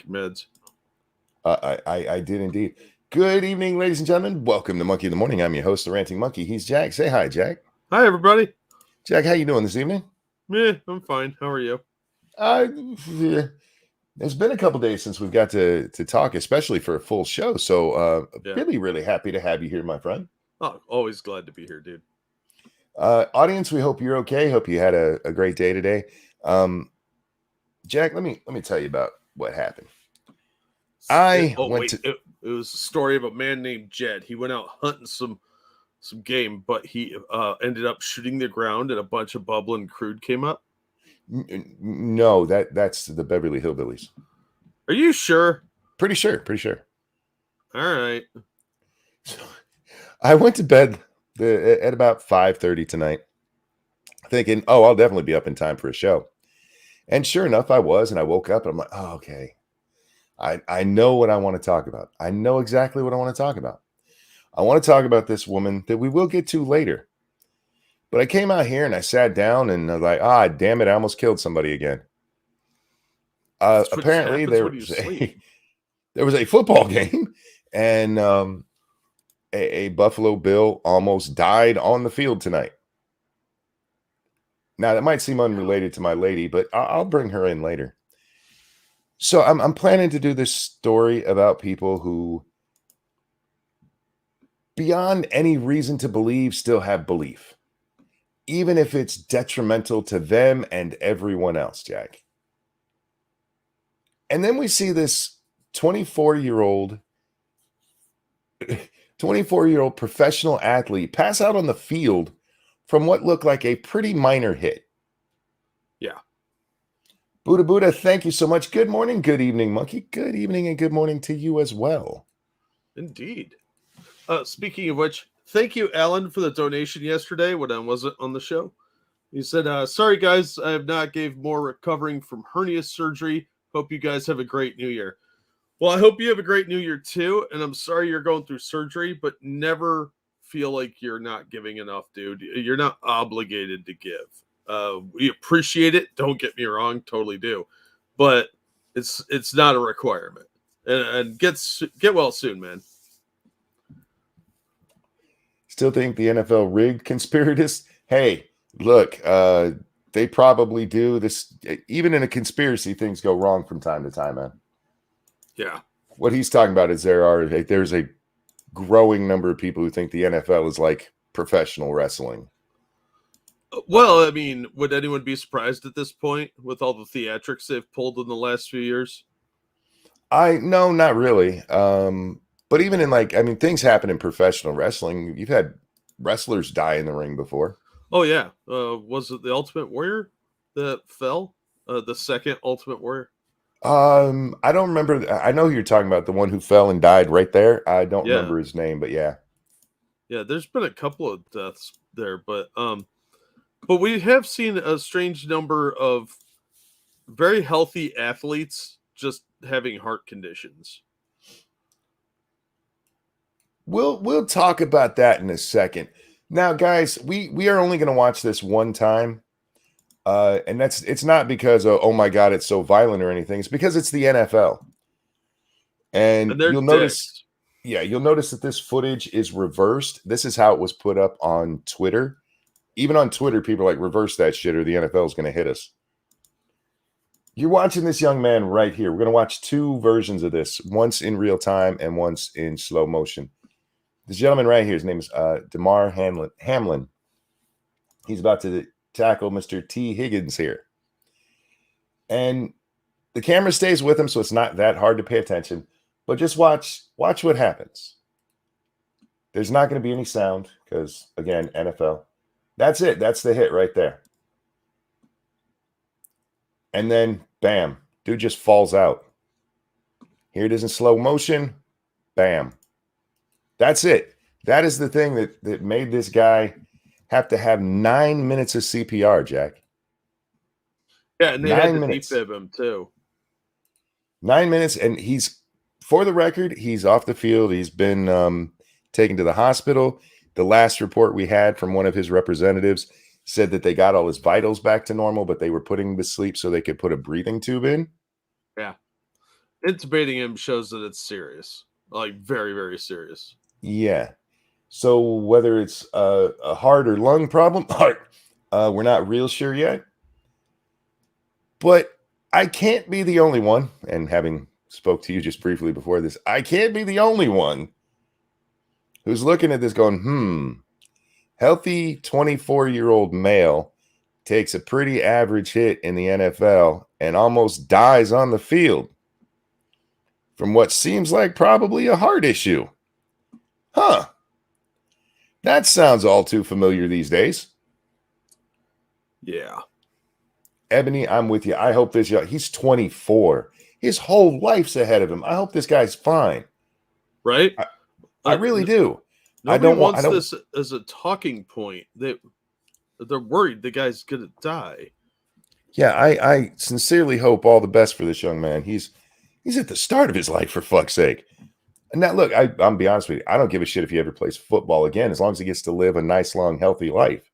meds. I did indeed. Good evening, ladies and gentlemen. Welcome to Monkey in the Morning. I'm your host, the Ranting Monkey. He's Jack. Say hi, Jack. Hi, everybody. Jack, how you doing this evening? I'm fine. How are you? Yeah. It's been a couple days since we've got to talk, especially for a full show. So Yeah. really happy to have you here, my friend. Oh, always glad to be here, dude. Audience, we hope you're okay. Hope you had a great day today. Jack, let me tell you about what happened. It was a story of a man named Jed. He went out hunting some game, but he ended up shooting the ground, and a bunch of bubbling crude came up. No, that's the Beverly Hillbillies. Are you sure? Pretty sure. All right. I went to bed at about 5:30 tonight, thinking, "Oh, I'll definitely be up in time for a show." And sure enough, I was, and I woke up and I'm like, "Oh, okay. I know what I want to talk about. I know exactly what I want to talk about. I want to talk about this woman that we will get to later." But I came out here and I sat down and I was like, damn it, I almost killed somebody again. Apparently there was a football game, and a Buffalo Bill almost died on the field tonight. Now, that might seem unrelated to my lady, but I'll bring her in later. So I'm planning to do this story about people who, beyond any reason to believe, still have belief, even if it's detrimental to them and everyone else, Jack. And then we see this 24-year-old professional athlete pass out on the field from what looked like a pretty minor hit. Yeah. Buddha, thank you so much. Good morning, good evening, Monkey. Good evening and good morning to you as well. Indeed. Speaking of which, thank you, Alan, for the donation yesterday when I wasn't on the show. He said, sorry, guys, I have not gave more recovering from hernia surgery. Hope you guys have a great new year. Well, I hope you have a great new year, too. And I'm sorry you're going through surgery, but never feel like you're not giving enough, dude. You're not obligated to give. We appreciate it. Don't get me wrong. Totally do. But it's not a requirement. And get well soon, man. Still think the NFL rigged conspirators? Hey, look, they probably do this. Even in a conspiracy, things go wrong from time to time, man. Yeah. What he's talking about is there's a growing number of people who think the NFL is like professional wrestling. Well, I mean, would anyone be surprised at this point with all the theatrics they've pulled in the last few years? No, not really. But even in things happen in professional wrestling. You've had wrestlers die in the ring before. Oh yeah. Was it the Ultimate Warrior that fell? The second Ultimate Warrior? I don't remember. I know who you're talking about, the one who fell and died right there. I don't remember his name, but yeah. Yeah, there's been a couple of deaths there, but we have seen a strange number of very healthy athletes just having heart conditions. We'll talk about that in a second. Now, guys, we are only going to watch this one time. And it's not because of, oh my God, it's so violent or anything. It's because it's the NFL. And you'll notice that this footage is reversed. This is how it was put up on Twitter. Even on Twitter, people are like, reverse that shit or the NFL is going to hit us. You're watching this young man right here. We're going to watch two versions of this, once in real time and once in slow motion. This gentleman right here, his name is Damar Hamlin. He's about to tackle Mr. T. Higgins here. And the camera stays with him, so it's not that hard to pay attention. But just watch what happens. There's not going to be any sound because, again, NFL. That's it. That's the hit right there. And then, bam, dude just falls out. Here it is in slow motion. Bam. That's it. That is the thing that made this guy have to have 9 minutes of CPR, Jack. Yeah, and they had to defib him too. 9 minutes, and for the record, he's off the field. He's been taken to the hospital. The last report we had from one of his representatives said that they got all his vitals back to normal, but they were putting him to sleep so they could put a breathing tube in. Yeah. intubating him shows that it's serious, like very, very serious. Yeah. So whether it's a heart or lung problem, we're not real sure yet. But I can't be the only one. And having spoke to you just briefly before this, I can't be the only one who's looking at this going, healthy 24-year-old male takes a pretty average hit in the NFL and almost dies on the field from what seems like probably a heart issue. Huh. That sounds all too familiar these days. Yeah. Ebony, I'm with you. I hope he's 24. His whole life's ahead of him. I hope this guy's fine. Right? I really do. Nobody wants this as a talking point. They're worried the guy's gonna die. Yeah, I sincerely hope all the best for this young man. He's at the start of his life, for fuck's sake. And now, look, I'm be honest with you. I don't give a shit if he ever plays football again, as long as he gets to live a nice, long, healthy life.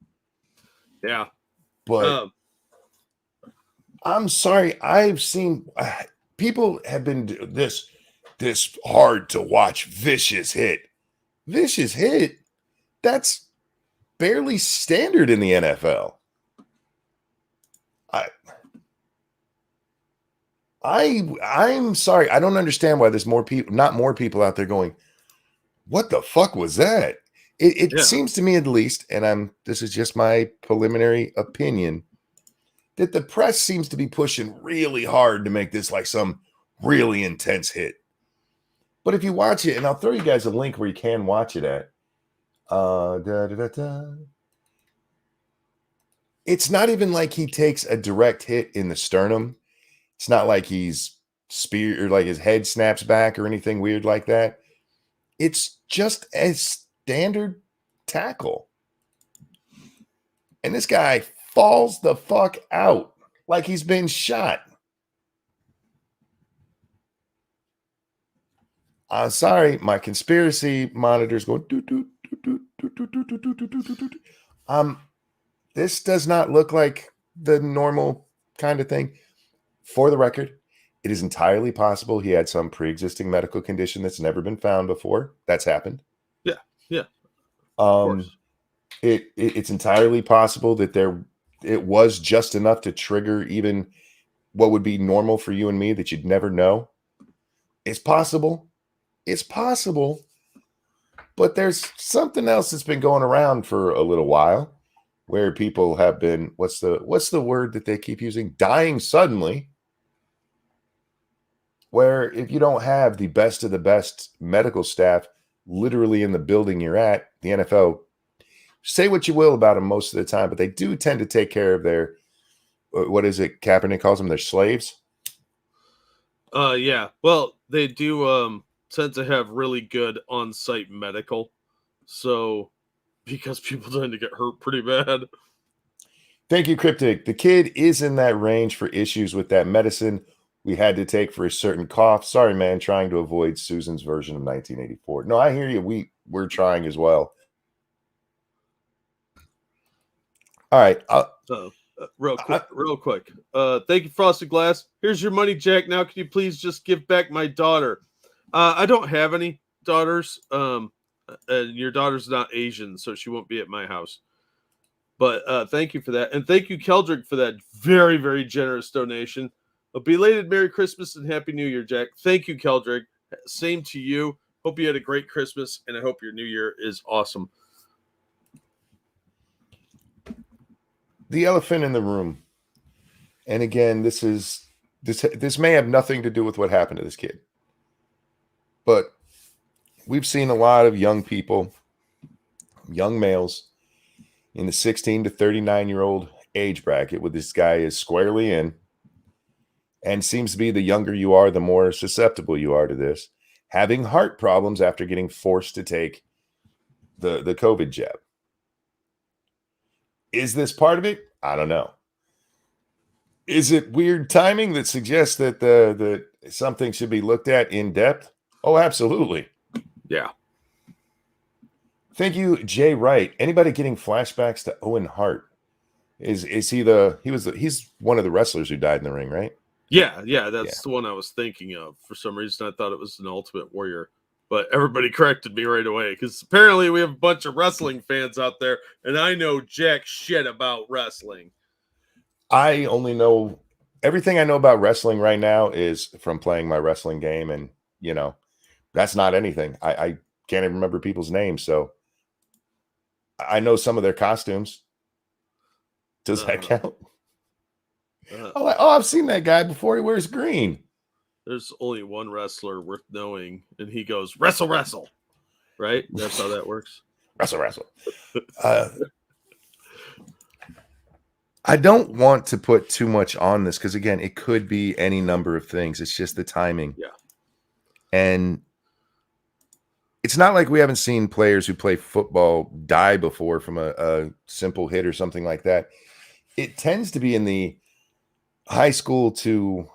Yeah. But I'm sorry. I've seen people have been this hard to watch vicious hit. Vicious hit? That's barely standard in the NFL. I'm sorry. I don't understand why there's not more people out there going, what the fuck was that? It seems to me, at least, and this is just my preliminary opinion, that the press seems to be pushing really hard to make this like some really intense hit. But if you watch it, and I'll throw you guys a link where you can watch it at. It's not even like he takes a direct hit in the sternum. It's not like he's speared or like his head snaps back or anything weird like that. It's just a standard tackle. And this guy falls the fuck out like he's been shot. I'm sorry, my conspiracy monitor's going. This does not look like the normal kind of thing. For the record, it is entirely possible he had some pre-existing medical condition that's never been found before. That's happened. Yeah. Of course. It's entirely possible that it was just enough to trigger even what would be normal for you and me that you'd never know. It's possible. It's possible. But there's something else that's been going around for a little while where people have been, what's the word that they keep using? Dying suddenly. Where if you don't have the best of the best medical staff literally in the building you're at, the NFL, say what you will about them most of the time, but they do tend to take care of their, what is it Kaepernick calls them, their slaves? Yeah. Well, they do tend to have really good on-site medical. So, because people tend to get hurt pretty bad. Thank you, Cryptic. The kid is in that range for issues with that medicine we had to take for a certain cough. Sorry, man, trying to avoid Susan's version of 1984. No, I hear you. We're trying as well. All right. Real quick. Thank you, Frosted Glass. Here's your money, Jack. Now, can you please just give back my daughter? I don't have any daughters. And your daughter's not Asian, so she won't be at my house. But thank you for that. And thank you, Keldrick, for that very, very generous donation. A belated Merry Christmas and Happy New Year, Jack. Thank you, Keldrick. Same to you. Hope you had a great Christmas, and I hope your New Year is awesome. The elephant in the room. And again, this may have nothing to do with what happened to this kid. But we've seen a lot of young people, young males in the 16 to 39-year-old age bracket, with this guy is squarely in. And seems to be the younger you are, the more susceptible you are to this, having heart problems after getting forced to take the COVID jab. Is this part of it? I don't know. Is it weird timing that suggests that something should be looked at in depth? Oh, absolutely. Yeah. Thank you, Jay Wright. Anybody getting flashbacks to Owen Hart? He's one of the wrestlers who died in the ring, right? Yeah, Yeah. that's the one I was thinking of. For some reason, I thought it was an Ultimate Warrior, but everybody corrected me right away because apparently we have a bunch of wrestling fans out there, and I know jack shit about wrestling. I only know everything I know about wrestling right now is from playing my wrestling game, and that's not anything. I can't even remember people's names, so I know some of their costumes. Does that count? I've seen that guy before. He wears green. There's only one wrestler worth knowing, and he goes wrestle, wrestle. Right? That's how that works. Wrestle. I don't want to put too much on this because, again, it could be any number of things. It's just the timing. Yeah. And it's not like we haven't seen players who play football die before from a simple hit or something like that. It tends to be in the high school to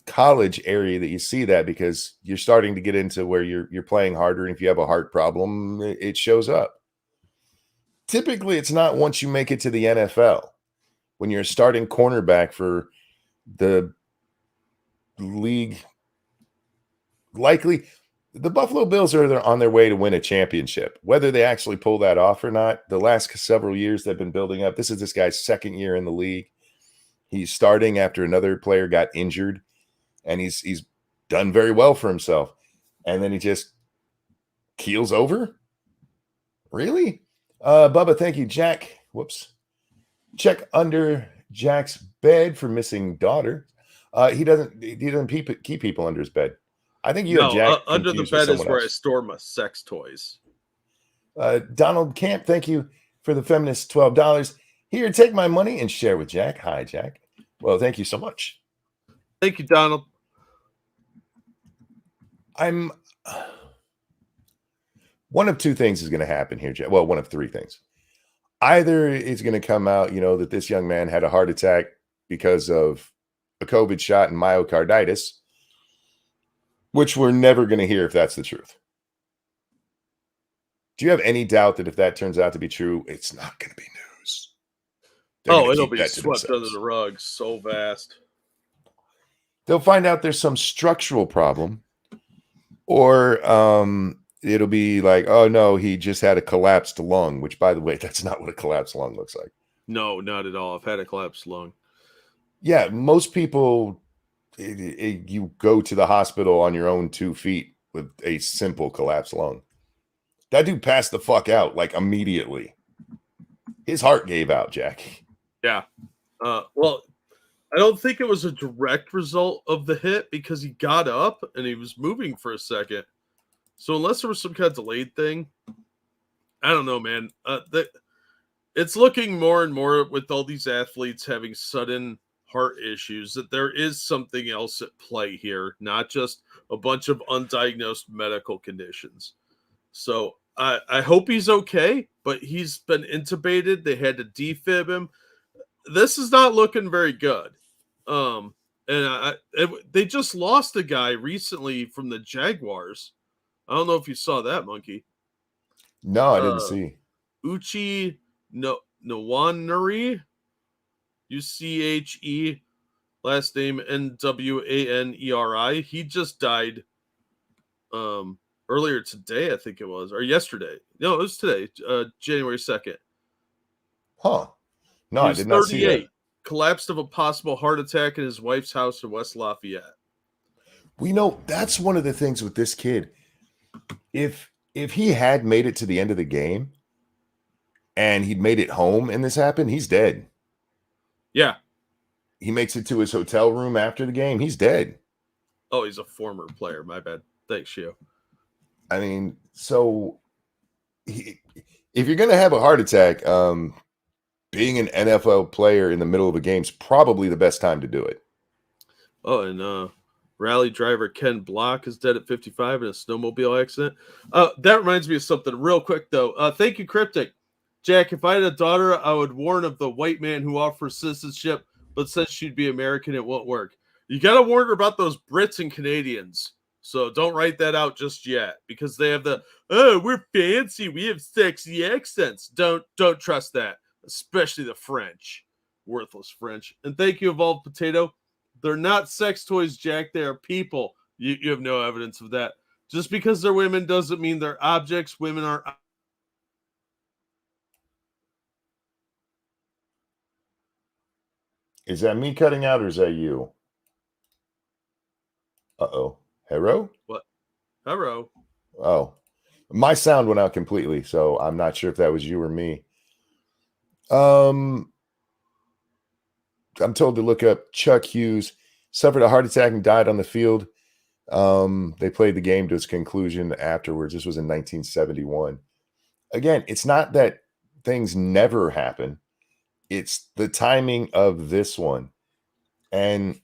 college area that you see that because you're starting to get into where you're playing harder. And if you have a heart problem, it shows up. Typically, it's not once you make it to the NFL. When you're a starting cornerback for the league, likely the Buffalo Bills are on their way to win a championship. Whether they actually pull that off or not, the last several years they've been building up. This is this guy's second year in the league. He's starting after another player got injured, and he's done very well for himself. And then he just keels over? Really? Bubba, thank you. Jack, whoops. Check under Jack's bed for missing daughter. He doesn't keep people under his bed. I think you have Jack under the bed is where I store my sex toys. Donald Camp, thank you for the feminist $12. Here, take my money and share with Jack. Hi, Jack. Well, thank you so much. Thank you, Donald. I'm one of two things is going to happen here, Jack. Well, one of three things. Either it's going to come out, that this young man had a heart attack because of a COVID shot and myocarditis, which we're never going to hear if that's the truth. Do you have any doubt that if that turns out to be true, it's not going to be news? It'll be swept under the rug so fast. They'll find out there's some structural problem, or it'll be like, oh no, he just had a collapsed lung, which, by the way, that's not what a collapsed lung looks like. No, not at all. I've had a collapsed lung. Yeah, most people, you go to the hospital on your own 2 feet with a simple collapsed lung. That dude passed the fuck out like immediately. His heart gave out, Jack. Yeah. Well, I don't think it was a direct result of the hit because he got up and he was moving for a second. So unless there was some kind of delayed thing, I don't know, man. It's looking more and more with all these athletes having sudden heart issues that there is something else at play here, not just a bunch of undiagnosed medical conditions. So I hope he's okay, but he's been intubated. They had to defib him. This is not looking very good. They just lost a guy recently from the Jaguars. I don't know if you saw that, Monkey. No, I didn't see. Uche Nwaneri, Uche, last name Nwaneri. He just died earlier today, I think it was, or yesterday. No, it was today, January 2nd. Huh. No, I did not see that. Collapsed of a possible heart attack in his wife's house in West Lafayette. We know that's one of the things with this kid. If he had made it to the end of the game and he'd made it home and this happened, he's dead. Yeah. He makes it to his hotel room after the game, he's dead. Oh, he's a former player. My bad. Thanks, Shio. I mean, so if you're going to have a heart attack, being an NFL player in the middle of a game is probably the best time to do it. Oh, and rally driver Ken Block is dead at 55 in a snowmobile accident. That reminds me of something real quick, though. Thank you, Cryptic. Jack, if I had a daughter, I would warn of the white man who offers citizenship, but since she'd be American, it won't work. You got to warn her about those Brits and Canadians. So don't write that out just yet because they have we're fancy. We have sexy accents. Don't trust that, especially the French. Worthless French. And thank you, Evolved Potato. They're not sex toys, Jack. They are people. You have no evidence of that. Just because they're women doesn't mean they're objects. Women are. Is that me cutting out or is that you? Uh-oh. Hello? What? Hello. Oh, my sound went out completely, so I'm not sure if that was you or me. I'm told to look up Chuck Hughes, suffered a heart attack and died on the field. They played the game to its conclusion afterwards. This was in 1971. Again, it's not that things never happen. It's the timing of this one. And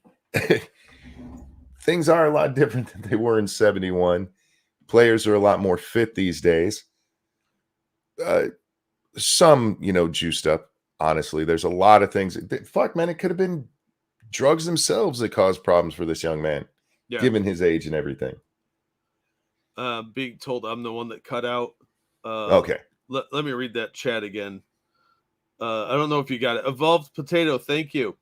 things are a lot different than they were in 71. Players are a lot more fit these days. Some, juiced up. Honestly, there's a lot of things. Fuck, man, it could have been drugs themselves that caused problems for this young man, given his age and everything. Being told I'm the one that cut out. Okay. Let me read that chat again. I don't know if you got it. Evolved Potato, thank you.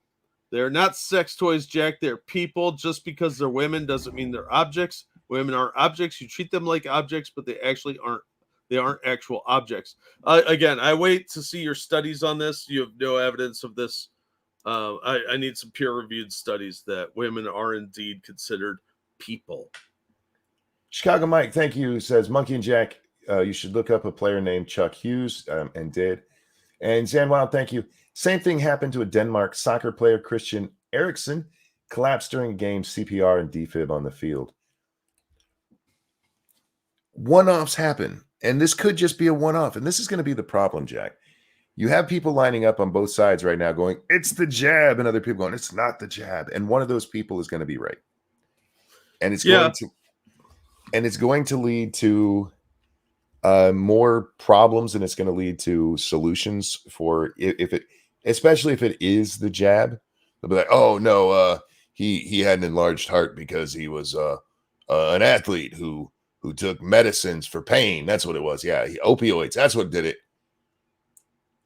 They're not sex toys, Jack. They're people. Just because they're women doesn't mean they're objects. Women are objects. You treat them like objects, but they actually aren't. They aren't actual objects. Again, I wait to see your studies on this. You have no evidence of this. I need some peer-reviewed studies that women are indeed considered people. Chicago Mike, thank you. Says Monkey and Jack, you should look up a player named Chuck Hughes, and did. And Zan Wild, thank you. Same thing happened to a Denmark soccer player, Christian Eriksen, collapsed during a game, CPR and defib on the field. One-offs happen, and this could just be a one-off, and this is going to be the problem, Jack. You have people lining up on both sides right now going, it's the jab, and other people going, it's not the jab, and one of those people is going to be right. And it's going to lead to more problems, and it's going to lead to solutions for especially if it is the jab. They'll be like, oh no, he had an enlarged heart because he was an athlete who took medicines for pain. That's what it was. Yeah, opioids. That's what did it.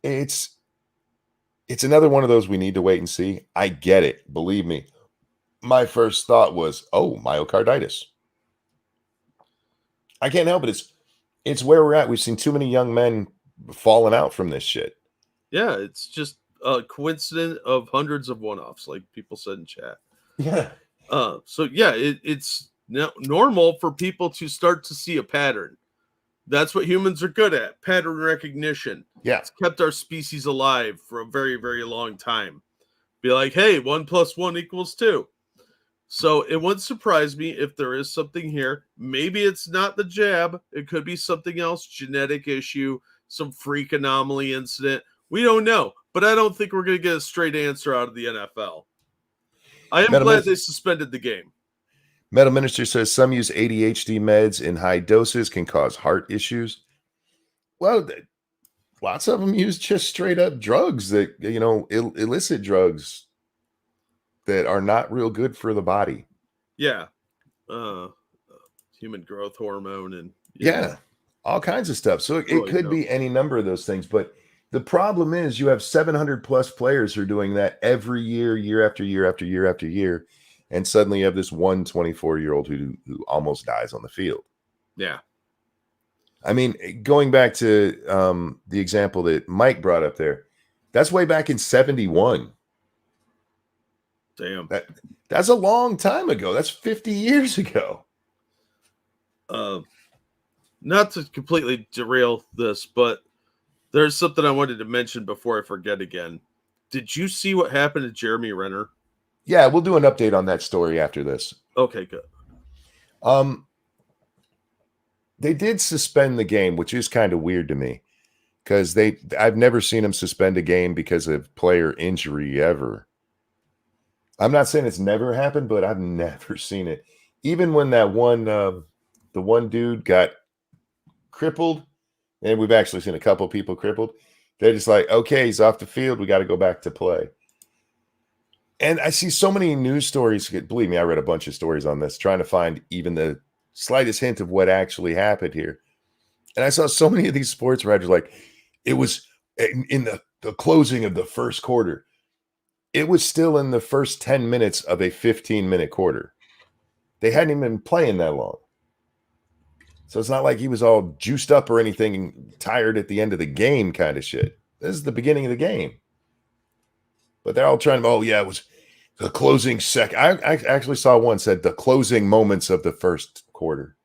It's another one of those we need to wait and see. I get it. Believe me. My first thought was, oh, myocarditis. I can't help it. It's where we're at. We've seen too many young men falling out from this shit. Yeah, it's just a coincidence of hundreds of one-offs, like people said in chat. Yeah. So yeah, it's now normal for people to start to see a pattern. That's what humans are good at, pattern recognition. Yeah. It's kept our species alive for a very, very long time. Be like, hey, 1 + 1 = 2. So it wouldn't surprise me if there is something here. Maybe it's not the jab. It could be something else, genetic issue, some freak anomaly incident. We don't know, but I don't think we're going to get a straight answer out of the NFL. I am glad they suspended the game. Metal Minister says some use ADHD meds in high doses can cause heart issues. Well, lots of them use just straight up drugs that, illicit drugs that are not real good for the body. Yeah. Human growth hormone and all kinds of stuff. So it could be any number of those things. But the problem is you have 700 plus players who are doing that every year, year after year after year after year. And suddenly you have this 24-year-old who almost dies on the field. Yeah. I mean, going back to the example that Mike brought up there, that's way back in 71. Damn. That's a long time ago. That's 50 years ago. Not to completely derail this, but there's something I wanted to mention before I forget again. Did you see what happened to Jeremy Renner? Yeah, we'll do an update on that story after this. Okay, good. They did suspend the game, which is kind of weird to me because I've never seen them suspend a game because of player injury ever. I'm not saying it's never happened, but I've never seen it. Even when that one, the one dude got crippled, and we've actually seen a couple people crippled. They're just like, okay, he's off the field. We got to go back to play. And I see so many news stories. Believe me, I read a bunch of stories on this, trying to find even the slightest hint of what actually happened here. And I saw so many of these sports writers like, it was in the closing of the first quarter. it was still in the first 10 minutes of a 15-minute quarter. They hadn't even been playing that long. So it's not like he was all juiced up or anything and tired at the end of the game kind of shit. This is the beginning of the game. But they're all trying to, it was the closing second. I actually saw one said the closing moments of the first quarter.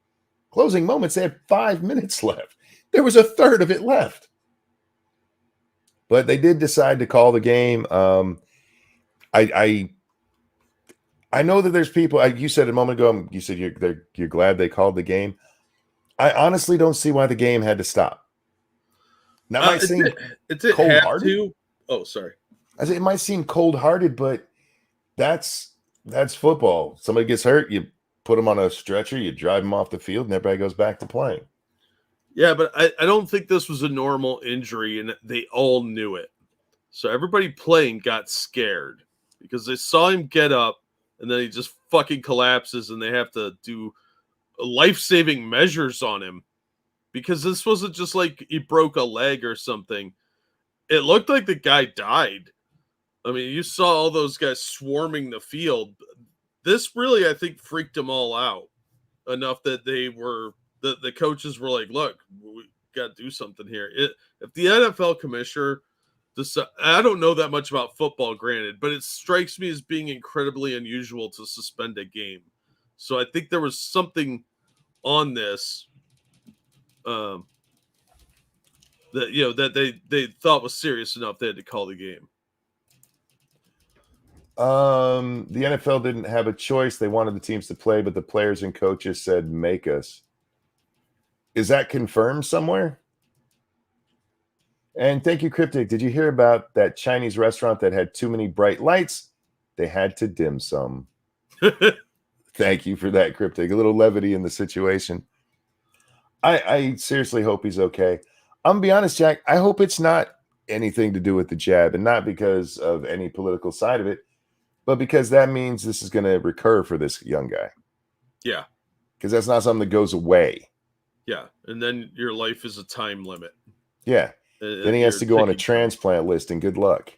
Closing moments, they had 5 minutes left. There was a third of it left. But they did decide to call the game. I know that there's people. You said a moment ago. You said you're glad they called the game. I honestly don't see why the game had to stop. That might seem cold-hearted. Oh, sorry. I say it might seem cold-hearted, but that's football. Somebody gets hurt, you put them on a stretcher, you drive them off the field, and everybody goes back to playing. Yeah, but I don't think this was a normal injury, and they all knew it. So everybody playing got scared because they saw him get up, and then he just fucking collapses, and they have to do life-saving measures on him because this wasn't just like he broke a leg or something. It looked like the guy died. I mean, you saw all those guys swarming the field. This really, I think, freaked them all out enough that the coaches were like, look, we got to do something here. If the NFL commissioner, I don't know that much about football, granted, but it strikes me as being incredibly unusual to suspend a game. So I think there was something on this that they thought was serious enough they had to call the game. The NFL didn't have a choice. They wanted the teams to play, but the players and coaches said, make us. Is that confirmed somewhere? And thank you, Cryptic. Did you hear about that Chinese restaurant that had too many bright lights? They had to dim some. Thank you for that, Cryptic. A little levity in the situation. I seriously hope he's okay. I'm going to be honest, Jack. I hope it's not anything to do with the jab, and not because of any political side of it, but because that means this is going to recur for this young guy. Yeah. Because that's not something that goes away. Yeah. And then your life is a time limit. Yeah. Then he has to go on a transplant list, and good luck.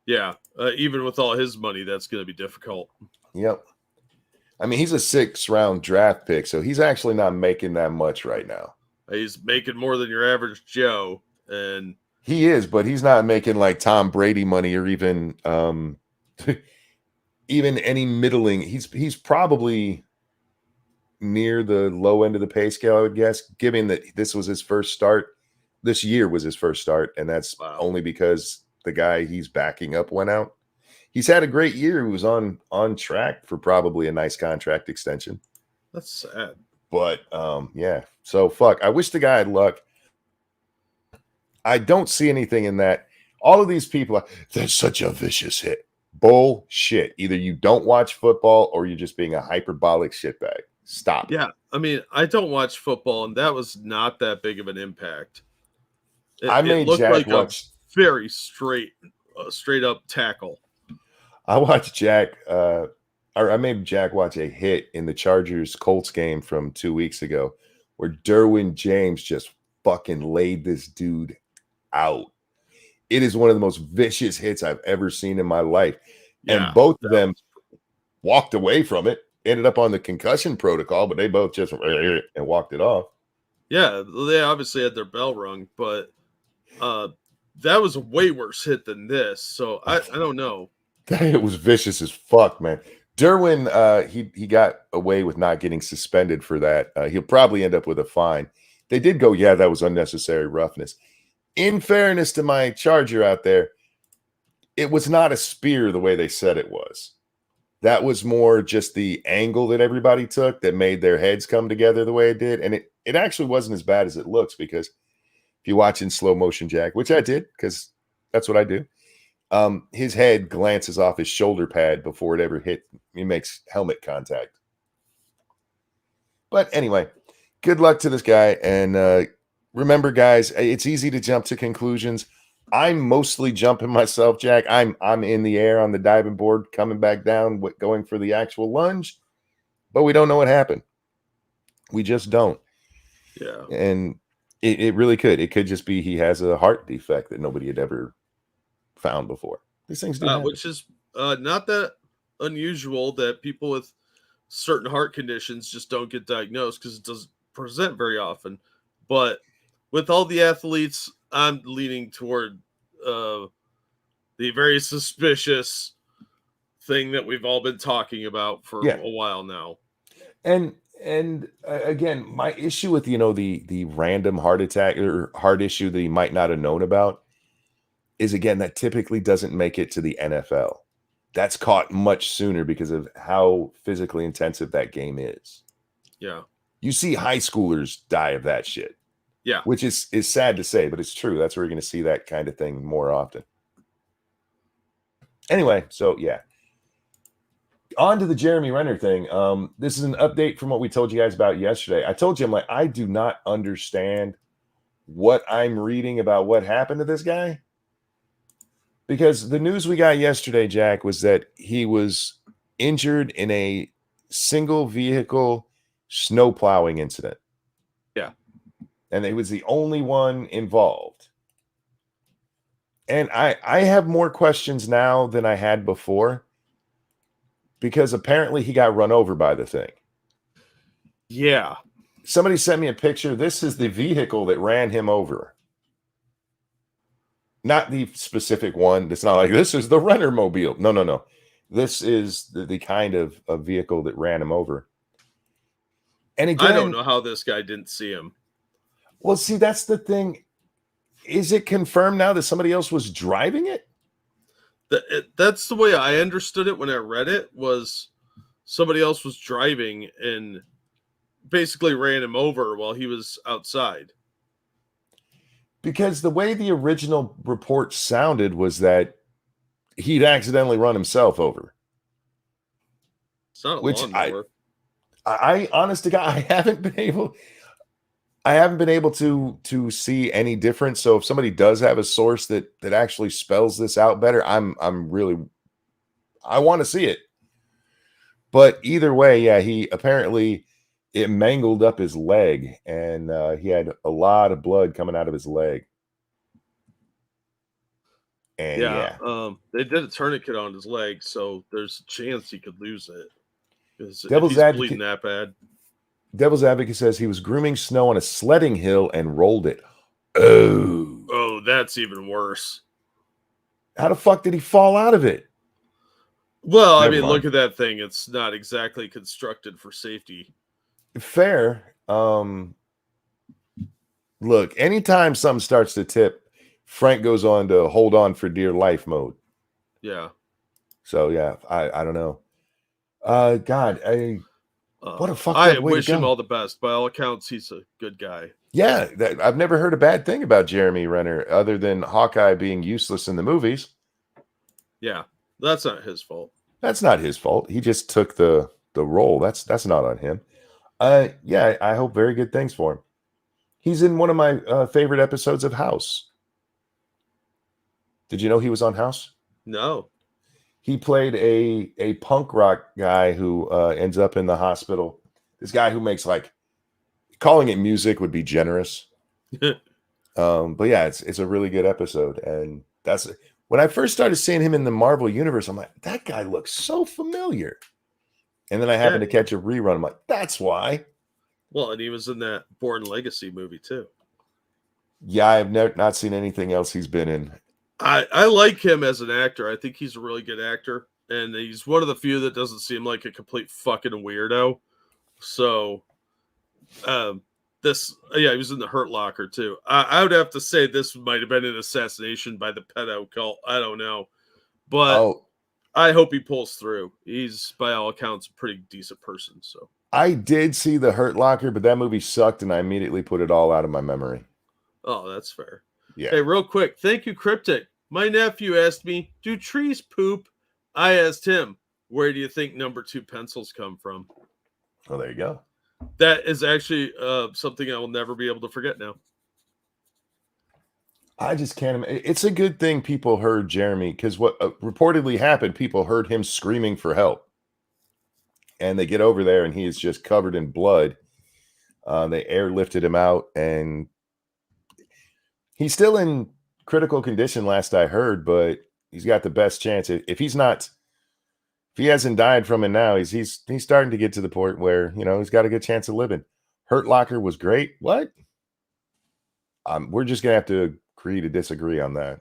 Yeah. Even with all his money, that's going to be difficult. Yep. I mean, he's a 6th-round draft pick, so he's actually not making that much right now. He's making more than your average Joe. And he is, but he's not making like Tom Brady money or even even any middling. He's probably near the low end of the pay scale, I would guess, given that this was his first start. This year was his first start, and that's only because the guy he's backing up went out. He's had a great year. He was on track for probably a nice contract extension. That's sad. But yeah. So fuck. I wish the guy had luck. I don't see anything in that. All of these people, that's such a vicious hit. Bullshit. Either you don't watch football or you're just being a hyperbolic shitbag. Stop. Yeah. I mean, I don't watch football, and that was not that big of an impact. I made Jack watch a very straight up tackle. I watched Jack, or I made Jack watch a hit in the Chargers-Colts game from 2 weeks ago where Derwin James just fucking laid this dude out. It is one of the most vicious hits I've ever seen in my life. Yeah, and both of them walked away from it, ended up on the concussion protocol, but they both just and walked it off. Yeah, they obviously had their bell rung, but that was a way worse hit than this. So I don't know. It was vicious as fuck, man. Derwin, he got away with not getting suspended for that. He'll probably end up with a fine. They did go, yeah, that was unnecessary roughness. In fairness to my Charger out there, it was not a spear the way they said it was. That was more just the angle that everybody took that made their heads come together the way it did. And it actually wasn't as bad as it looks, because if you watch in slow motion, Jack, which I did because that's what I do, his head glances off his shoulder pad before it ever hit. He makes helmet contact. But anyway, good luck to this guy. And remember, guys, it's easy to jump to conclusions. I'm mostly jumping myself, Jack. I'm in the air on the diving board, coming back down, going for the actual lunge. But we don't know what happened. We just don't. Yeah. And it really could. It could just be he has a heart defect that nobody had ever found before. These things do happen. Which is Not that unusual that people with certain heart conditions just don't get diagnosed because it doesn't present very often. But with all the athletes, I'm leaning toward the very suspicious thing that we've all been talking about for Yeah. a while now. And again, my issue with the random heart attack or heart issue that he might not have known about is, again, that typically doesn't make it to the NFL. That's caught much sooner because of how physically intensive that game is. Yeah. You see high schoolers die of that shit. Yeah. Which is sad to say, but it's true. That's where you're going to see that kind of thing more often. Anyway, so yeah. On to the Jeremy Renner thing. This is an update from what we told you guys about yesterday. I told you, I'm like, I do not understand what I'm reading about what happened to this guy. Because the news we got yesterday, Jack, was that he was injured in a single vehicle snow plowing incident. Yeah. And he was the only one involved. And I have more questions now than I had before, because apparently he got run over by the thing. Yeah. Somebody sent me a picture. This is the vehicle that ran him over. Not the specific one. It's not like this is the runner mobile. No. This is the kind of a vehicle that ran him over. And again, I don't know how this guy didn't see him. Well, see, that's the thing. Is it confirmed now that somebody else was driving it? That's the way I understood it when I read it, was somebody else was driving and basically ran him over while he was outside. Because the way the original report sounded was that he'd accidentally run himself over. It's not a lawnmower. I honest to God, I haven't been able to see any difference. So if somebody does have a source that actually spells this out better, I want to see it. But either way, yeah, he apparently, it mangled up his leg, and he had a lot of blood coming out of his leg. And they did a tourniquet on his leg, so there's a chance he could lose it. Because if Devil's he's advocate, bleeding that bad. Devil's Advocate says he was grooming snow on a sledding hill and rolled it. Oh, that's even worse. How the fuck did he fall out of it? Well, I mean, look at that thing. It's not exactly constructed for safety. Fair. Look, anytime something starts to tip, Frank goes on to hold on for dear life mode. Yeah. So yeah, I don't know. God, what a fucked I up way wish to go. him all the best. By all accounts, he's a good guy. Yeah, I've never heard a bad thing about Jeremy Renner other than Hawkeye being useless in the movies. Yeah, that's not his fault. That's not his fault. He just took the role. That's not on him. Yeah, I hope very good things for him. He's in one of my favorite episodes of House. Did you know he was on House? No. He played a punk rock guy who ends up in the hospital. This guy who makes, like, calling it music would be generous. But yeah, it's a really good episode. And that's when I first started seeing him in the Marvel universe, I'm like, that guy looks so familiar. And then I happened to catch a rerun. I'm like, that's why. Well, and he was in that Born Legacy movie too. Yeah, I've not seen anything else he's been in. I like him as an actor. I think he's a really good actor, and he's one of the few that doesn't seem like a complete fucking weirdo. So, he was in the Hurt Locker too. I would have to say this might have been an assassination by the pedo cult. I don't know, but I hope he pulls through. He's, by all accounts, a pretty decent person. So I did see the Hurt Locker, but that movie sucked, and I immediately put it all out of my memory. Oh, that's fair. Yeah. Hey, real quick. Thank you, Cryptic. My nephew asked me, do trees poop? I asked him, where do you think number 2 pencils come from? Oh, there you go. That is actually something I will never be able to forget now. I just can't. It's a good thing people heard Jeremy, because what reportedly happened, people heard him screaming for help. And they get over there, and he is just covered in blood. They airlifted him out, and he's still in critical condition, last I heard, but he's got the best chance. If he's not he hasn't died from it now, he's starting to get to the point where, you know, he's got a good chance of living. Hurt Locker was great. What? We're just gonna have to agree to disagree on that.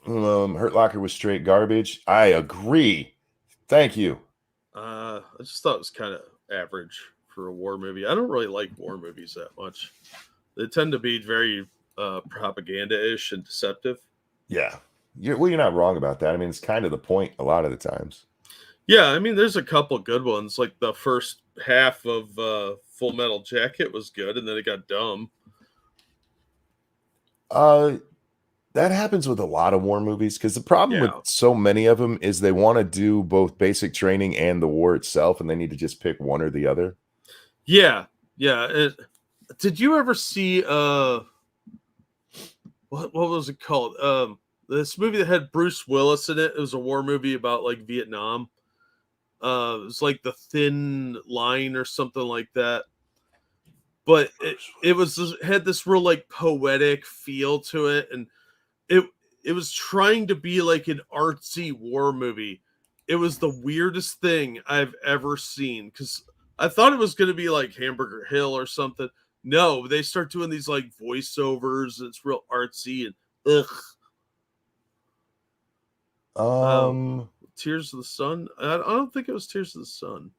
Hurt Locker was straight garbage. I agree. Thank you. I just thought it was kind of average for a war movie. I don't really like war movies that much. They tend to be very propaganda-ish and deceptive. Yeah. You're not wrong about that. I mean, it's kind of the point a lot of the times. Yeah, I mean, there's a couple good ones. Like the first half of Full Metal Jacket was good, and then it got dumb. That happens with a lot of war movies because the problem Yeah. with so many of them is they want to do both basic training and the war itself, and they need to just pick one or the other. Yeah. Did you ever see what was it called? This movie that had Bruce Willis in it. It was a war movie about like Vietnam. It was like The Thin Line or something like that. But it had this real like poetic feel to it, and it was trying to be like an artsy war movie. It was the weirdest thing I've ever seen because I thought it was going to be like Hamburger Hill or something. No, they start doing these like voiceovers. And it's real artsy and Tears of the Sun. I don't think it was Tears of the Sun.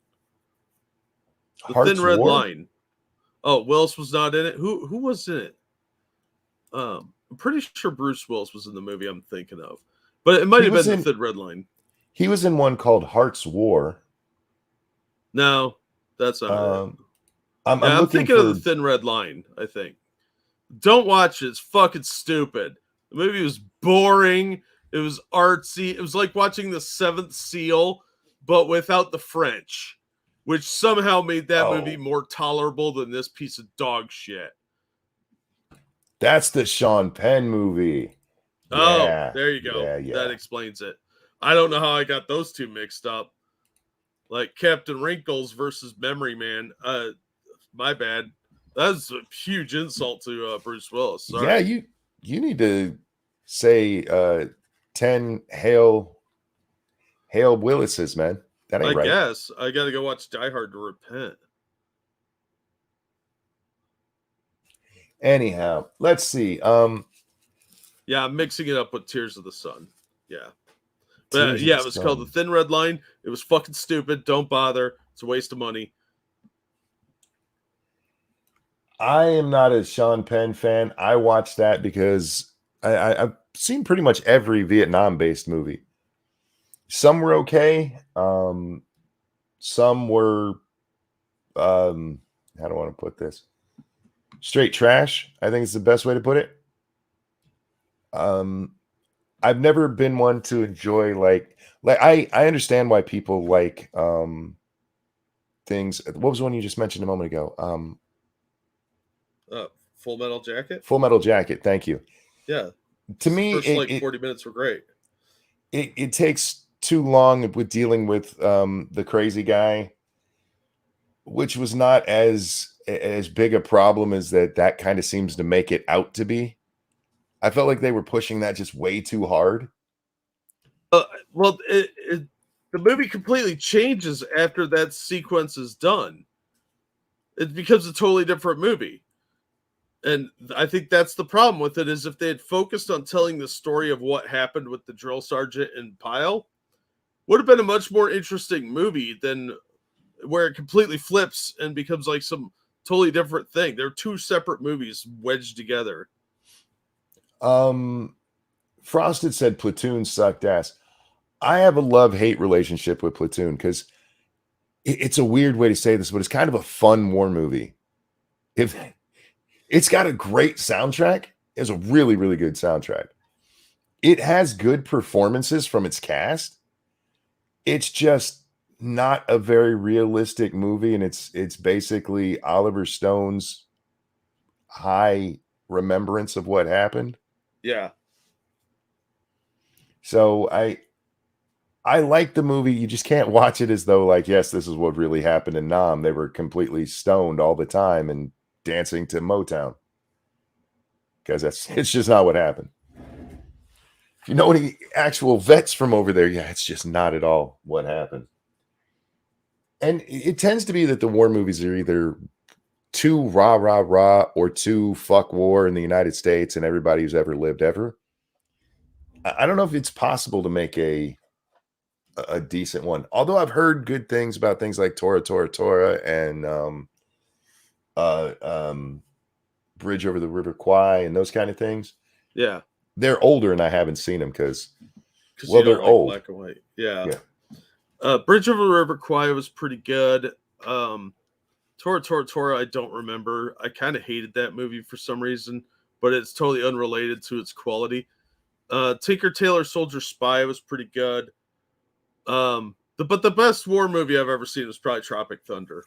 The Hearts Thin Red War? Line. Oh, Willis was not in it. Who was in it? I'm pretty sure Bruce Willis was in the movie I'm thinking of, but it might have been The Thin Red Line. He was in one called Hearts War. No, that's not it. I'm thinking of The Thin Red Line, I think. Don't watch it. It's fucking stupid. The movie was boring. It was artsy. It was like watching The Seventh Seal, but without the French, which somehow made that movie more tolerable than this piece of dog shit. That's the Sean Penn movie. Oh, Yeah. there you go. Yeah. That explains it. I don't know how I got those two mixed up. Like Captain Wrinkles versus Memory Man. My bad. That's a huge insult to Bruce Willis. Sorry. Yeah, you need to say 10 Hail Willises, man. That ain't right. I guess I got to go watch Die Hard to repent. Anyhow, let's see. Yeah, I'm mixing it up with Tears of the Sun. Yeah. But yeah, it was called The Thin Red Line. It was fucking stupid. Don't bother. It's a waste of money. I am not a Sean Penn fan. I watched that because I've seen pretty much every Vietnam-based movie. Some were okay. Some were, how do I want to put this? Straight trash, I think is the best way to put it. I've never been one to enjoy like I understand why people like things. What was the one you just mentioned a moment ago? Full Metal Jacket. Full Metal Jacket. Thank you. Yeah. To me, first 40 minutes were great. It takes too long with dealing with the crazy guy, which was not as big a problem as that kind of seems to make it out to be. I felt like they were pushing that just way too hard. Well, the movie completely changes after that sequence is done. It becomes a totally different movie. And I think that's the problem with it, is if they had focused on telling the story of what happened with the drill sergeant and Pyle, would have been a much more interesting movie than where it completely flips and becomes like some totally different thing. They're two separate movies wedged together. Frosted said Platoon sucked ass. I have a love-hate relationship with Platoon because it's a weird way to say this, but it's kind of a fun war movie. It's got a great soundtrack. It's a really, really good soundtrack. It has good performances from its cast. It's just not a very realistic movie, and it's basically Oliver Stone's high remembrance of what happened. Yeah. So I like the movie. You just can't watch it as though, like, yes, this is what really happened in Nam. They were completely stoned all the time and dancing to Motown, because it's just not what happened. if you know any actual vets from over there, yeah, it's just not at all what happened. And it tends to be that the war movies are either too rah, rah, rah, or too fuck war in the United States and everybody who's ever lived ever. I don't know if it's possible to make a decent one. Although I've heard good things about things like Tora, Tora, Tora and Bridge Over the River Kwai and those kind of things. Yeah. They're older and I haven't seen them because you they're don't old. black and white. Yeah. Bridge Over the River Kwai was pretty good. Tora, Tora, Tora, I don't remember. I kind of hated that movie for some reason, but it's totally unrelated to its quality. Tinker Tailor Soldier Spy was pretty good. But the best war movie I've ever seen was probably Tropic Thunder.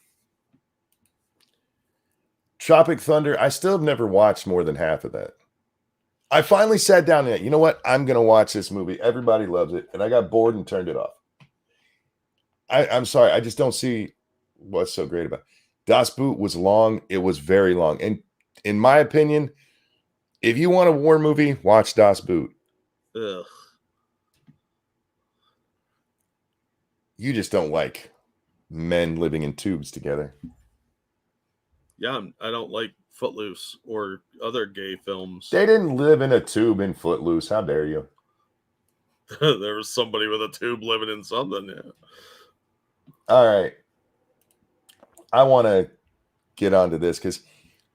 Tropic Thunder, I still have never watched more than half of that. I finally sat down and, you know what? I'm going to watch this movie. Everybody loves it. And I got bored and turned it off. I'm sorry. I just don't see what's so great about it. Das Boot was long. It was very long. And in my opinion, if you want a war movie, watch Das Boot. Ugh. You just don't like men living in tubes together. Yeah, I don't like Footloose or other gay films. They didn't live in a tube in Footloose. How dare you? There was somebody with a tube living in something. Yeah. All right. I want to get onto this because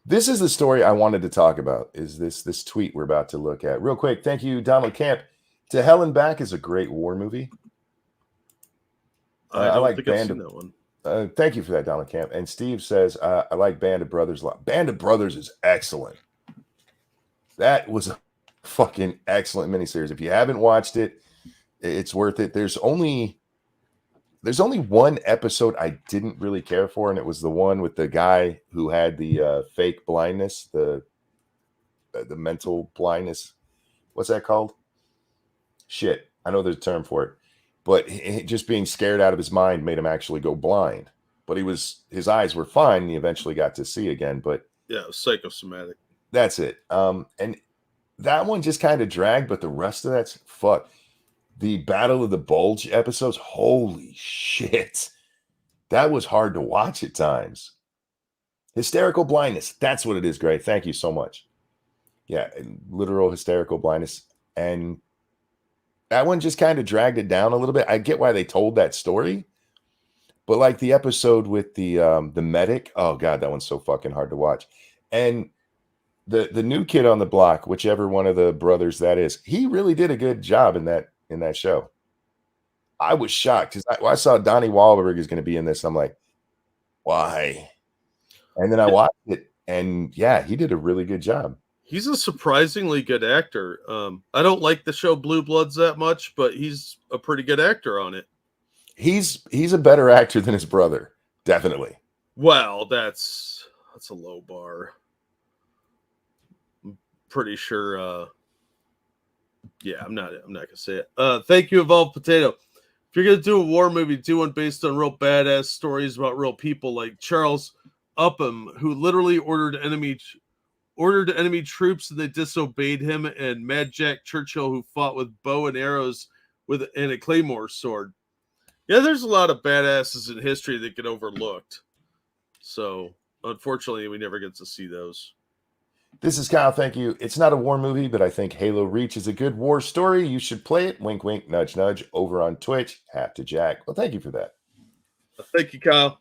this is the story I wanted to talk about. Is this tweet we're about to look at? Real quick, thank you, Donald Camp. To Hell and Back is a great war movie. I like think I've seen that one. Thank you for that, Donald Camp. And Steve says, I like Band of Brothers a lot. Band of Brothers is excellent. That was a fucking excellent miniseries. If you haven't watched it, it's worth it. There's only one episode I didn't really care for, and it was the one with the guy who had the fake blindness, the mental blindness. What's that called? Shit. I know there's a term for it. But just being scared out of his mind made him actually go blind. But his eyes were fine, and he eventually got to see again. But yeah, it was psychosomatic. That's it. And that one just kind of dragged, but the rest of that's fuck. The Battle of the Bulge episodes, holy shit. That was hard to watch at times. Hysterical blindness. That's what it is, Gray. Thank you so much. Yeah, literal hysterical blindness. And that one just kind of dragged it down a little bit. I get why they told that story. But like the episode with the medic, oh god, that one's so fucking hard to watch. And the new kid on the block, whichever one of the brothers that is, he really did a good job in that show. I was shocked because I saw Donnie Wahlberg is going to be in this. I'm like, why? And then I watched it, and yeah, he did a really good job. He's a surprisingly good actor. I don't like the show Blue Bloods that much, but he's a pretty good actor on it. He's a better actor than his brother, definitely. Well, that's a low bar. I'm pretty sure. Yeah, I'm not gonna say it. Thank you, Evolved Potato. If you're gonna do a war movie, do one based on real badass stories about real people, like Charles Upham, who literally ordered enemy troops and they disobeyed him, and Mad Jack Churchill, who fought with bow and arrows and a claymore sword. Yeah, there's a lot of badasses in history that get overlooked. So, unfortunately, we never get to see those. This is Kyle. Thank you. It's not a war movie, but I think Halo Reach is a good war story. You should play it. Wink, wink, nudge, nudge. Over on Twitch. Hat to Jack. Well, thank you for that. Thank you, Kyle.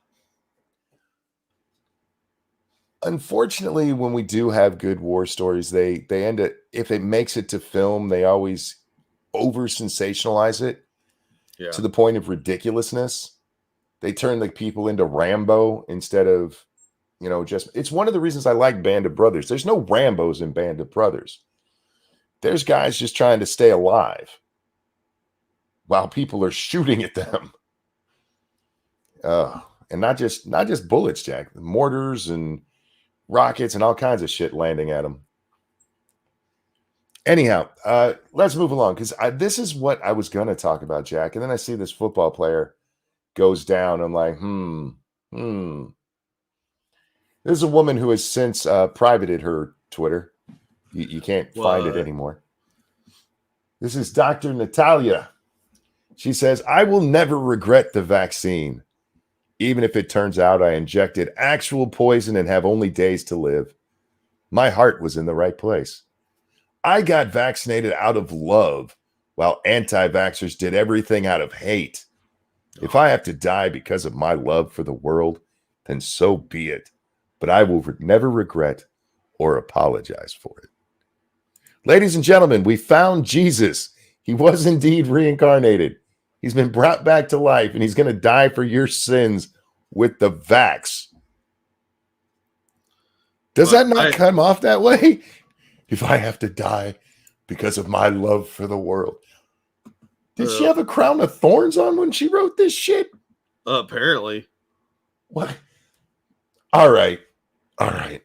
Unfortunately, when we do have good war stories, they end up, if it makes it to film, they always over sensationalize it to the point of ridiculousness. They turn the people into Rambo instead of, just, it's one of the reasons I like Band of Brothers. There's no Rambos in Band of Brothers. There's guys just trying to stay alive while people are shooting at them. And not just bullets, Jack, mortars and rockets and all kinds of shit landing at them. Anyhow, let's move along because this is what I was going to talk about, Jack. And then I see this football player goes down. I'm like, This is a woman who has since privated her Twitter. You can't find it anymore. This is Dr. Natalia. She says, I will never regret the vaccine, even if it turns out I injected actual poison and have only days to live. My heart was in the right place. I got vaccinated out of love, while anti-vaxxers did everything out of hate. If I have to die because of my love for the world, then so be it. But I will never regret or apologize for it. Ladies and gentlemen, we found Jesus. He was indeed reincarnated. He's been brought back to life, and he's going to die for your sins with the vax. Does that not come off that way? If I have to die because of my love for the world. Did she have a crown of thorns on when she wrote this shit? Apparently. What? All right. All right.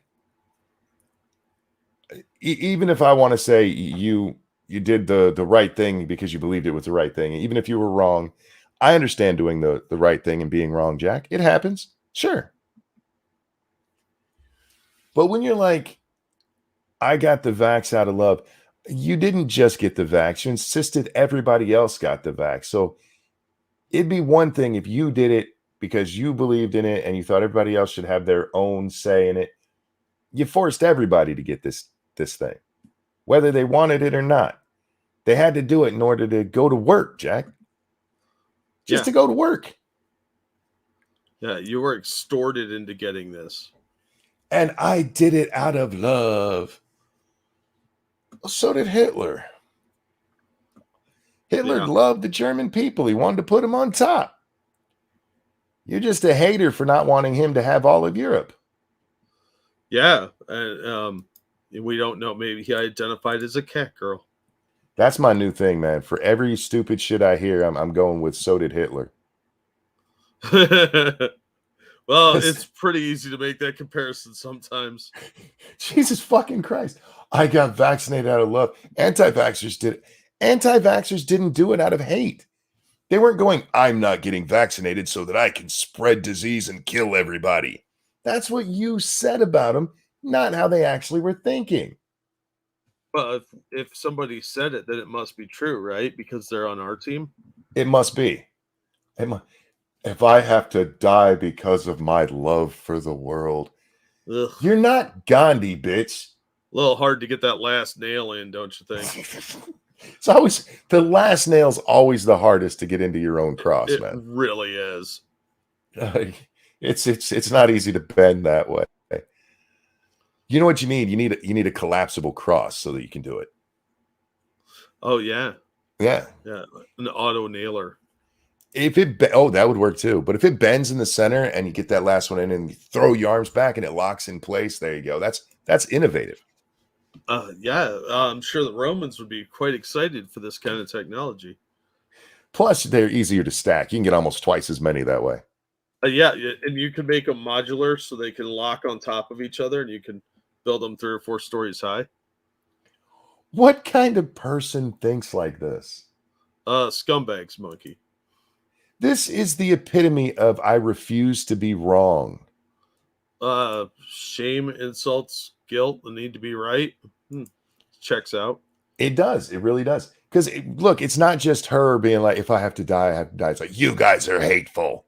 Even if I want to say you did the right thing because you believed it was the right thing, even if you were wrong, I understand doing the right thing and being wrong, Jack. It happens. Sure. But when you're like, I got the vax out of love, you didn't just get the vax. You insisted everybody else got the vax. So it'd be one thing if you did it because you believed in it and you thought everybody else should have their own say in it. You forced everybody to get this thing, whether they wanted it or not. They had to do it in order to go to work, Jack. Just to go to work. Yeah, you were extorted into getting this. And I did it out of love. Well, so did Hitler. Hitler loved the German people. He wanted to put them on top. You're just a hater for not wanting him to have all of Europe. Yeah. And we don't know. Maybe he identified as a cat girl. That's my new thing, man. For every stupid shit I hear, I'm going with so did Hitler. Well, it's pretty easy to make that comparison sometimes. Jesus fucking Christ. I got vaccinated out of love. Anti-vaxxers did it. Anti-vaxxers didn't do it out of hate. They weren't going, I'm not getting vaccinated so that I can spread disease and kill everybody. That's what you said about them, not how they actually were thinking. But if somebody said it, then it must be true, right? Because they're on our team? It must be. If I have to die because of my love for the world, you're not Gandhi, bitch. A little hard to get that last nail in, don't you think? It's always the last nail's always the hardest to get into your own cross, man. It really is. It's not easy to bend that way. You know what you need? You need a collapsible cross so that you can do it. Oh yeah. Yeah. Yeah. An auto nailer. That would work too. But if it bends in the center and you get that last one in and you throw your arms back and it locks in place, there you go. That's innovative. Yeah, I'm sure the Romans would be quite excited for this kind of technology. Plus, they're easier to stack. You can get almost twice as many that way. Yeah, and you can make them modular so they can lock on top of each other, and you can build them 3 or 4 stories high. What kind of person thinks like this? Scumbags, monkey. This is the epitome of I refuse to be wrong. Shame, insults, guilt, the need to be right. Checks out. It does. It really does. Because look, it's not just her being like, if I have to die, I have to die. It's like, you guys are hateful.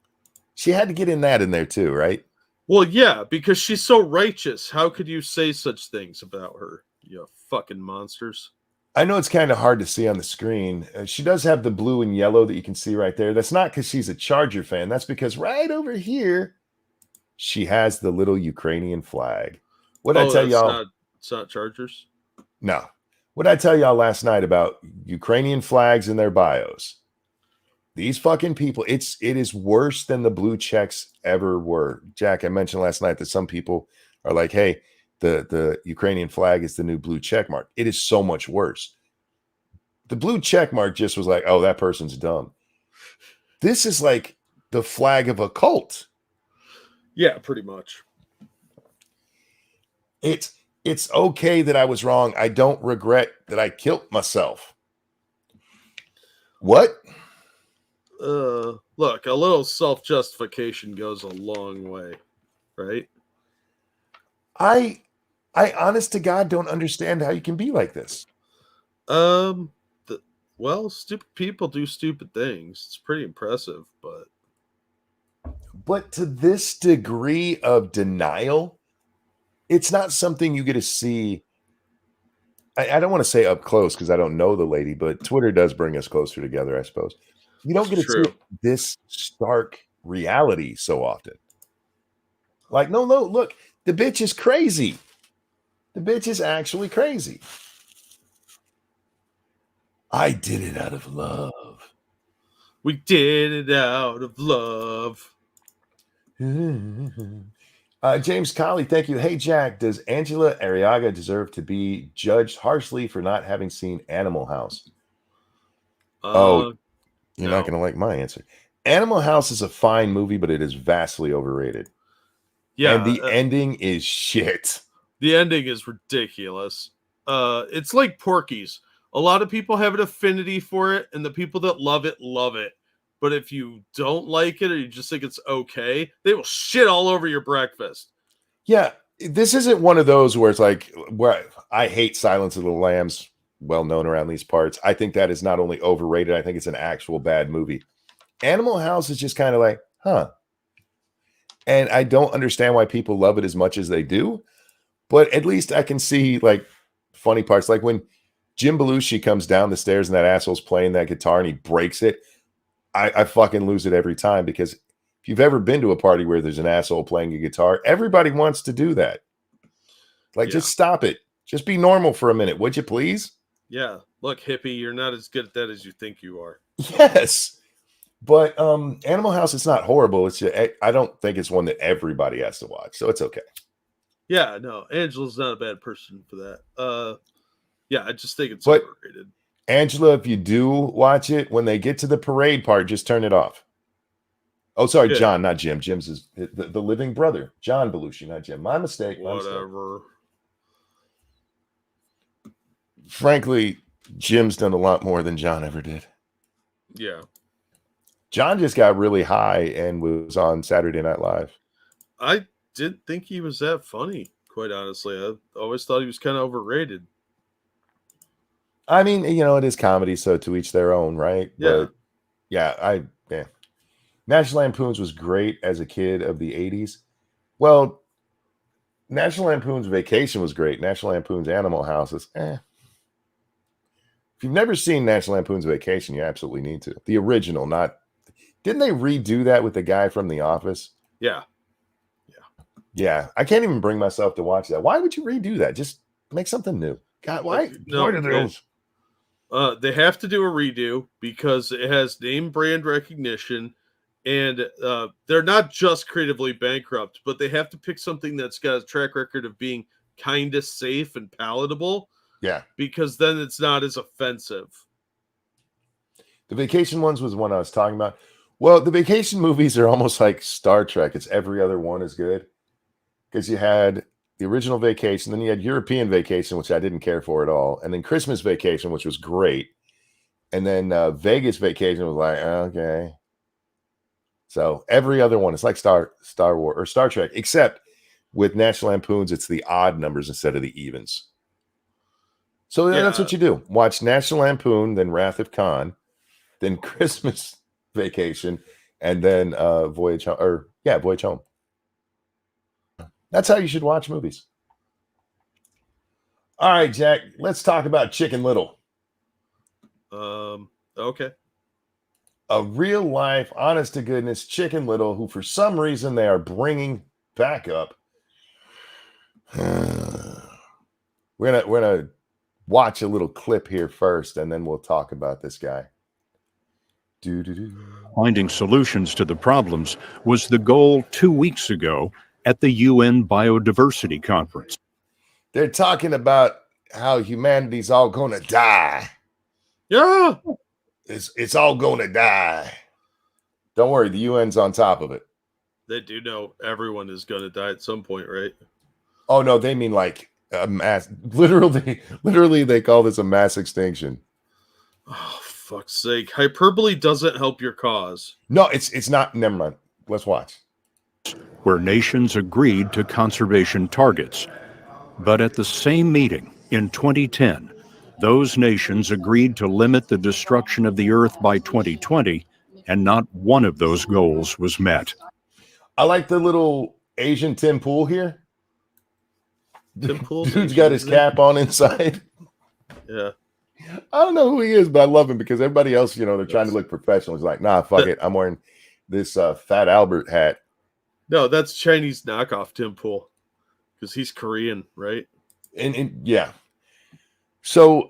She had to get in there too, right? Well, yeah, because she's so righteous. How could you say such things about her? You fucking monsters. I know it's kind of hard to see on the screen. She does have the blue and yellow that you can see right there. That's not because she's a Charger fan. That's because right over here, she has the little Ukrainian flag. What did I tell y'all? It's not Chargers? No. What did I tell y'all last night about Ukrainian flags in their bios? These fucking people, it is worse than the blue checks ever were. Jack, I mentioned last night that some people are like, hey, the Ukrainian flag is the new blue check mark. It is so much worse. The blue check mark just was like, oh, that person's dumb. This is like the flag of a cult. Yeah, pretty much. It's okay that I was wrong. I don't regret that I killed myself. What? Look, a little self-justification goes a long way, right? I honest to God don't understand how you can be like this. Well, stupid people do stupid things. It's pretty impressive, But to this degree of denial, it's not something you get to see. I don't want to say up close because I don't know the lady, but Twitter does bring us closer together, I suppose. You don't get to see true. this stark reality so often. Like, no, look, the bitch is crazy. The bitch is actually crazy. I did it out of love. We did it out of love. James Colley, thank you. Hey, Jack, does Angela Arriaga deserve to be judged harshly for not having seen Animal House? You're not going to like my answer. Animal House is a fine movie, but it is vastly overrated. Yeah. And the ending is shit. The ending is ridiculous. It's like Porky's. A lot of people have an affinity for it, and the people that love it, love it. But if you don't like it or you just think it's okay, they will shit all over your breakfast. Yeah, this isn't one of those where it's like, where I hate Silence of the Lambs, well known around these parts. I think that is not only overrated, I think it's an actual bad movie. Animal House is just kind of like, huh. And I don't understand why people love it as much as they do, but at least I can see like funny parts. Like when Jim Belushi comes down the stairs and that asshole's playing that guitar and he breaks it. I fucking lose it every time, because if you've ever been to a party where there's an asshole playing a guitar, everybody wants to do that. Like, just stop it. Just be normal for a minute, would you please? Yeah. Look, hippie, you're not as good at that as you think you are. Yes. But Animal House is not horrible. It's just, I don't think it's one that everybody has to watch, so it's okay. Yeah, no, Angela's not a bad person for that. Yeah, I just think it's overrated. Angela, if you do watch it, when they get to the parade part, just turn it off. Oh, sorry, John, not Jim. Jim's is the living brother. John Belushi, not Jim. My mistake. Whatever. Frankly, Jim's done a lot more than John ever did. Yeah. John just got really high and was on Saturday Night Live. I didn't think he was that funny, quite honestly. I always thought he was kind of overrated. I mean, it is comedy, so to each their own, right? Yeah. But yeah. National Lampoon's was great as a kid of the 80s. Well, National Lampoon's Vacation was great. National Lampoon's Animal House is If you've never seen National Lampoon's Vacation, you absolutely need to. The original, not... Didn't they redo that with the guy from The Office? Yeah. Yeah. I can't even bring myself to watch that. Why would you redo that? Just make something new. God, why? They have to do a redo because it has name brand recognition, and they're not just creatively bankrupt, but they have to pick something that's got a track record of being kind of safe and palatable. Yeah. Because then it's not as offensive. The Vacation ones was one I was talking about. Well, the Vacation movies are almost like Star Trek. It's every other one is good. Because you had the original Vacation, then you had European Vacation, which I didn't care for at all, and then Christmas Vacation, which was great, and then Vegas Vacation was like, okay. So every other one, it's like Star Wars or Star Trek, except with National Lampoon's, it's the odd numbers instead of the evens. So that's what you do. Watch National Lampoon, then Wrath of Khan, then Christmas Vacation, and then Voyage Home. That's how you should watch movies. All right, Jack, let's talk about Chicken Little. Okay. A real life, honest to goodness Chicken Little, who for some reason they are bringing back up. We're gonna watch a little clip here first, and then we'll talk about this guy. Finding solutions to the problems was the goal 2 weeks ago at the UN Biodiversity Conference. They're talking about how humanity's all going to die. Yeah. It's all going to die. Don't worry, the UN's on top of it. They do know everyone is going to die at some point, right? Oh, no, they mean like a mass. Literally, they call this a mass extinction. Oh, fuck's sake. Hyperbole doesn't help your cause. No, it's not. Never mind. Let's watch. Where nations agreed to conservation targets. But at the same meeting in 2010, Those nations agreed to limit the destruction of the Earth by 2020, and not one of those goals was met. I like the little Asian Tim Pool here. Tim Pool's Dude's Asian, got his isn't he? cap on inside. Yeah. I don't know who he is, but I love him because everybody else, they're trying to look professional. He's like, nah, fuck it. I'm wearing this Fat Albert hat. No, that's Chinese knockoff Tim Pool because he's Korean, right? And yeah. So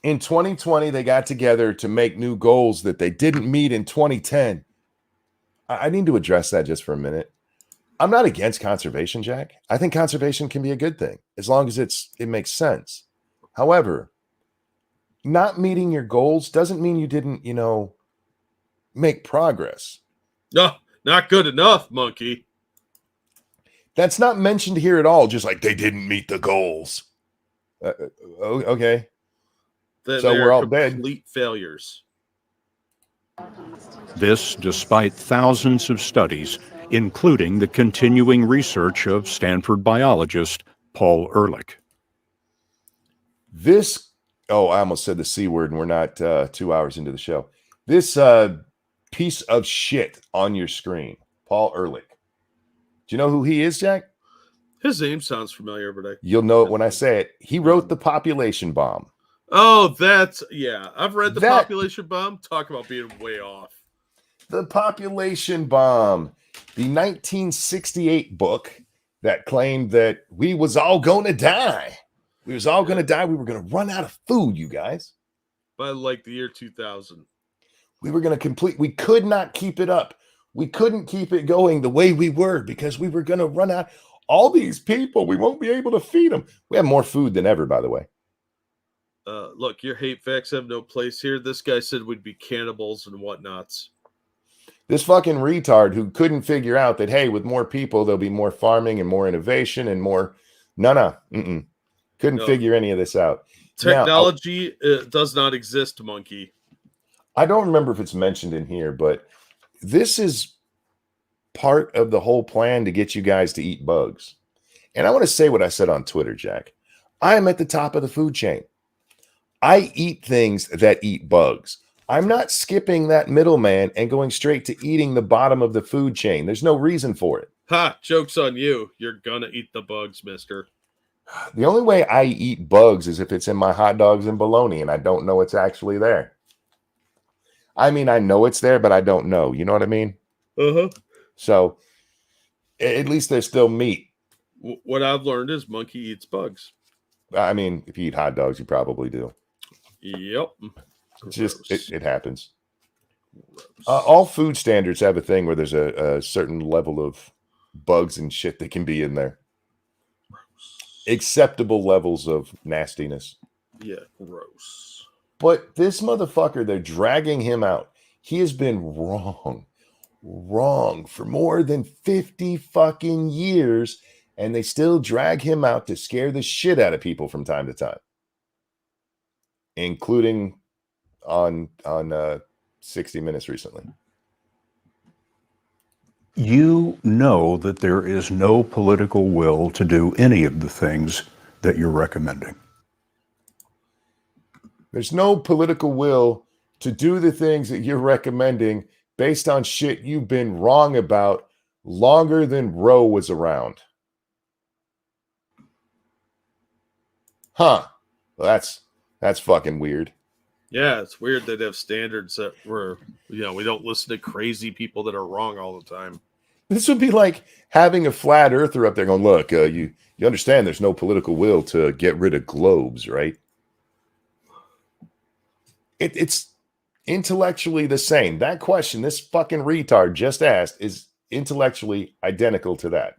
in 2020, they got together to make new goals that they didn't meet in 2010. I need to address that just for a minute. I'm not against conservation, Jack. I think conservation can be a good thing as long as it makes sense. However, not meeting your goals doesn't mean you didn't, make progress. No, not good enough, monkey. That's not mentioned here at all. Just like they didn't meet the goals. Okay. So we're all dead. Complete failures. This despite thousands of studies, including the continuing research of Stanford biologist Paul Ehrlich. I almost said the C word, and we're not 2 hours into the show. This piece of shit on your screen, Paul Ehrlich. Do you know who he is, Jack? His name sounds familiar, but you'll know it when I say it. He wrote The Population Bomb. Oh, I've read The Population Bomb. Talk about being way off. The Population Bomb, the 1968 book that claimed that we was all going to die. We was all going to die. We were going to run out of food, you guys. By like the year 2000. We were going to we could not keep it up. We couldn't keep it going the way we were because we were going to run out. All these people, we won't be able to feed them. We have more food than ever, by the way. Look, your hate facts have no place here. This guy said we'd be cannibals and whatnots. This fucking retard who couldn't figure out that, hey, with more people, there'll be more farming and more innovation and more. Couldn't figure any of this out. Technology does not exist, monkey. I don't remember if it's mentioned in here, but this is part of the whole plan to get you guys to eat bugs. And I want to say what I said on Twitter, Jack. I am at the top of the food chain. I eat things that eat bugs. I'm not skipping that middleman and going straight to eating the bottom of the food chain. There's no reason for it. Ha! Joke's on you. You're gonna eat the bugs, mister. The only way I eat bugs is if it's in my hot dogs and bologna and I don't know it's actually there. I mean, I know it's there, but I don't know. You know what I mean? Uh-huh. So at least there's still meat. What I've learned is monkey eats bugs. I mean, if you eat hot dogs, you probably do. Yep. Just it happens. All food standards have a thing where there's a certain level of bugs and shit that can be in there. Acceptable levels of nastiness. Yeah, gross. But this motherfucker, they're dragging him out. He has been wrong for more than 50 fucking years, and they still drag him out to scare the shit out of people from time to time, including on 60 Minutes recently. You know that there is no political will to do any of the things that you're recommending. There's no political will to do the things that you're recommending based on shit you've been wrong about longer than Roe was around. Huh. Well, that's fucking weird. Yeah, it's weird they'd have standards that were, we don't listen to crazy people that are wrong all the time. This would be like having a flat earther up there going, look, you understand there's no political will to get rid of globes, right? It's intellectually the same. That question this fucking retard just asked is intellectually identical to that.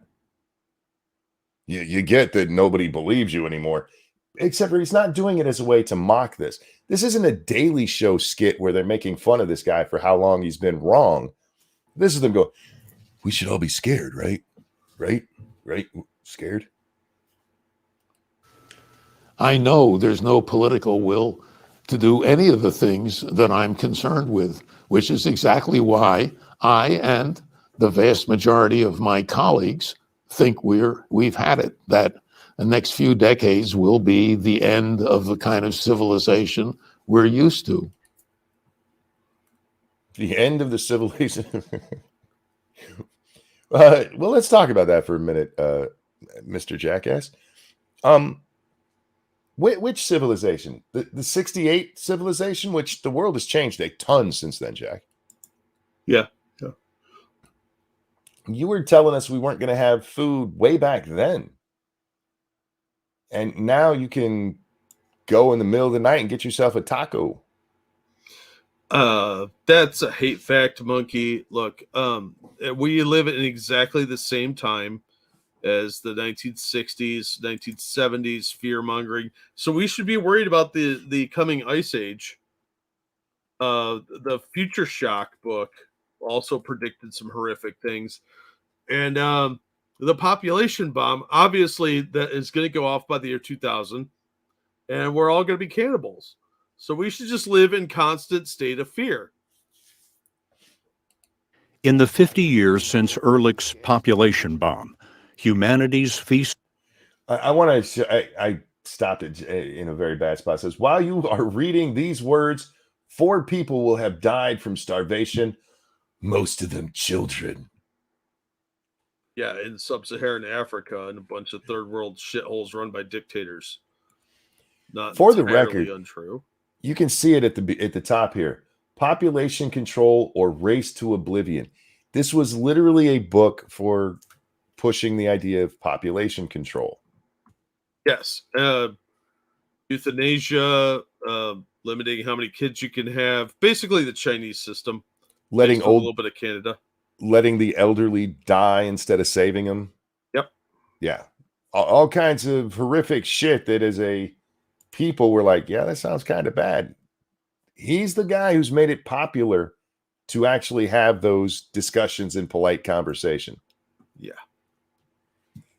You get that nobody believes you anymore, except for he's not doing it as a way to mock this. This isn't a Daily Show skit where they're making fun of this guy for how long he's been wrong. This is them going, we should all be scared, right? Right? Scared? I know there's no political will to do any of the things that I'm concerned with, which is exactly why I and the vast majority of my colleagues think we've had it, that the next few decades will be the end of the kind of civilization we're used to. The end of the civilization. Well, let's talk about that for a minute, Mr. Jackass. Which civilization? The 68 civilization, which the world has changed a ton since then, Jack. Yeah. You were telling us we weren't going to have food way back then. And now you can go in the middle of the night and get yourself a taco. That's a hate fact, Monkey. Look, we live in exactly the same time as the 1960s, 1970s fear mongering. So we should be worried about the coming ice age. The Future Shock book also predicted some horrific things. And the population bomb, obviously, that is going to go off by the year 2000. And we're all going to be cannibals. So we should just live in constant state of fear. In the 50 years since Ehrlich's population bomb, humanity's feast. I stopped it in a very bad spot. It says, while you are reading these words, 4 people will have died from starvation, most of them children. Yeah, in sub-Saharan Africa and a bunch of third world shitholes run by dictators. Not for the record, untrue. You can see it at the top here. Population Control or Race to Oblivion. This was literally a book for pushing the idea of population control. Yes. Euthanasia, limiting how many kids you can have. Basically the Chinese system. Letting a little bit of Canada. Letting the elderly die instead of saving them. Yep. Yeah. All kinds of horrific shit that as a people were like, yeah, that sounds kind of bad. He's the guy who's made it popular to actually have those discussions in polite conversation. Yeah.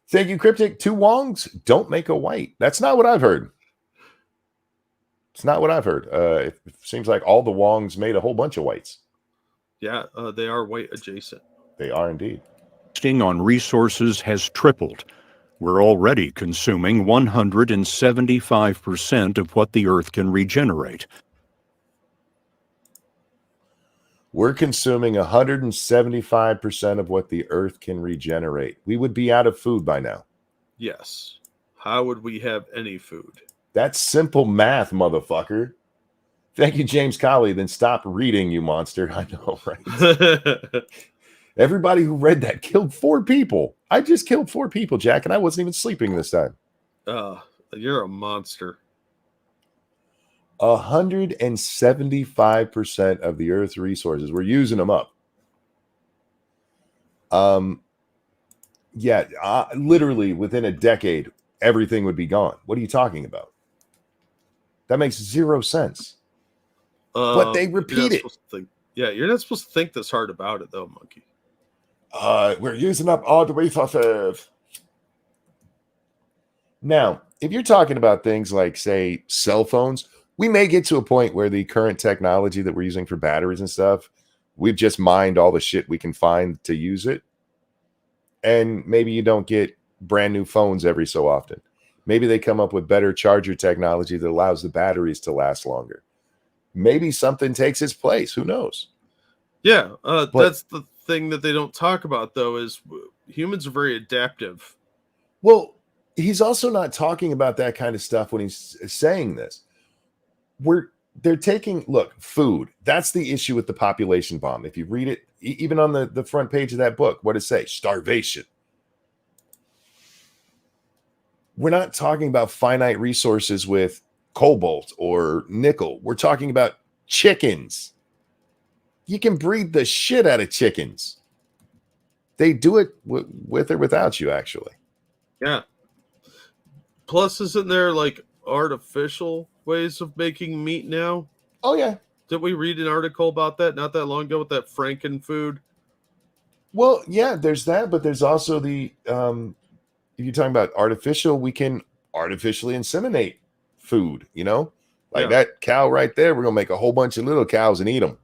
Thank you, Cryptic. 2 Wongs don't make a white. That's not what I've heard. It's not what I've heard. It seems like all the Wongs made a whole bunch of whites. Yeah, they are white adjacent. They are indeed. On resources has tripled. We're already consuming 175% of what the Earth can regenerate. We're consuming 175% of what the Earth can regenerate. We would be out of food by now. Yes. How would we have any food? That's simple math, motherfucker. Thank you, James Colley. Then stop reading, you monster. I know, right? Everybody who read that killed 4 people. I just killed 4 people, Jack, and I wasn't even sleeping this time. You're a monster. 175% of the Earth's resources. We're using them up. Literally within a decade, everything would be gone. What are you talking about? That makes 0 sense. But they repeat it. You're not supposed to think this hard about it, though, Monkey. We're using up all the resources. Now, if you're talking about things like, say, cell phones, we may get to a point where the current technology that we're using for batteries and stuff, we've just mined all the shit we can find to use it. And maybe you don't get brand new phones every so often. Maybe they come up with better charger technology that allows the batteries to last longer. Maybe something takes its place. Who knows? Yeah, that's the thing that they don't talk about, though, is humans are very adaptive. Well, he's also not talking about that kind of stuff when he's saying this. They're taking, look, food. That's the issue with the population bomb. If you read it, even on the front page of that book, what does it say? Starvation. We're not talking about finite resources with cobalt or nickel. We're talking about chickens. You can breed the shit out of chickens. They do it with or without you, actually. Yeah. Plus, isn't there like artificial ways of making meat now? Oh, yeah. Did we read an article about that not that long ago with that Franken food? Well, yeah, there's that, but there's also the if you're talking about artificial, we can artificially inseminate food, like that cow right there. We're gonna make a whole bunch of little cows and eat them.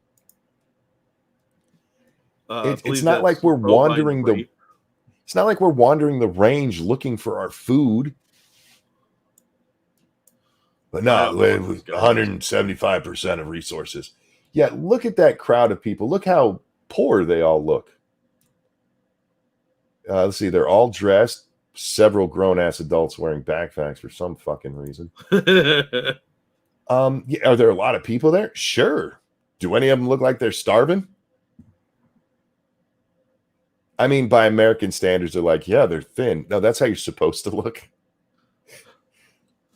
It's not like we're wandering it's not like we're wandering the range looking for our food. but not with 175% of resources. Yeah, look at that crowd of people. Look how poor they all look. Let's see, they're all dressed. Several grown-ass adults wearing backpacks for some fucking reason. Yeah, are there a lot of people there? Sure. Do any of them look like they're starving? I mean, by American standards, they're like, yeah, they're thin. No, that's how you're supposed to look.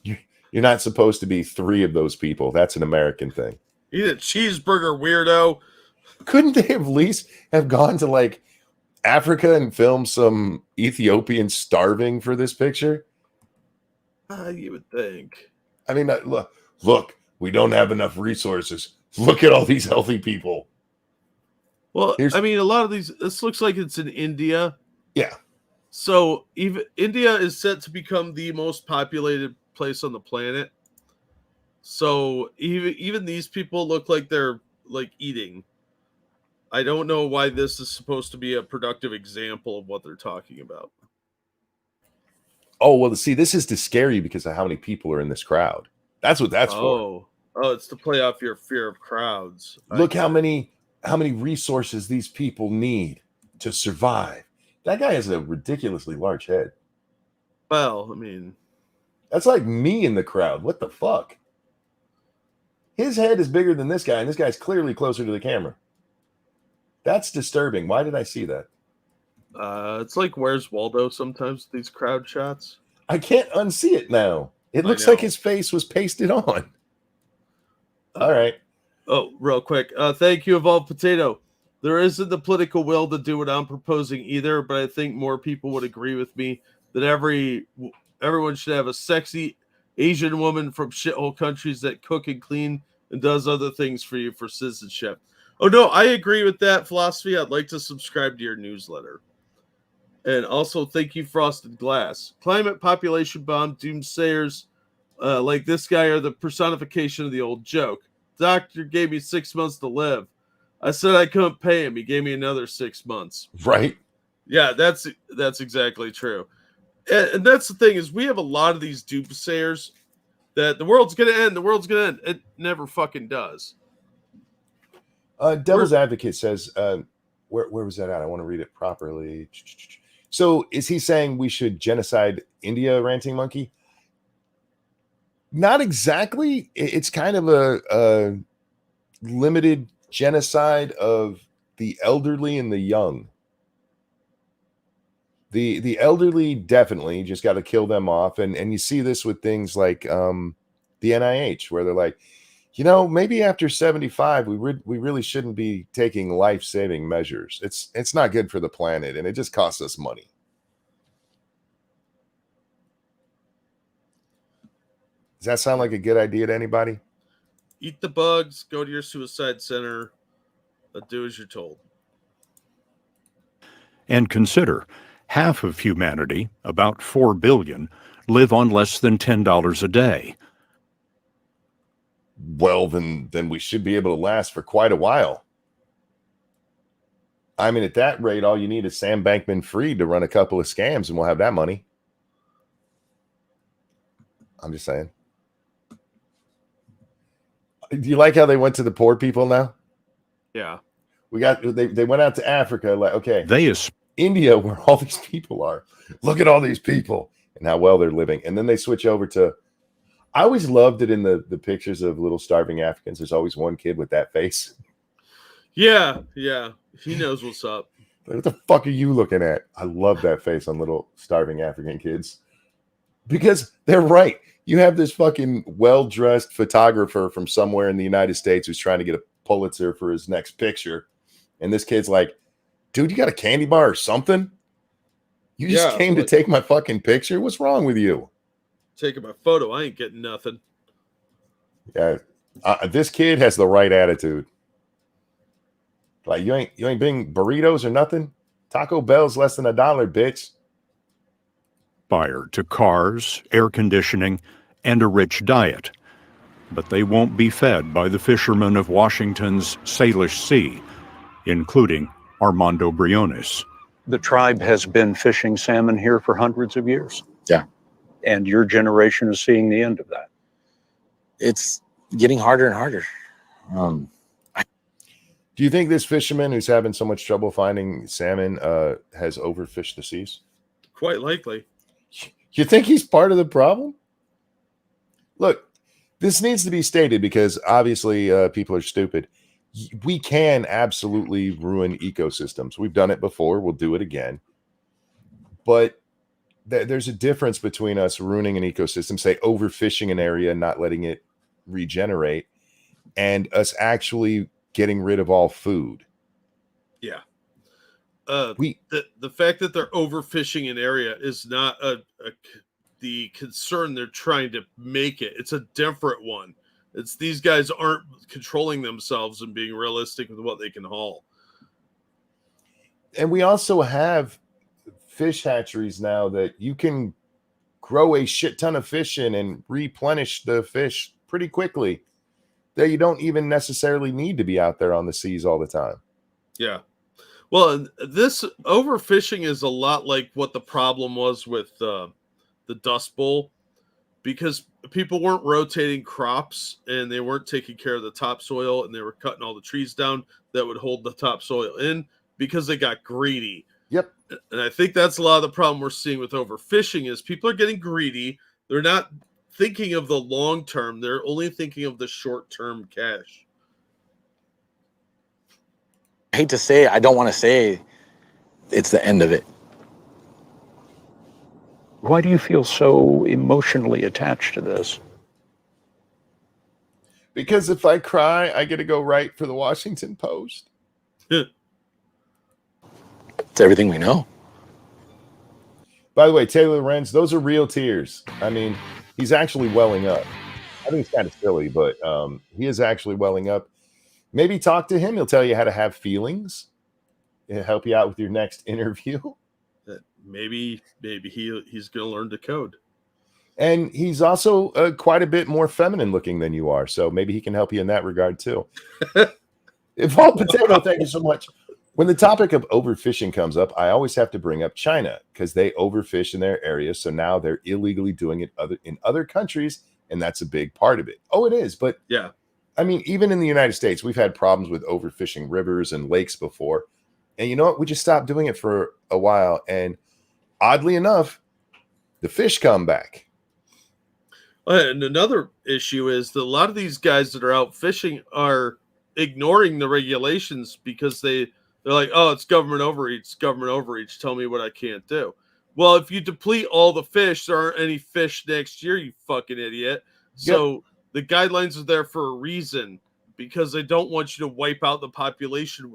You're not supposed to be three of those people. That's an American thing. Eat a cheeseburger, weirdo. Couldn't they at least have gone to like Africa and filmed some Ethiopians starving for this picture? You would think. I mean, look, we don't have enough resources. Look at all these healthy people. Well, I mean, a lot of these, this looks like it's in India. Yeah. So even India is set to become the most populated place on the planet. So even these people look like they're like eating. I don't know why this is supposed to be a productive example of what they're talking about. Oh, well, see, this is to scare you because of how many people are in this crowd. That's what that's for. Oh, it's to play off your fear of crowds. Look how many resources these people need to survive. That guy has a ridiculously large head. Well, I mean, that's like me in the crowd. What the fuck? His head is bigger than this guy, and this guy's clearly closer to the camera. That's disturbing. Why did I see that? It's like Where's Waldo sometimes, these crowd shots. I can't unsee it now. It looks like his face was pasted on. All right. Oh, real quick. Thank you, Evolved Potato. There isn't the political will to do what I'm proposing either, but I think more people would agree with me that everyone should have a sexy Asian woman from shithole countries that cook and clean and does other things for you for citizenship. Oh, no, I agree with that philosophy. I'd like to subscribe to your newsletter. And also, thank you, Frosted Glass. Climate, population bomb, doomsayers like this guy are the personification of the old joke. Doctor gave me 6 months to live. I said I couldn't pay him. He gave me another 6 months. Right. Yeah, that's exactly true. And that's the thing is we have a lot of these doomsayers that the world's going to end. The world's going to end. It never fucking does. Devil's Advocate says, where was that at? I want to read it properly. So is he saying we should genocide India, Ranting Monkey? Not exactly. It's kind of a limited genocide of the elderly and the young. The elderly definitely just got to kill them off. And you see this with things like the NIH, where they're like, you know, maybe after 75, we really shouldn't be taking life-saving measures. It's not good for the planet, and it just costs us money. Does that sound like a good idea to anybody? Eat the bugs, go to your suicide center, do as you're told. And consider, half of humanity, about 4 billion, live on less than $10 a day. Well, then we should be able to last for quite a while. I mean, at that rate, all you need is Sam Bankman-Fried to run a couple of scams, and we'll have that money. I'm just saying. Do you like how they went to the poor people now? Yeah. They went out to Africa, like, okay, India, where all these people are. Look at all these people and how well they're living. And then they switch over to, I always loved it in the pictures of little starving Africans. There's always one kid with that face. Yeah. He knows what's up. What the fuck are you looking at? I love that face on little starving African kids. Because they're right. You have this fucking well-dressed photographer from somewhere in the United States who's trying to get a Pulitzer for his next picture. And this kid's like, dude, you got a candy bar or something? You just came to take my fucking picture? What's wrong with you? Taking my photo. I ain't getting nothing. Yeah. This kid has the right attitude. Like, you ain't being burritos or nothing? Taco Bell's less than $1, bitch. Fire to cars, air conditioning, and a rich diet. But they won't be fed by the fishermen of Washington's Salish Sea, including Armando Briones. The tribe has been fishing salmon here for hundreds of years. Yeah. And your generation is seeing the end of that. it's getting harder and harder. Do you think this fisherman who's having so much trouble finding salmon has overfished the seas? Quite likely. You think he's part of the problem? Look, this needs to be stated because obviously people are stupid. We can absolutely ruin ecosystems. We've done it before. We'll do it again. But there's a difference between us ruining an ecosystem, say overfishing an area and not letting it regenerate, and us actually getting rid of all food. Yeah. The fact that they're overfishing an area is not the concern they're trying to make it. It's a different one. It's these guys aren't controlling themselves and being realistic with what they can haul. And we also have fish hatcheries now that you can grow a shit ton of fish in and replenish the fish pretty quickly, that you don't even necessarily need to be out there on the seas all the time. Yeah. Well, this overfishing is a lot like what the problem was with the Dust Bowl, because people weren't rotating crops and they weren't taking care of the topsoil, and they were cutting all the trees down that would hold the topsoil in because they got greedy. Yep. And I think that's a lot of the problem we're seeing with overfishing is people are getting greedy. They're not thinking of the long term. They're only thinking of the short term cash. I hate to say it, I don't want to say it's the end of it. Why do you feel so emotionally attached to this? Because if I cry, I get to go write for the Washington Post. It's everything we know. By the way, Taylor Lorenz, those are real tears. I mean, he's actually welling up. I think it's kind of silly, but he is actually welling up. Maybe talk to him. He'll tell you how to have feelings. He'll help you out with your next interview. Maybe he's going to learn to code. And he's also quite a bit more feminine looking than you are. So maybe he can help you in that regard too. Evolved Potato, thank you so much. When the topic of overfishing comes up, I always have to bring up China because they overfish in their area. So now they're illegally doing it in other countries, and that's a big part of it. Oh, it is. But yeah, I mean, even in the United States, we've had problems with overfishing rivers and lakes before. And you know what? We just stopped doing it for a while. And oddly enough, the fish come back. And another issue is that a lot of these guys that are out fishing are ignoring the regulations because they're like, oh, it's government overreach. Tell me what I can't do. Well, if you deplete all the fish, there aren't any fish next year, you fucking idiot. So the guidelines are there for a reason, because they don't want you to wipe out the population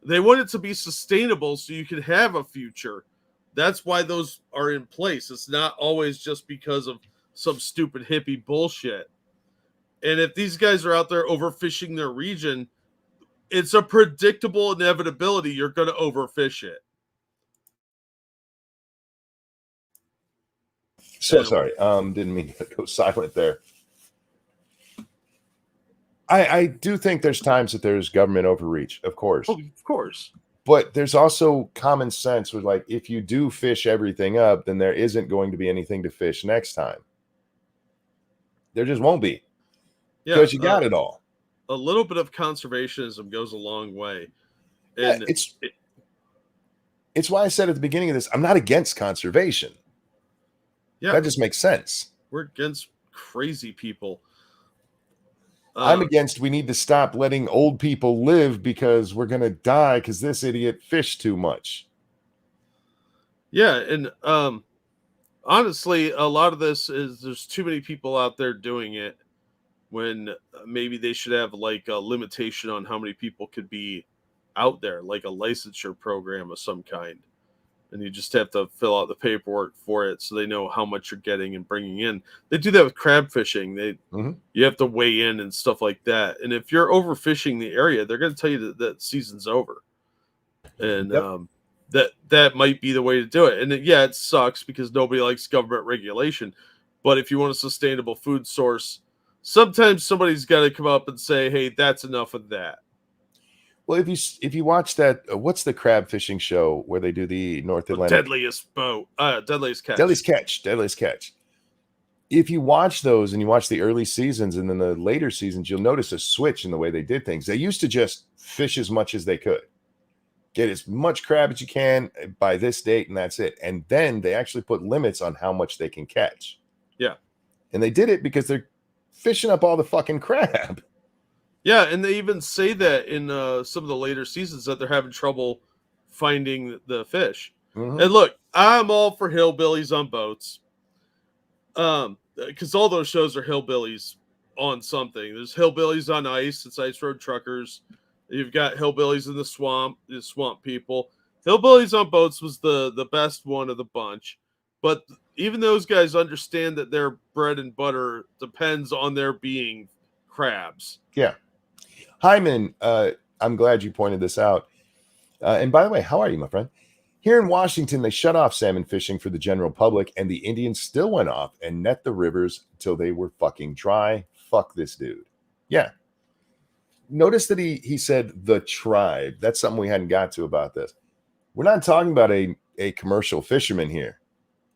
they want it to be sustainable so you can have a future. That's why those are in place. It's not always just because of some stupid hippie bullshit. And if these guys are out there overfishing their region, it's a predictable inevitability you're going to overfish it. So sorry. Didn't mean to go silent there. I do think there's times that there's government overreach, of course. Oh, of course. But there's also common sense with, like, if you do fish everything up, then there isn't going to be anything to fish next time. There just won't be. Because you got it all. A little bit of conservationism goes a long way. And it's why I said at the beginning of this, I'm not against conservation. Yeah. That just makes sense. We're against crazy people. I'm against, we need to stop letting old people live because we're going to die because this idiot fished too much. Yeah, and honestly, a lot of this is there's too many people out there doing it when maybe they should have like a limitation on how many people could be out there, like a licensure program of some kind. And you just have to fill out the paperwork for it so they know how much you're getting and bringing in. They do that with crab fishing. You have to weigh in and stuff like that. And if you're overfishing the area, they're going to tell you that season's over. And that might be the way to do it. And it sucks because nobody likes government regulation. But if you want a sustainable food source, sometimes somebody's got to come up and say, hey, that's enough of that. Well, if you watch that, what's the crab fishing show where they do the North Atlantic? Deadliest catch. Deadliest catch. if you watch those and you watch the early seasons and then the later seasons, you'll notice a switch in the way they did things. They used to just fish as much as they could, get as much crab as you can by this date, and that's it. And then they actually put limits on how much they can catch. Yeah. And they did it because they're fishing up all the fucking crab. Yeah, and they even say that in some of the later seasons that they're having trouble finding the fish. Mhm. And look, I'm all for hillbillies on boats. Because all those shows are hillbillies on something. There's hillbillies on ice. It's Ice Road Truckers. You've got hillbillies in the swamp people. Hillbillies on boats was the best one of the bunch. But even those guys understand that their bread and butter depends on there being crabs. Yeah. Hyman, I'm glad you pointed this out. And by the way, how are you, my friend? Here in Washington, they shut off salmon fishing for the general public, and the Indians still went off and net the rivers till they were fucking dry. Fuck this dude. Yeah. Notice that he said the tribe. That's something we hadn't got to about this. We're not talking about a commercial fisherman here.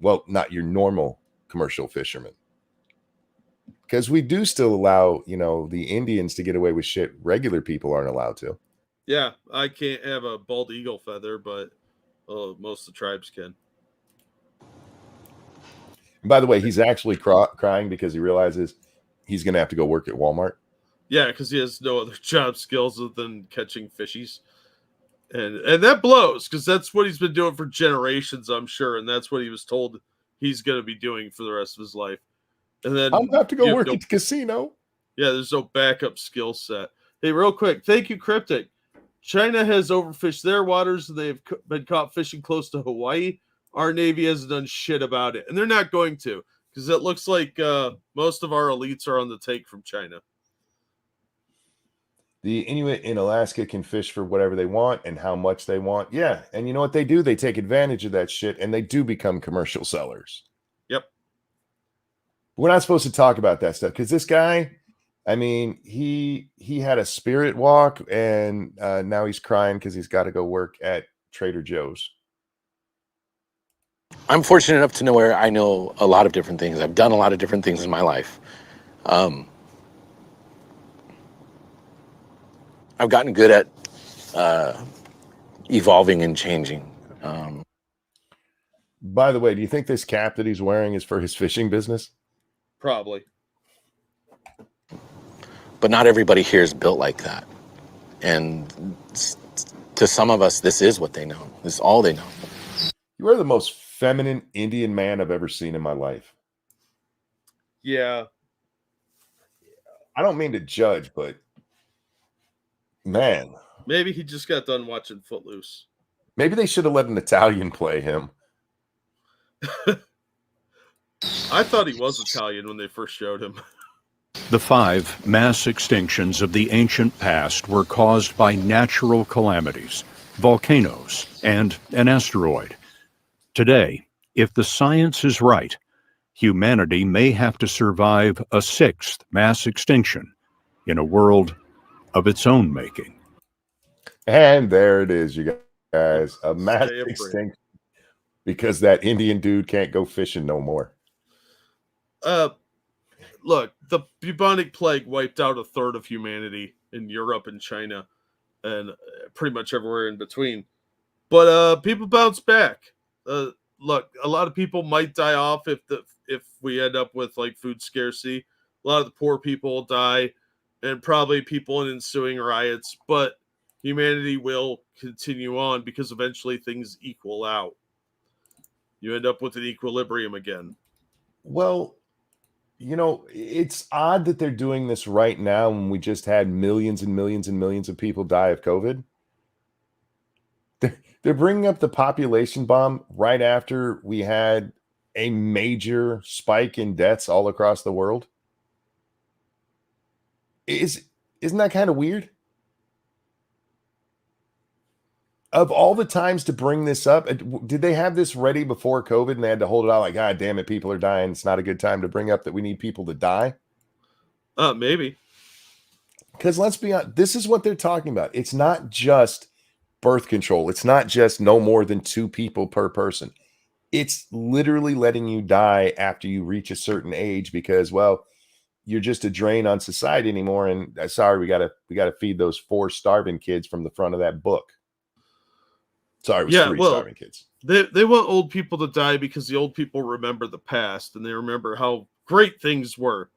Well, not your normal commercial fisherman. Because we do still allow, the Indians to get away with shit regular people aren't allowed to. Yeah, I can't have a bald eagle feather, but most of the tribes can. And by the way, he's actually crying because he realizes he's going to have to go work at Walmart. Yeah, because he has no other job skills other than catching fishies. And that blows, because that's what he's been doing for generations, I'm sure. And that's what he was told he's going to be doing for the rest of his life. And then I'll have to go work at the casino. Yeah, there's no backup skill set. Hey, real quick, thank you, Cryptic. China has overfished their waters, and they've been caught fishing close to Hawaii. Our Navy hasn't done shit about it, and they're not going to, because it looks like most of our elites are on the take from China. The Inuit in Alaska can fish for whatever they want and how much they want. Yeah, and you know what they do? They take advantage of that shit, and they do become commercial sellers. Yep. We're not supposed to talk about that stuff, because this guy, I mean, he had a spirit walk, and now he's crying because he's got to go work at Trader Joe's. I'm fortunate enough to know where I know a lot of different things. I've done a lot of different things in my life. I've gotten good at evolving and changing. By the way, do you think this cap that he's wearing is for his fishing business? Probably. But not everybody here is built like that. And to some of us, this is what they know. This is all they know. You are the most feminine Indian man I've ever seen in my life. Yeah. I don't mean to judge, but man. Maybe he just got done watching Footloose. Maybe they should have let an Italian play him. I thought he was Italian when they first showed him. The 5 mass extinctions of the ancient past were caused by natural calamities, volcanoes, and an asteroid. Today, if the science is right, humanity may have to survive a 6th mass extinction in a world of its own making. And there it is, you guys. A mass extinction because that Indian dude can't go fishing no more. Look, the bubonic plague wiped out a third of humanity in Europe and China and pretty much everywhere in between. But people bounce back. Look, a lot of people might die off if we end up with like food scarcity. A lot of the poor people will die, and probably people in ensuing riots. But humanity will continue on because eventually things equal out. You end up with an equilibrium again. Well, it's odd that they're doing this right now when we just had millions and millions and millions of people die of COVID. They're bringing up the population bomb right after we had a major spike in deaths all across the world. Isn't that kind of weird? Of all the times to bring this up, did they have this ready before COVID and they had to hold it out like, God damn it, people are dying. It's not a good time to bring up that we need people to die? Maybe. Because let's be honest, this is what they're talking about. It's not just birth control. It's not just no more than 2 people per person. It's literally letting you die after you reach a certain age because, well, you're just a drain on society anymore. And sorry, we gotta feed those 4 starving kids from the front of that book. Sorry, it was 3 starving kids. They want old people to die because the old people remember the past and they remember how great things were.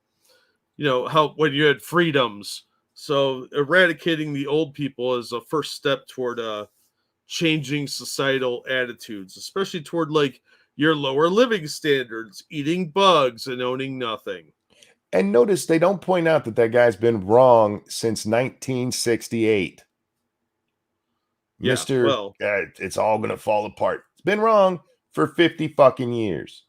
You know, how when you had freedoms. So eradicating the old people is a first step toward changing societal attitudes, especially toward like your lower living standards, eating bugs and owning nothing. And notice they don't point out that guy's been wrong since 1968. Yeah, Mr. well, It's all going to fall apart. It's been wrong for 50 fucking years.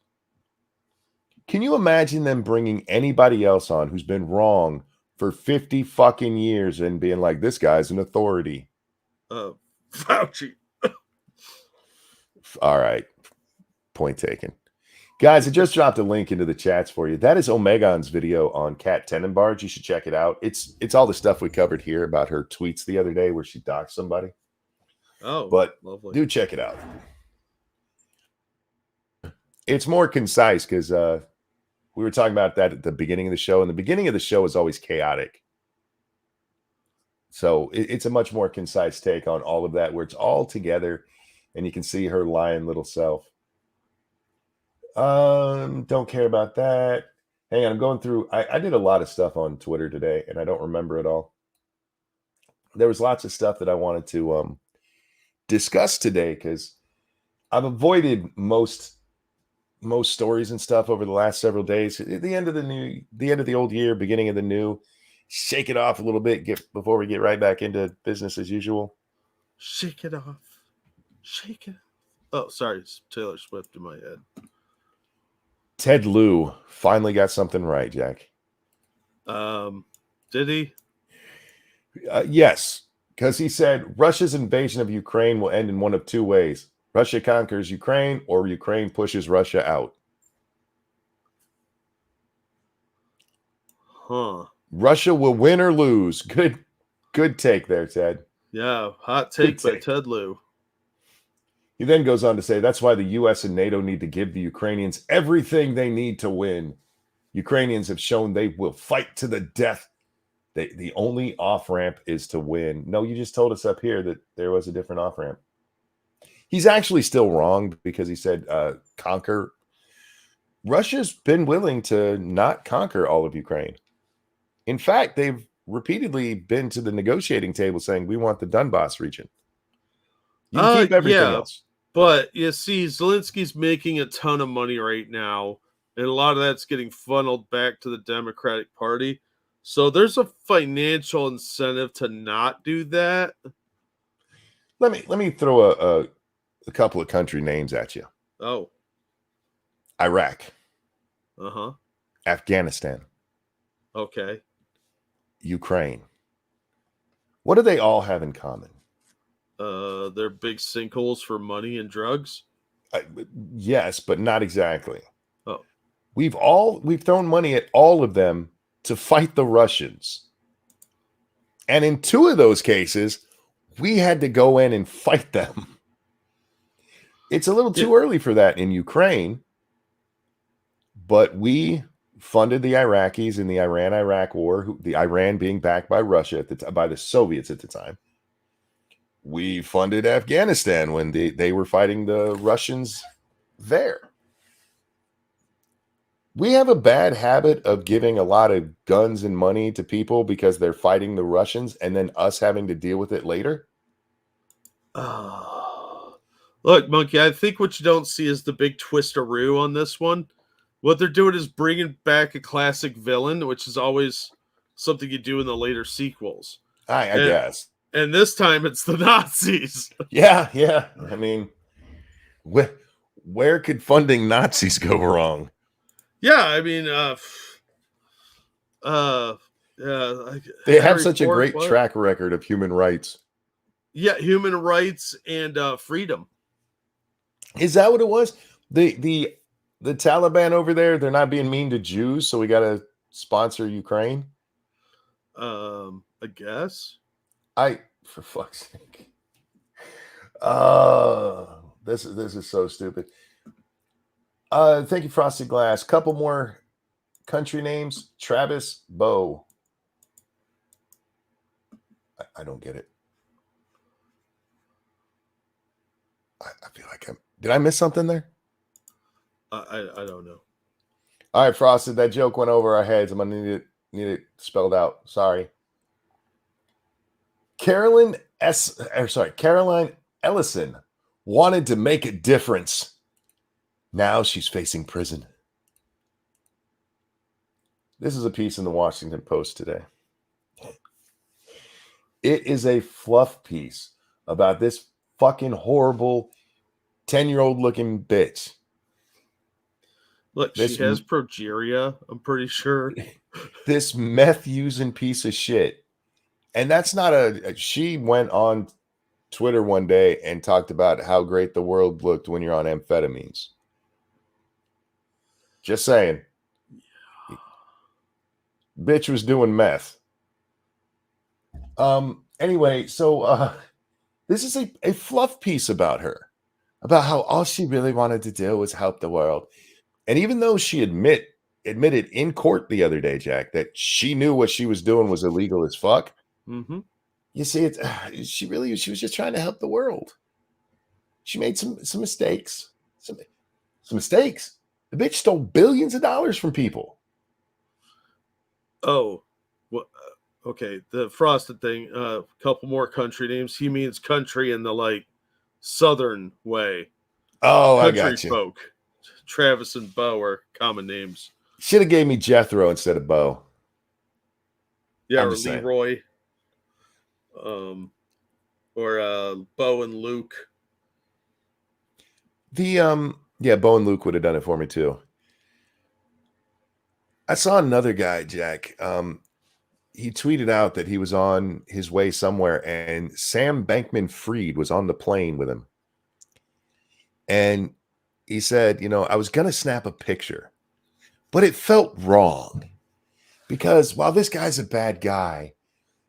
Can you imagine them bringing anybody else on who's been wrong for 50 fucking years and being like, this guy's an authority? Fauci. All right. Point taken. Guys, I just dropped a link into the chats for you. That is Omegon's video on Kat Tenenbarge. You should check it out. It's all the stuff we covered here about her tweets the other day where she doxed somebody. Oh, but lovely. Do check it out. It's more concise because we were talking about that at the beginning of the show, and the beginning of the show is always chaotic. So it's a much more concise take on all of that, where it's all together, and you can see her lying little self. Don't care about that. Hang on, I'm going through. I did a lot of stuff on Twitter today, and I don't remember it all. There was lots of stuff that I wanted to discuss today because I've avoided most stories and stuff over the last several days. At the end of the old year, beginning of the new, shake it off a little bit before we get right back into business as usual. Shake it off. Shake it. Oh, sorry, it's Taylor Swift in my head. Ted Lieu finally got something right, Jack. Did he? Yes, because he said Russia's invasion of Ukraine will end in one of 2 ways. Russia conquers Ukraine or Ukraine pushes Russia out. Huh. Russia will win or lose. Good take there, Ted. Yeah, hot take by Ted Lieu. He then goes on to say that's why the U.S. and NATO need to give the Ukrainians everything they need to win. Ukrainians have shown they will fight to the death. The only off-ramp is to win. No, you just told us up here that there was a different off-ramp. He's actually still wrong because he said conquer. Russia's been willing to not conquer all of Ukraine. In fact, they've repeatedly been to the negotiating table saying, we want the Donbass region. You can keep everything else. But you see, Zelensky's making a ton of money right now, and a lot of that's getting funneled back to the Democratic Party. So there's a financial incentive to not do that. Let me throw a couple of country names at you. Oh. Iraq. Uh-huh. Afghanistan. Okay. Ukraine. What do they all have in common? They're big sinkholes for money and drugs. Yes, but not exactly. Oh. We've thrown money at all of them to fight the Russians. And in 2 of those cases, we had to go in and fight them. It's a little too early for that in Ukraine, but we funded the Iraqis in the Iran-Iraq war, the Iran being backed by Russia by the Soviets at the time. We funded Afghanistan when they were fighting the Russians there. We have a bad habit of giving a lot of guns and money to people because they're fighting the Russians and then us having to deal with it later. Look, Monkey, I think what you don't see is the big twisteroo on this one. What they're doing is bringing back a classic villain, which is always something you do in the later sequels. I guess. And this time it's the Nazis. Yeah. I mean, where could funding Nazis go wrong? Yeah, I mean, they have such a great track record of human rights. Yeah, human rights and freedom. Is that what it was? The Taliban over there, they're not being mean to Jews, so we got to sponsor Ukraine? I guess. For fuck's sake. This is so stupid. Thank you, Frosted Glass. Couple more country names. Travis Bow. I don't get it. I feel like did I miss something there? I don't know. All right, Frosted, that joke went over our heads. I'm gonna need it spelled out. Sorry. Caroline Ellison wanted to make a difference. Now she's facing prison. This is a piece in the Washington Post today. It is a fluff piece about this fucking horrible 10-year-old looking bitch. Look, she has progeria, I'm pretty sure. This meth using piece of shit. And that's not she went on Twitter one day and talked about how great the world looked when you're on amphetamines. Just saying. Bitch was doing meth. Anyway, so this is a fluff piece about her, about how all she really wanted to do was help the world. And even though she admitted in court the other day, Jack, that she knew what she was doing was illegal as fuck. Mm-hmm. You see, she was just trying to help the world. She made some mistakes. Some mistakes. The bitch stole billions of dollars from people. Oh, well, okay. The Frosted thing. A couple more country names. He means country in the like southern way. Oh, Country I got you. folk. Travis and Bo are common names. Should have gave me Jethro instead of Bo. Yeah, I'm or just saying. Leroy. Or Bo and Luke. Bo and Luke would have done it for me too. I saw another guy, Jack. He tweeted out that he was on his way somewhere and Sam Bankman-Fried was on the plane with him. And he said, I was going to snap a picture, but it felt wrong because while this guy's a bad guy,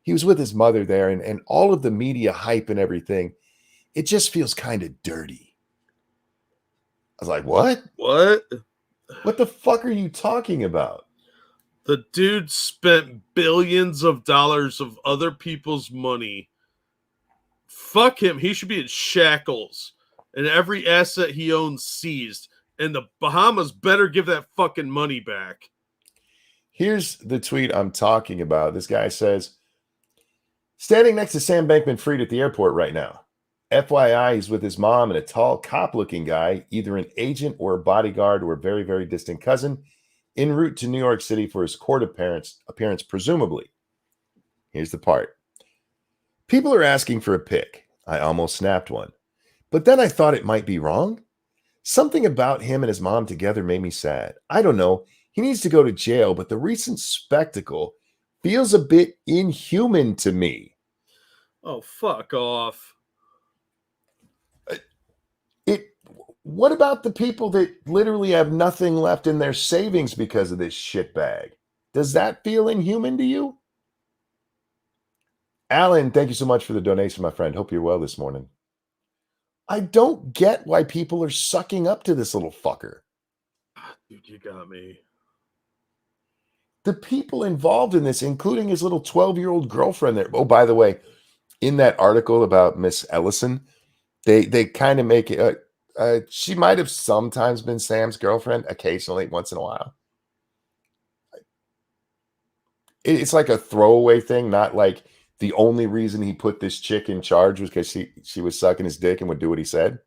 he was with his mother there and all of the media hype and everything, it just feels kind of dirty. I was like, what? What? What the fuck are you talking about? The dude spent billions of dollars of other people's money. Fuck him. He should be in shackles and every asset he owns seized. And the Bahamas better give that fucking money back. Here's the tweet I'm talking about. This guy says, standing next to Sam Bankman-Fried at the airport right now. FYI, he's with his mom and a tall cop-looking guy, either an agent or a bodyguard or a very, very distant cousin, en route to New York City for his court appearance, presumably. Here's the part. People are asking for a pic. I almost snapped one. But then I thought it might be wrong. Something about him and his mom together made me sad. I don't know. He needs to go to jail, but the recent spectacle feels a bit inhuman to me. Oh, fuck off. What about the people that literally have nothing left in their savings because of this shitbag? Does that feel inhuman to you? Alan, thank you so much for the donation, my friend. Hope you're well this morning. I don't get why people are sucking up to this little fucker. Dude, you got me. The people involved in this, including his little 12-year-old girlfriend there. Oh, by the way, in that article about Miss Ellison, they kind of make it... she might have sometimes been Sam's girlfriend, occasionally, once in a while. It's like a throwaway thing, not like the only reason he put this chick in charge was because she was sucking his dick and would do what he said.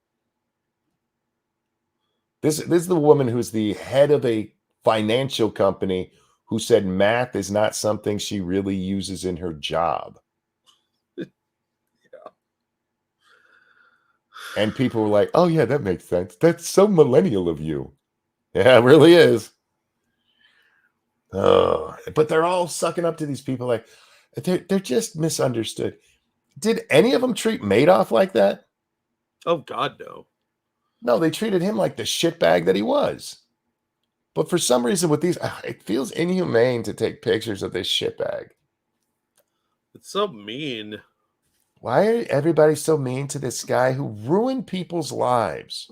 This is the woman who's the head of a financial company who said math is not something she really uses in her job. And people were like, oh, yeah, that makes sense. That's so millennial of you. Yeah, it really is. Oh, but they're all sucking up to these people like they're just misunderstood. Did any of them treat Madoff like that? Oh, God, no. No, they treated him like the shitbag that he was. But for some reason with these, it feels inhumane to take pictures of this shitbag. It's so mean. Why are everybody so mean to this guy who ruined people's lives?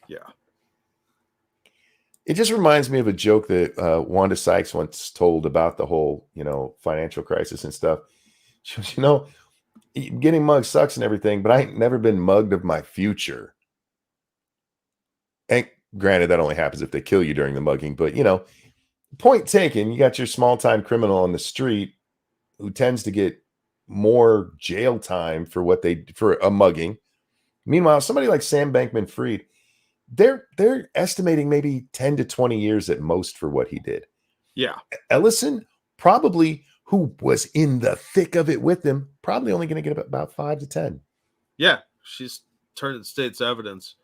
Yeah. It just reminds me of a joke that Wanda Sykes once told about the whole, financial crisis and stuff. She goes, getting mugged sucks and everything, but I ain't never been mugged of my future. And granted, that only happens if they kill you during the mugging, but point taken, you got your small time criminal on the street who tends to get more jail time for a mugging. Meanwhile, somebody like Sam Bankman-Fried, they're estimating maybe 10 to 20 years at most for what he did. Yeah. Ellison, probably, who was in the thick of it with him, probably only going to get about 5 to 10. Yeah, she's turned state's evidence.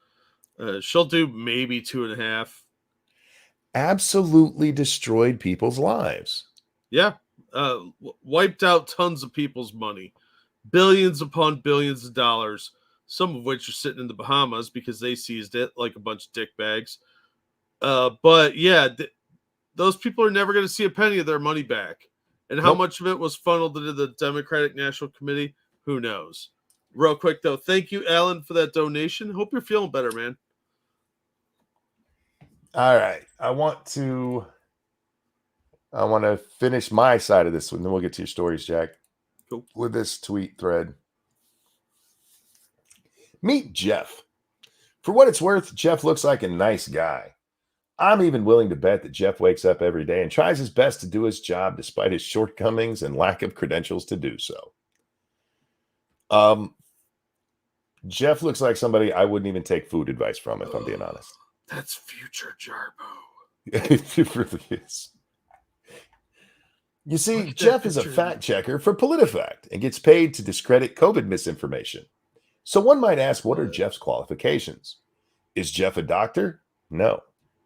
She'll do maybe 2.5. Absolutely destroyed people's lives. Yeah. Wiped out tons of people's money. Billions upon billions of dollars, some of which are sitting in the Bahamas because they seized it like a bunch of dickbags. But yeah, those people are never going to see a penny of their money back. And how much of it was funneled into the Democratic National Committee, who knows? Real quick, though, thank you, Alan, for that donation. Hope you're feeling better, man. All right. I want to finish my side of this one, then we'll get to your stories, Jack. Cool. With this tweet thread. Meet Jeff. For what it's worth, Jeff looks like a nice guy. I'm even willing to bet that Jeff wakes up every day and tries his best to do his job despite his shortcomings and lack of credentials to do so. Jeff looks like somebody I wouldn't even take food advice from, if I'm being honest. That's future Jarbo. It really is. You see, Jeff is a fact checker for PolitiFact and gets paid to discredit COVID misinformation. So one might ask, what are Jeff's qualifications? Is Jeff a doctor? No.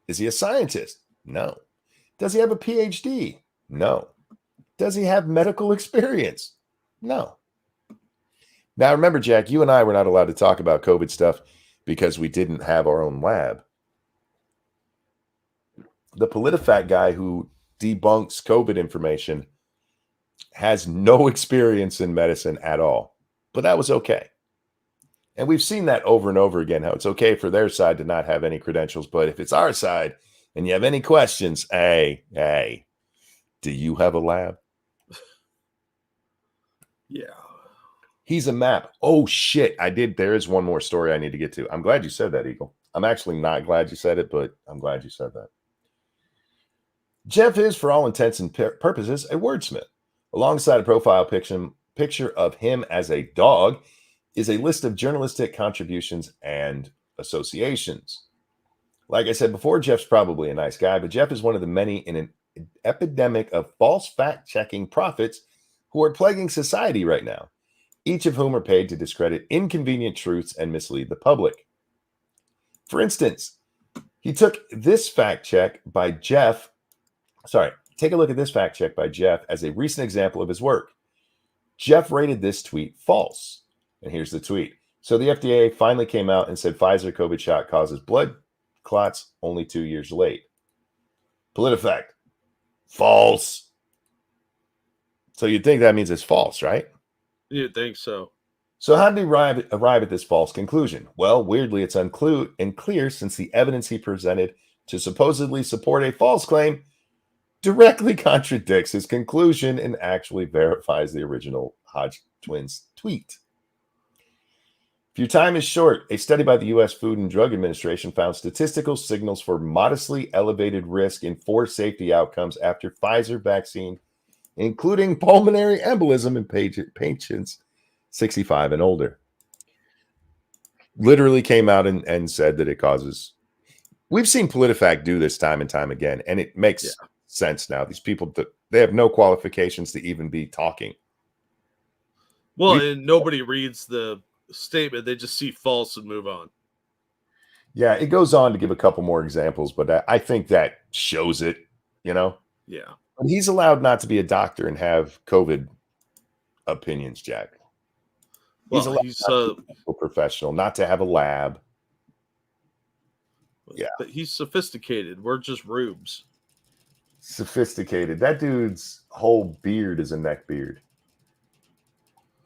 Is he a scientist? No. Does he have a PhD? No. Does he have medical experience? No. Now, remember, Jack, you and I were not allowed to talk about COVID stuff because we didn't have our own lab. The PolitiFact guy who debunks COVID information has no experience in medicine at all, but that was okay. And we've seen that over and over again, how it's okay for their side to not have any credentials, but if it's our side and you have any questions, hey, do you have a lab? Yeah. He's a map. Oh, shit. I did. There is one more story I need to get to. I'm glad you said that, Eagle. I'm actually not glad you said it, but I'm glad you said that. Jeff is, for all intents and purposes, a wordsmith. Alongside a profile picture of him as a dog is a list of journalistic contributions and associations. Like I said before, Jeff's probably a nice guy, but Jeff is one of the many in an epidemic of false fact-checking prophets who are plaguing society right now, each of whom are paid to discredit inconvenient truths and mislead the public. For instance, he took this fact check by Jeff. Take a look at this fact check by Jeff as a recent example of his work. Jeff rated this tweet false. And here's the tweet. So the FDA finally came out and said Pfizer COVID shot causes blood clots only 2 years late. PolitiFact. False. So you'd think that means it's false, right? You'd think so. So how did he arrive at this false conclusion? Well, weirdly, it's unclear since the evidence he presented to supposedly support a false claim directly contradicts his conclusion and actually verifies the original Hodge twins tweet. If your time is short, a study by the U.S. Food and Drug Administration found statistical signals for modestly elevated risk in 4 safety outcomes after Pfizer vaccine, including pulmonary embolism in patients 65 and older. Literally came out and said that it causes. We've seen PolitiFact do this time and time again, and it makes sense now. These people, they have no qualifications to even be talking. Well, and nobody reads the statement. They just see false and move on. Yeah, it goes on to give a couple more examples, but I think that shows it, Yeah. But he's allowed not to be a doctor and have COVID opinions, Jack. He's Well, allowed he's not to be a professional, not to have a lab. Yeah. But he's sophisticated. We're just rubes. Sophisticated. That dude's whole beard is a neck beard.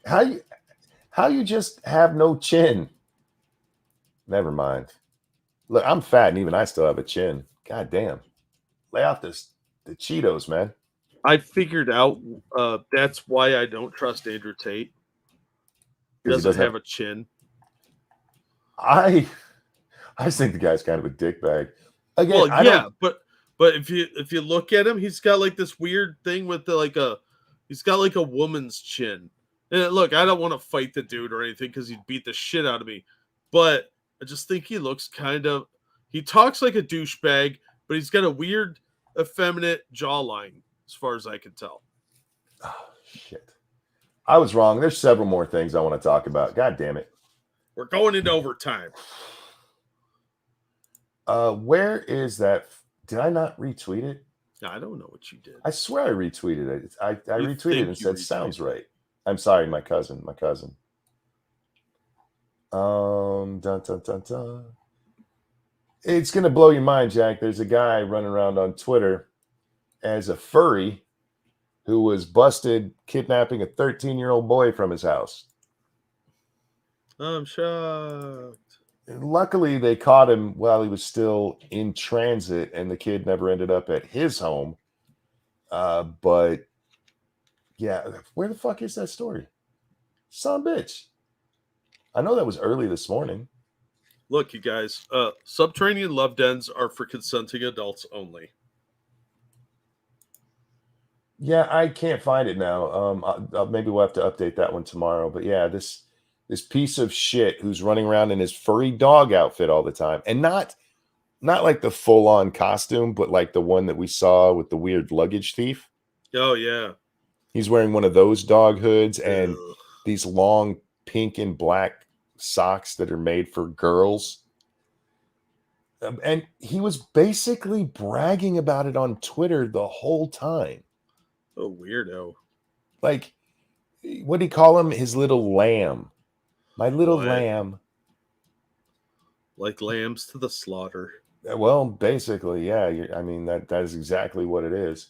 How you just have no chin? Never mind. Look, I'm fat and even I still have a chin. God damn. Lay off the Cheetos, man. I figured out that's why I don't trust Andrew Tate. He doesn't have a chin. I think the guy's kind of a dickbag. Again, Well, yeah, but if you look at him, he's got like this weird thing with he's got like a woman's chin. And look, I don't want to fight the dude or anything because he'd beat the shit out of me, but I just think he looks he talks like a douchebag, but he's got a weird, effeminate jawline, as far as I can tell. Oh, shit. I was wrong. There's several more things I want to talk about. God damn it. We're going into overtime. Where is that? Did I not retweet it? I don't know what you did. I swear I retweeted it. I retweeted it and said, sounds right. I'm sorry, my cousin. Dun, dun, dun, dun. It's going to blow your mind, Jack. There's a guy running around on Twitter as a furry who was busted kidnapping a 13-year-old boy from his house. I'm shocked. Luckily, they caught him while he was still in transit, and the kid never ended up at his home. But, yeah, where the fuck is that story? Son of a bitch. I know that was early this morning. Look, you guys, subterranean love dens are for consenting adults only. Yeah, I can't find it now. Maybe we'll have to update that one tomorrow. But yeah, this piece of shit who's running around in his furry dog outfit all the time, and not like the full-on costume, but like the one that we saw with the weird luggage thief. Oh yeah, he's wearing one of those dog hoods and Ugh. these long pink and black socks that are made for girls. And he was basically bragging about it on Twitter the whole time. Oh, weirdo. Like, what do you call him? His little lamb. My little What? lamb. Like lambs to the slaughter. Well, basically, yeah. I mean, that is exactly what it is.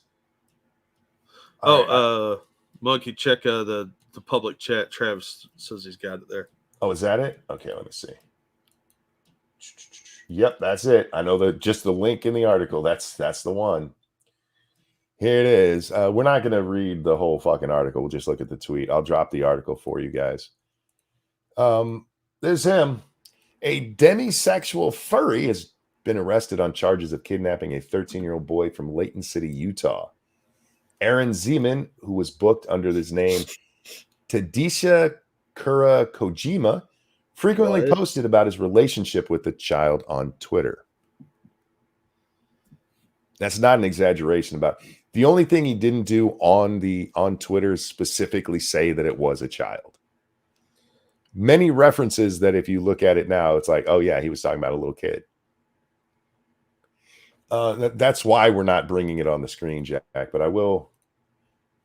Monkey, check the public chat. Travis says he's got it there. Oh, is that it? Okay, let me see. Yep, that's it. I know just the link in the article. That's the one. Here it is. We're not going to read the whole fucking article. We'll just look at the tweet. I'll drop the article for you guys. There's him. A demisexual furry has been arrested on charges of kidnapping a 13-year-old boy from Layton City, Utah. Aaron Zeman, who was booked under his name Tadisha Kura Kojima, frequently posted about his relationship with the child on Twitter. That's not an exaggeration about it. The only thing he didn't do on Twitter is specifically say that it was a child. Many references that if you look at it now, it's like, oh yeah, he was talking about a little kid. That's why we're not bringing it on the screen, Jack, but I will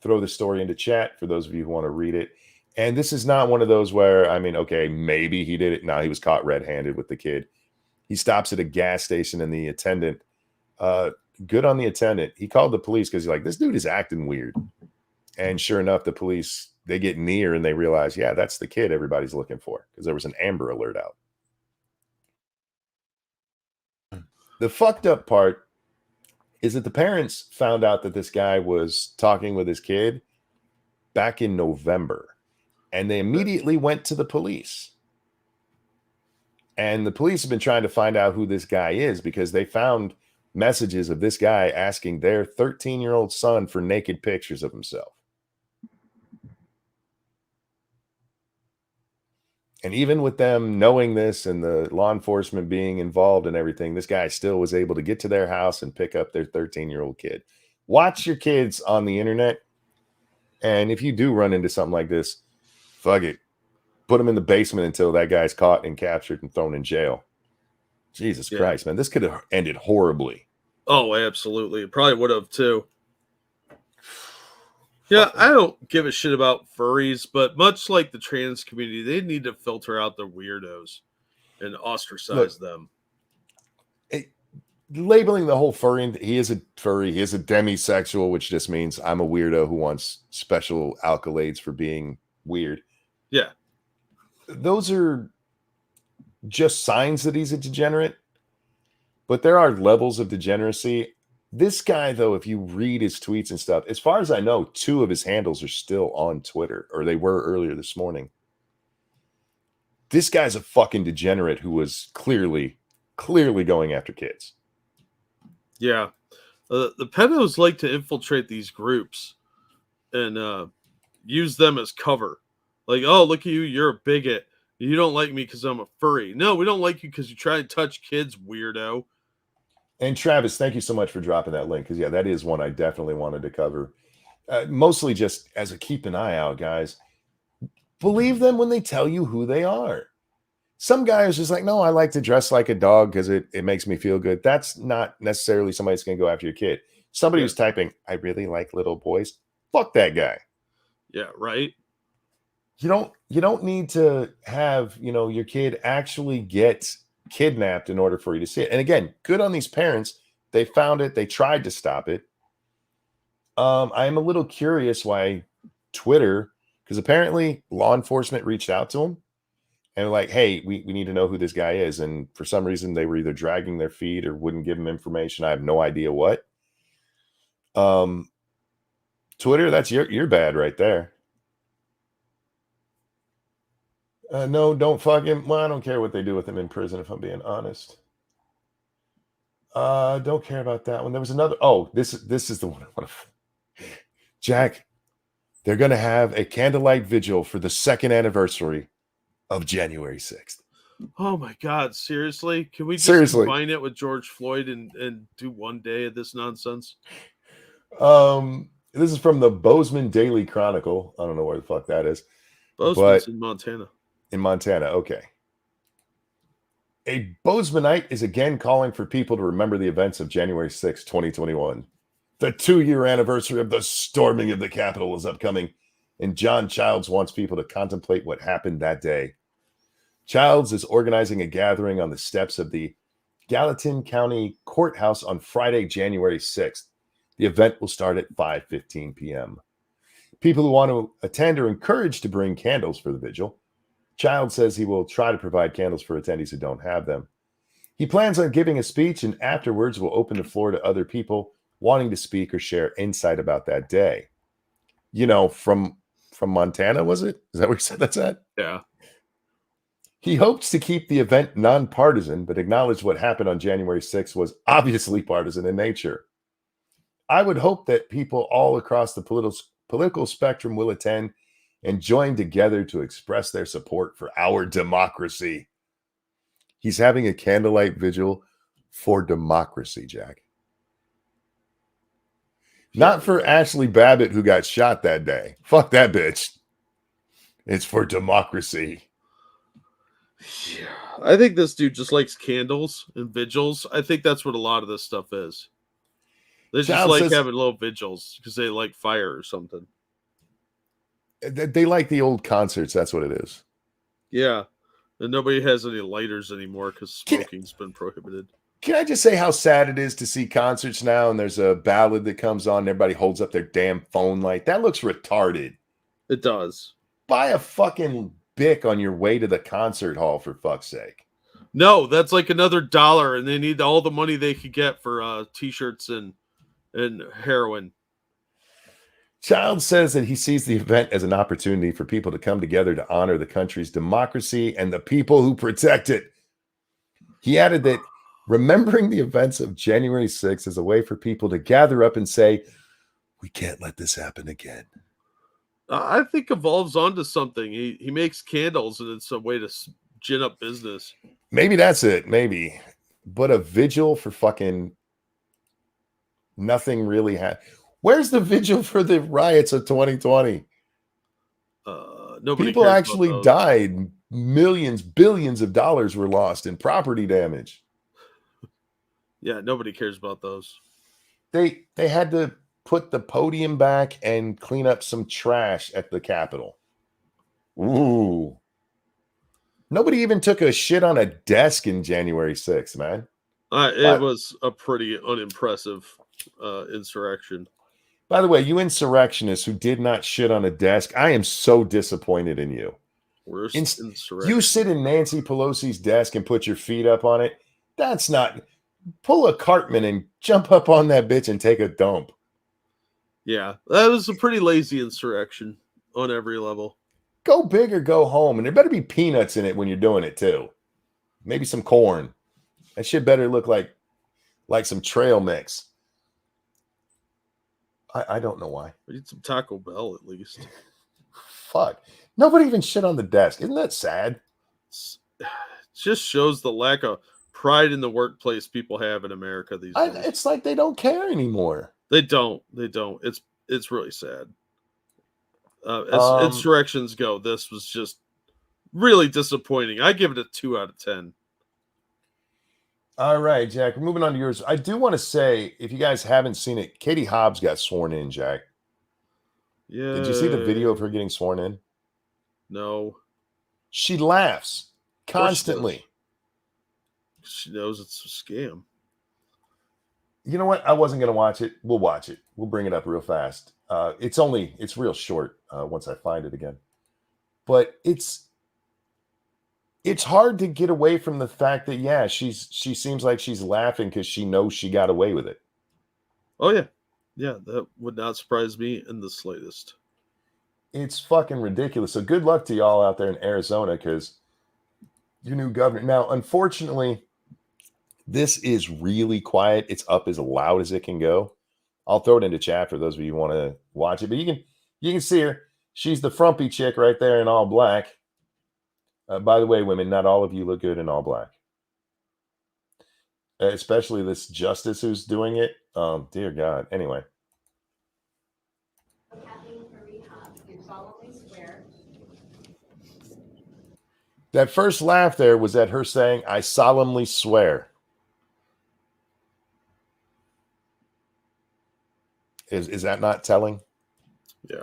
throw the story into chat for those of you who want to read it. And this is not one of those where, I mean, okay, maybe he did it. No, he was caught red-handed with the kid. He stops at a gas station and the attendant, good on the attendant. He called the police because he's like, this dude is acting weird. And sure enough, the police, they get near and they realize, yeah, that's the kid everybody's looking for because there was an Amber Alert out. The fucked up part is that the parents found out that this guy was talking with his kid back in November. And they immediately went to the police. And the police have been trying to find out who this guy is because they found messages of this guy asking their 13-year-old son for naked pictures of himself. And even with them knowing this and the law enforcement being involved and everything, this guy still was able to get to their house and pick up their 13-year-old kid. Watch your kids on the internet. And if you do run into something like this, fuck it. Put him in the basement until that guy's caught and captured and thrown in jail. Jesus Christ, man. This could have ended horribly. Oh, absolutely. It probably would have, too. Yeah, I don't give a shit about furries, but much like the trans community, they need to filter out the weirdos and ostracize them. Labeling the whole furry, he is a furry, he is a demisexual, which just means I'm a weirdo who wants special accolades for being weird. Yeah. Those are just signs that he's a degenerate. But there are levels of degeneracy. This guy, though, if you read his tweets and stuff, as far as I know, 2 of his handles are still on Twitter, or they were earlier this morning. This guy's a fucking degenerate who was clearly going after kids. Yeah. The pedos like to infiltrate these groups and use them as cover. Like, oh, look at you, you're a bigot. You don't like me because I'm a furry. No, we don't like you because you try to touch kids, weirdo. And Travis, thank you so much for dropping that link, because, yeah, that is one I definitely wanted to cover. Mostly just as a keep an eye out, guys. Believe them when they tell you who they are. Some guy is just like, no, I like to dress like a dog because it makes me feel good. That's not necessarily somebody that's going to go after your kid. Somebody who's typing, I really like little boys. Fuck that guy. Yeah, right? You don't need to have, your kid actually get kidnapped in order for you to see it. And again, good on these parents. They found it. They tried to stop it. I am a little curious why Twitter, because apparently law enforcement reached out to him and like, hey, we need to know who this guy is. And for some reason, they were either dragging their feet or wouldn't give him information. I have no idea what. Twitter, that's your bad right there. No, don't fuck him. Well, I don't care what they do with him in prison, if I'm being honest. Don't care about that one. There was another. Oh, this is the one I want to. Jack, they're going to have a candlelight vigil for the 2nd anniversary of January 6th. Oh my God! Seriously, can we just combine it with George Floyd and do one day of this nonsense? This is from the Bozeman Daily Chronicle. I don't know where the fuck that is. Bozeman's in Montana. In Montana, okay. A Bozemanite is again calling for people to remember the events of January 6, 2021. The 2-year anniversary of the storming of the Capitol is upcoming, and John Childs wants people to contemplate what happened that day. Childs is organizing a gathering on the steps of the Gallatin County Courthouse on Friday, January 6th. The event will start at 5:15 p.m. People who want to attend are encouraged to bring candles for the vigil. Child says he will try to provide candles for attendees who don't have them. He plans on giving a speech and afterwards will open the floor to other people wanting to speak or share insight about that day. From Montana, was it? Is that where you said that's at? Yeah. He hopes to keep the event nonpartisan, but acknowledged what happened on January 6th was obviously partisan in nature. I would hope that people all across the political spectrum will attend and join together to express their support for our democracy. He's having a candlelight vigil for democracy, Jack. Not for Ashley Babbitt, who got shot that day. Fuck that bitch. It's for democracy. Yeah, I think this dude just likes candles and vigils. I think that's what a lot of this stuff is. They just like having little vigils because they like fire or something. They like the old concerts. That's what it is. Yeah. And nobody has any lighters anymore because smoking's been prohibited. Can I just say how sad it is to see concerts now and there's a ballad that comes on and everybody holds up their damn phone light? That looks retarded. It does. Buy a fucking Bic on your way to the concert hall, for fuck's sake. No, that's like another $1 and they need all the money they could get for t-shirts and heroin. Child says that he sees the event as an opportunity for people to come together to honor the country's democracy and the people who protect it. He added that remembering the events of January 6th is a way for people to gather up and say, we can't let this happen again. I think evolves onto something. He makes candles and it's a way to gin up business. Maybe that's it. Maybe. But a vigil for fucking nothing really happened. Where's the vigil for the riots of 2020? Nobody. People actually died. Millions, billions of dollars were lost in property damage. Yeah, nobody cares about those. They had to put the podium back and clean up some trash at the Capitol. Ooh. Nobody even took a shit on a desk in January 6th, man. It was a pretty unimpressive insurrection. By the way, you insurrectionists who did not shit on a desk, I am so disappointed in you. Worst insurrection. You sit in Nancy Pelosi's desk and put your feet up on it. That's not... pull a Cartman and jump up on that bitch and take a dump. Yeah, that was a pretty lazy insurrection on every level. Go big or go home, and there better be peanuts in it when you're doing it too. Maybe some corn. That shit better look like some trail mix. I don't know why. We need some Taco Bell at least. Fuck. Nobody even shit on the desk. Isn't that sad? It just shows the lack of pride in the workplace people have in America these days. It's like they don't care anymore. They don't. It's really sad. As insurrections go, this was just really disappointing. I give it a 2 out of 10. All right, Jack. We're moving on to yours. I do want to say, if you guys haven't seen it, Katie Hobbs got sworn in, Jack. Yeah. Did you see the video of her getting sworn in? No. She laughs constantly. She knows it's a scam. You know what? I wasn't going to watch it. We'll watch it. We'll bring it up real fast. It's real short once I find it again. But it's hard to get away from the fact that, yeah, she seems like she's laughing because she knows she got away with it. Oh, yeah. Yeah, that would not surprise me in the slightest. It's fucking ridiculous. So good luck to y'all out there in Arizona because your new governor. Now, unfortunately, this is really quiet. It's up as loud as it can go. I'll throw it into chat for those of you who want to watch it. But you can see her. She's the frumpy chick right there in all black. By the way, women, not all of you look good in all black. Especially this justice who's doing it. Oh, dear God. Anyway. That first laugh there was at her saying, "I solemnly swear." Is that not telling? Yeah.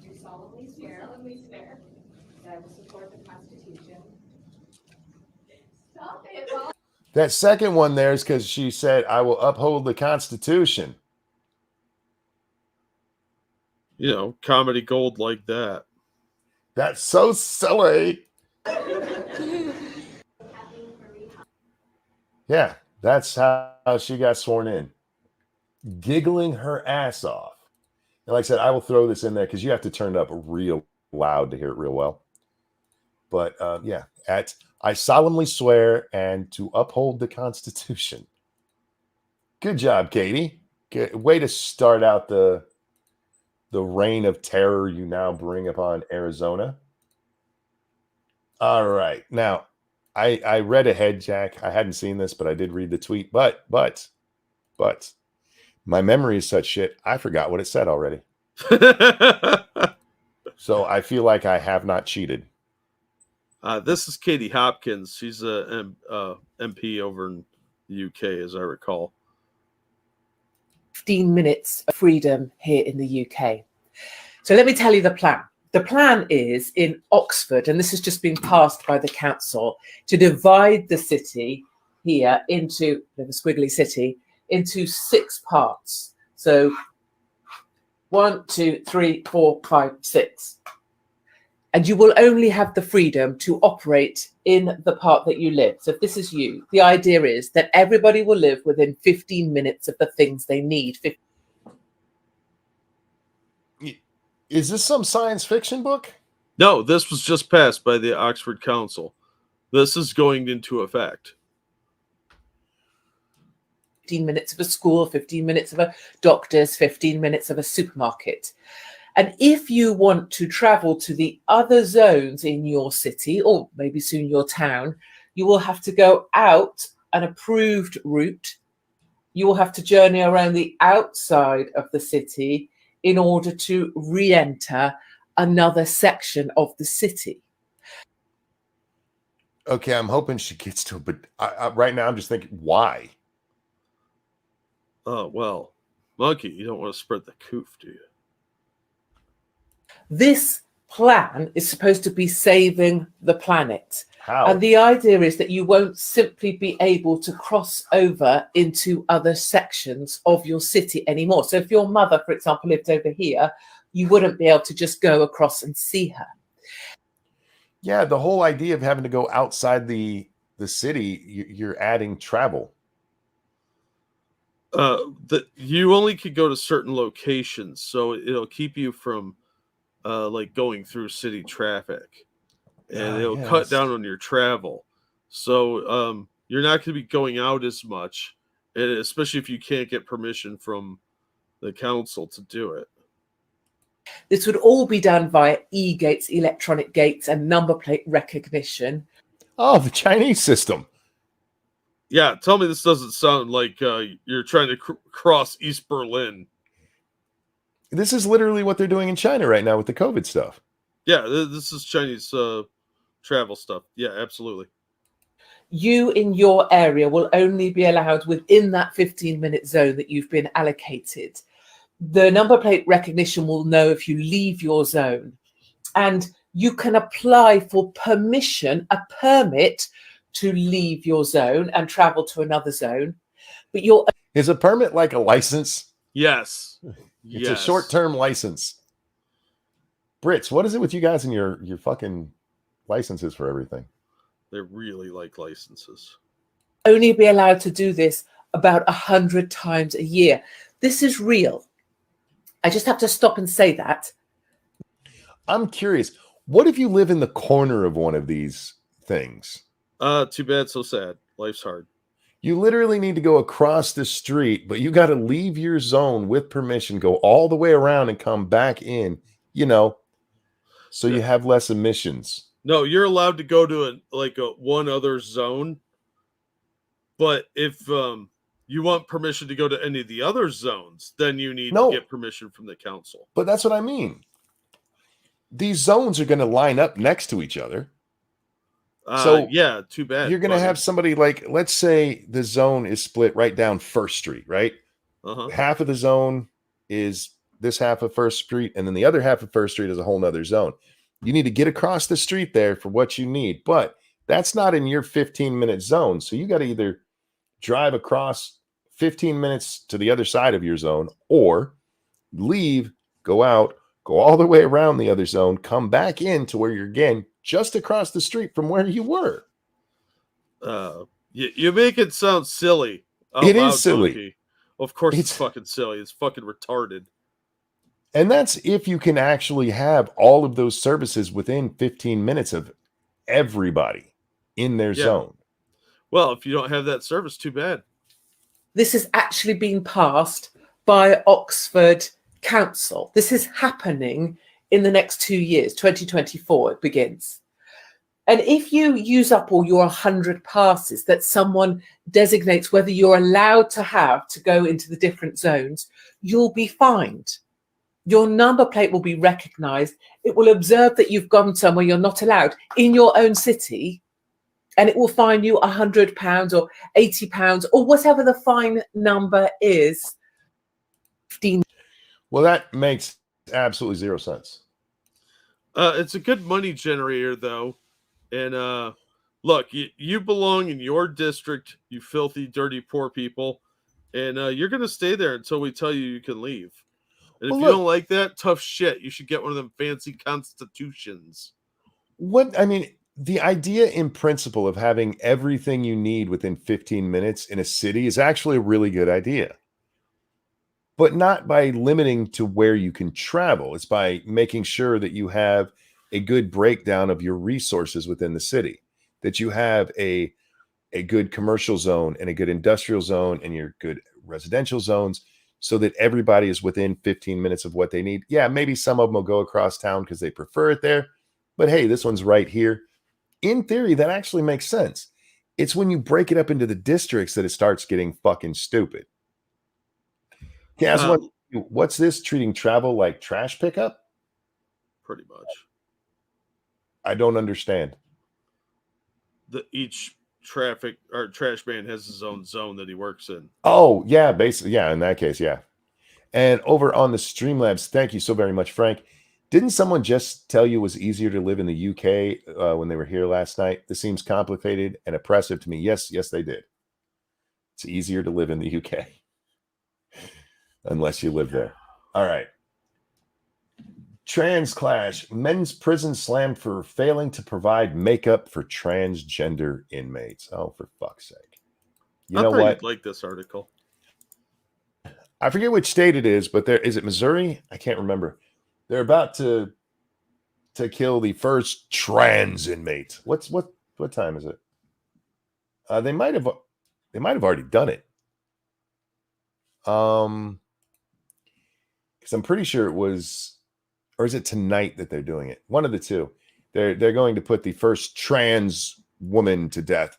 Do solemnly swear that I will support the Constitution. Stop it. That second one there is because she said, "I will uphold the Constitution." You know, comedy gold like that. That's so silly. Yeah, that's how she got sworn in. Giggling her ass off. And like I said, I will throw this in there because you have to turn it up real loud to hear it real well. But yeah, I solemnly swear and to uphold the Constitution. Good job, Katie. Good way to start out the reign of terror you now bring upon Arizona. All right. Now, I read ahead, Jack. I hadn't seen this, but I did read the tweet. But my memory is such shit, I forgot what it said already. So I feel like I have not cheated. This is Katie Hopkins. She's a MP over in the UK, as I recall. 15 minutes of freedom here in the UK. So let me tell you the plan. The plan is in Oxford, and this has just been passed by the council, to divide the city here into the squiggly city into 6 parts. So 1, 2, 3, 4, 5, 6. And you will only have the freedom to operate in the part that you live. So if this is you, the idea is that everybody will live within 15 minutes of the things they need. Is this some science fiction book? No, this was just passed by the Oxford Council. This is going into effect. 15 minutes of a school, 15 minutes of a doctor's, 15 minutes of a supermarket. And if you want to travel to the other zones in your city, or maybe soon your town, you will have to go out an approved route. You will have to journey around the outside of the city in order to re-enter another section of the city. Okay, I'm hoping she gets to it, but right now I'm just thinking, why? Oh, well, monkey, you don't want to spread the coof, do you? This plan is supposed to be saving the planet. How? And the idea is that you won't simply be able to cross over into other sections of your city anymore. So if your mother, for example, lived over here, you wouldn't be able to just go across and see her. Yeah, the whole idea of having to go outside the city, you're adding travel. That you only could go to certain locations, so it'll keep you from like going through city traffic, and it'll cut down on your travel. So you're not going to be going out as much, and especially if you can't get permission from the council to do it. This would all be done via e-gates, electronic gates, and number plate recognition. Oh, the Chinese system. Yeah, tell me this doesn't sound like you're trying to cross East Berlin. This is literally what they're doing in China right now with the COVID stuff. Yeah, this is Chinese travel stuff. Yeah, absolutely. You in your area will only be allowed within that 15-minute zone that you've been allocated. The number plate recognition will know if you leave your zone, and you can apply for permission, a permit to leave your zone and travel to another zone. But is a permit like a license? Yes. It's a short-term license. Brits, what is it with you guys and your fucking licenses for everything? They really like licenses. Only be allowed to do this about 100 times a year. This is real. I just have to stop and say that. I'm curious. What if you live in the corner of one of these things? Too bad, so sad. Life's hard. You literally need to go across the street, but you got to leave your zone with permission, go all the way around and come back in, so you have less emissions. No, you're allowed to go to one other zone. But if you want permission to go to any of the other zones, then you need to get permission from the council. But that's what I mean. These zones are going to line up next to each other. So yeah, too bad. You're going to have somebody let's say the zone is split right down First Street, right? Uh-huh. Half of the zone is this half of First Street, and then the other half of First Street is a whole nother zone. You need to get across the street there for what you need, but that's not in your 15-minute zone. So you got to either drive across 15 minutes to the other side of your zone, or leave, go out, go all the way around the other zone, come back in to where you're again just across the street from where you were. You make it sound silly. It is silly. Donkey. Of course it's fucking silly. It's fucking retarded. And that's if you can actually have all of those services within 15 minutes of everybody in their zone. Well, if you don't have that service, too bad. This is actually being passed by Oxford Council. This is happening in the next 2 years, 2024, it begins. And if you use up all your 100 passes that someone designates whether you're allowed to have to go into the different zones, you'll be fined. Your number plate will be recognized. It will observe that you've gone somewhere you're not allowed in your own city, and it will fine you £100 or £80 or whatever the fine number is. 15. Well, that makes absolutely zero sense. It's a good money generator, though. And look, you belong in your district, you filthy, dirty, poor people. And you're going to stay there until we tell you can leave. And if you don't like that, tough shit. You should get one of them fancy constitutions. The idea in principle of having everything you need within 15 minutes in a city is actually a really good idea. But not by limiting to where you can travel. It's by making sure that you have a good breakdown of your resources within the city, that you have a good commercial zone and a good industrial zone and your good residential zones, so that everybody is within 15 minutes of what they need. Yeah, maybe some of them will go across town because they prefer it there, but hey, this one's right here. In theory, that actually makes sense. It's when you break it up into the districts that it starts getting fucking stupid. Yeah, what's this? Treating travel like trash pickup? Pretty much. I don't understand. Each traffic or trash man has his own zone that he works in. Oh, yeah, basically, yeah, in that case, yeah. And over on the Streamlabs, thank you so very much, Frank. Didn't someone just tell you it was easier to live in the UK when they were here last night? This seems complicated and oppressive to me. Yes, they did. It's easier to live in the UK. Unless you live there. All right. Trans clash. Men's prison slammed for failing to provide makeup for transgender inmates. Oh, for fuck's sake. You know what? You'd like this article. I forget which state it is, but is it Missouri? I can't remember. They're about to kill the first trans inmate. What time is it? They might have already done it. Because I'm pretty sure it was, or is it tonight that they're doing it? One of the two. They're going to put the first trans woman to death.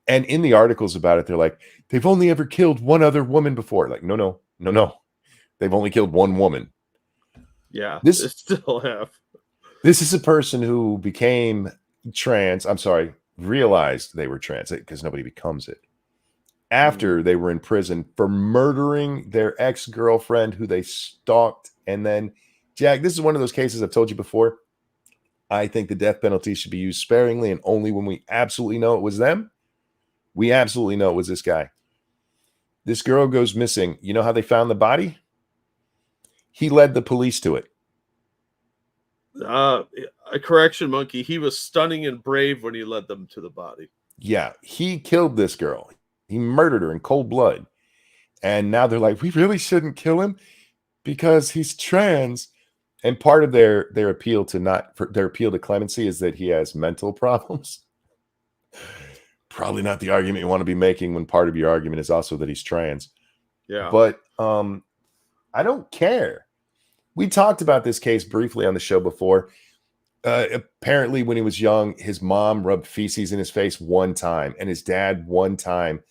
And in the articles about it, they're like, they've only ever killed one other woman before. Like, no. They've only killed one woman. Yeah, they still have. This is a person who became trans. I'm sorry, realized they were trans because nobody becomes it. After they were in prison for murdering their ex-girlfriend who they stalked. And then, Jack, this is one of those cases I've told you before. I think the death penalty should be used sparingly and only when we absolutely know it was them. We absolutely know it was this guy. This girl goes missing. You know how they found the body? He led the police to it. A correction, Monkey. He was stunning and brave when he led them to the body. Yeah, he killed this girl. He murdered her in cold blood. And now they're like, we really shouldn't kill him because he's trans. And part of their appeal to clemency is that he has mental problems. Probably not the argument you want to be making when part of your argument is also that he's trans. Yeah. But I don't care. We talked about this case briefly on the show before. Apparently, when he was young, his mom rubbed feces in his face one time, and his dad one time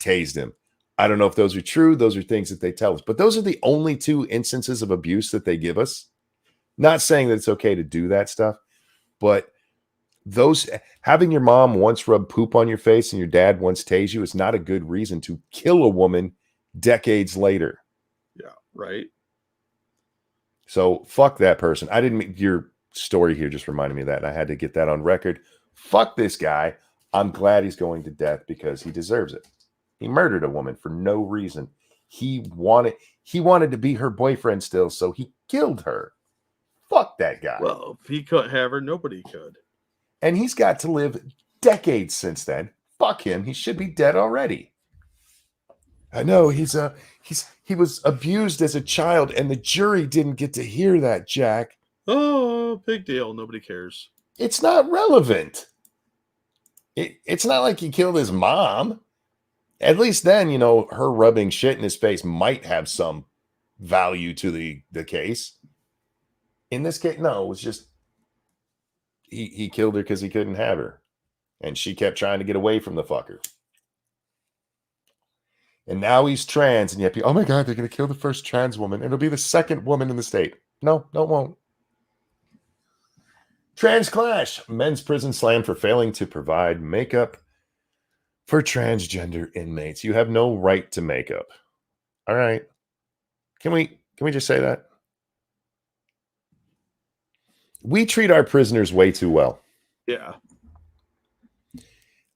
tased him. I don't know if those are true. Those are things that they tell us. But those are the only two instances of abuse that they give us. Not saying that it's okay to do that stuff, but those having your mom once rub poop on your face and your dad once tase you is not a good reason to kill a woman decades later. Yeah, right. So fuck that person. I didn't mean your story here just reminded me of that. And I had to get that on record. Fuck this guy. I'm glad he's going to death because he deserves it. He murdered a woman for no reason. He wanted to be her boyfriend still, so he killed her. Fuck that guy. Well, if he couldn't have her, nobody could. And he's got to live decades since then. Fuck him. He should be dead already. I know he was abused as a child, and the jury didn't get to hear that, Jack. Oh, big deal. Nobody cares. It's not relevant. It's not like he killed his mom. At least then, her rubbing shit in his face might have some value to the case. In this case, no, it was just he killed her because he couldn't have her. And she kept trying to get away from the fucker. And now he's trans, and yet, oh my God, they're going to kill the first trans woman. It'll be the second woman in the state. No, it won't. Trans clash. Men's prison slammed for failing to provide makeup for transgender inmates. You have no right to makeup. All right. Can we just say that? We treat our prisoners way too well. Yeah.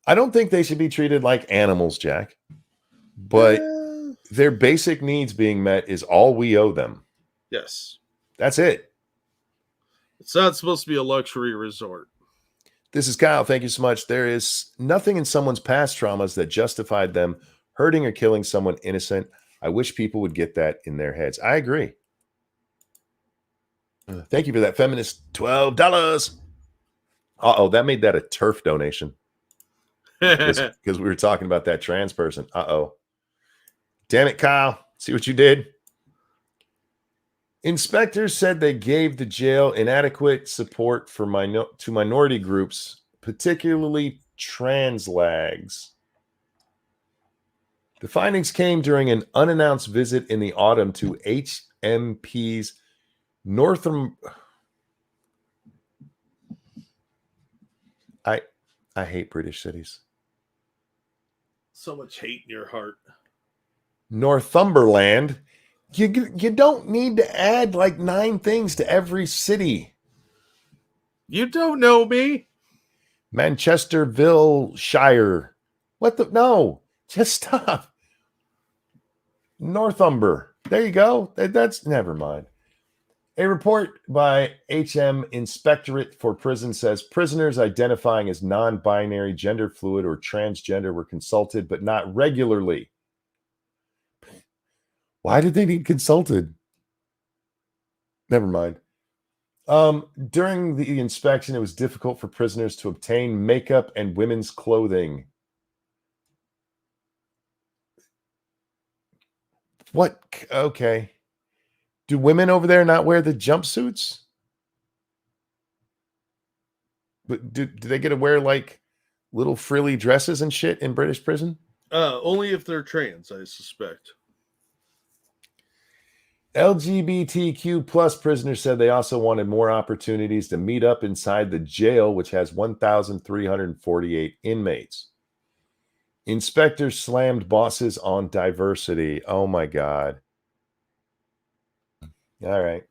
I don't think they should be treated like animals, Jack. But their basic needs being met is all we owe them. Yes. That's it. It's not supposed to be a luxury resort. This is Kyle. Thank you so much. There is nothing in someone's past traumas that justified them hurting or killing someone innocent. I wish people would get that in their heads. I agree. Thank you for that, feminist. $12. Uh-oh, that made that a turf donation. Because we were talking about that trans person. Uh-oh. Damn it, Kyle. See what you did? Inspectors said they gave the jail inadequate support for to minority groups, particularly trans lags. The findings came during an unannounced visit in the autumn to HMP's Northam. I hate British cities. So much hate in your heart. Northumberland. You don't need to add like 9 things to every city. You don't know me. Manchesterville Shire. What the? No, just stop. Northumber. There you go. That's never mind. A report by HM Inspectorate for Prison says prisoners identifying as non-binary, gender fluid, or transgender were consulted, but not regularly. Why did they need consulted? Never mind. During the inspection, it was difficult for prisoners to obtain makeup and women's clothing. What? Okay. Do women over there not wear the jumpsuits? But do they get to wear like little frilly dresses and shit in British prison? Only if they're trans, I suspect. LGBTQ plus prisoners said they also wanted more opportunities to meet up inside the jail, which has 1,348 inmates. Inspectors slammed bosses on diversity. Oh my God. All right.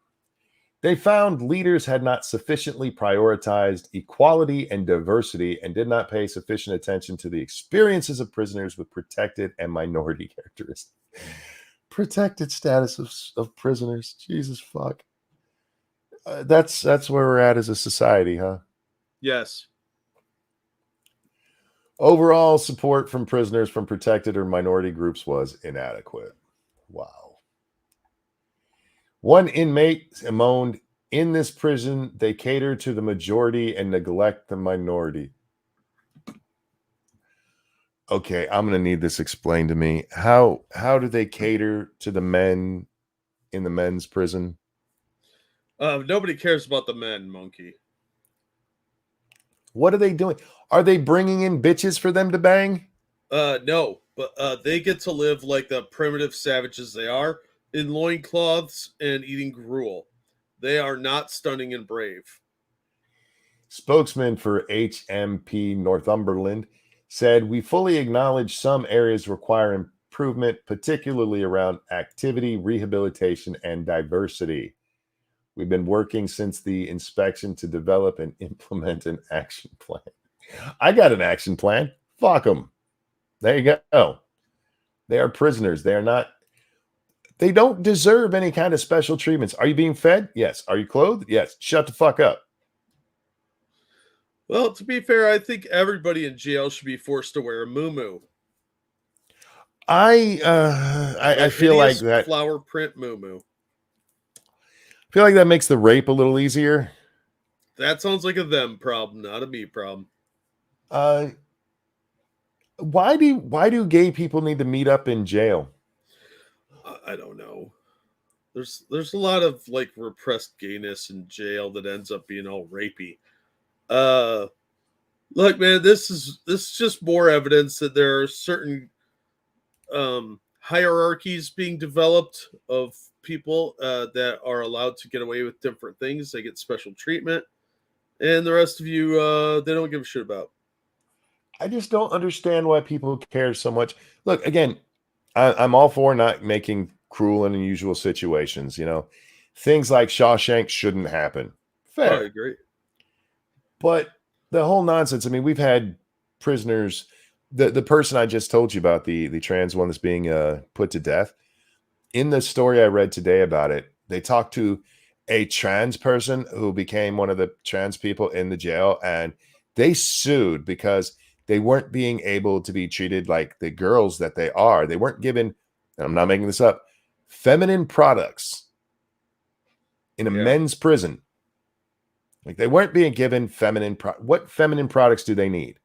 They found leaders had not sufficiently prioritized equality and diversity and did not pay sufficient attention to the experiences of prisoners with protected and minority characteristics. Protected status of prisoners. Jesus fuck. That's where we're at as a society, huh? Yes. Overall support from prisoners from protected or minority groups was inadequate. Wow. One inmate moaned, in this prison, they cater to the majority and neglect the minority. Okay, I'm going to need this explained to me. How do they cater to the men in the men's prison? Nobody cares about the men, Monkey. What are they doing? Are they bringing in bitches for them to bang? No, but they get to live like the primitive savages they are, in loincloths and eating gruel. They are not stunning and brave. Spokesman for HMP Northumberland said, we fully acknowledge some areas require improvement, particularly around activity, rehabilitation, and diversity. We've been working since the inspection to develop and implement an action plan. I got an action plan. Fuck them. There you go. They are prisoners. They don't deserve any kind of special treatments. Are you being fed? Yes. Are you clothed? Yes. Shut the fuck up. Well, to be fair, I think everybody in jail should be forced to wear a muumuu. I feel like that flower print muumuu. I feel like that makes the rape a little easier. That sounds like a them problem, not a me problem. Why do gay people need to meet up in jail? I don't know. There's a lot of like repressed gayness in jail that ends up being all rapey. Look, man, this is just more evidence that there are certain hierarchies being developed of people that are allowed to get away with different things. They get special treatment, and the rest of you they don't give a shit about. I just don't understand why people care so much. Look, again, I'm all for not making cruel and unusual situations. You know, things like Shawshank shouldn't happen. Fair. I agree. But the whole nonsense, I mean, we've had prisoners, the person I just told you about, the trans one that's being put to death. In the story I read today about it, they talked to a trans person who became one of the trans people in the jail, and they sued because they weren't being able to be treated like the girls that they are. They weren't given, and I'm not making this up, feminine products in a men's prison. Like they weren't being given feminine. What feminine products do they need?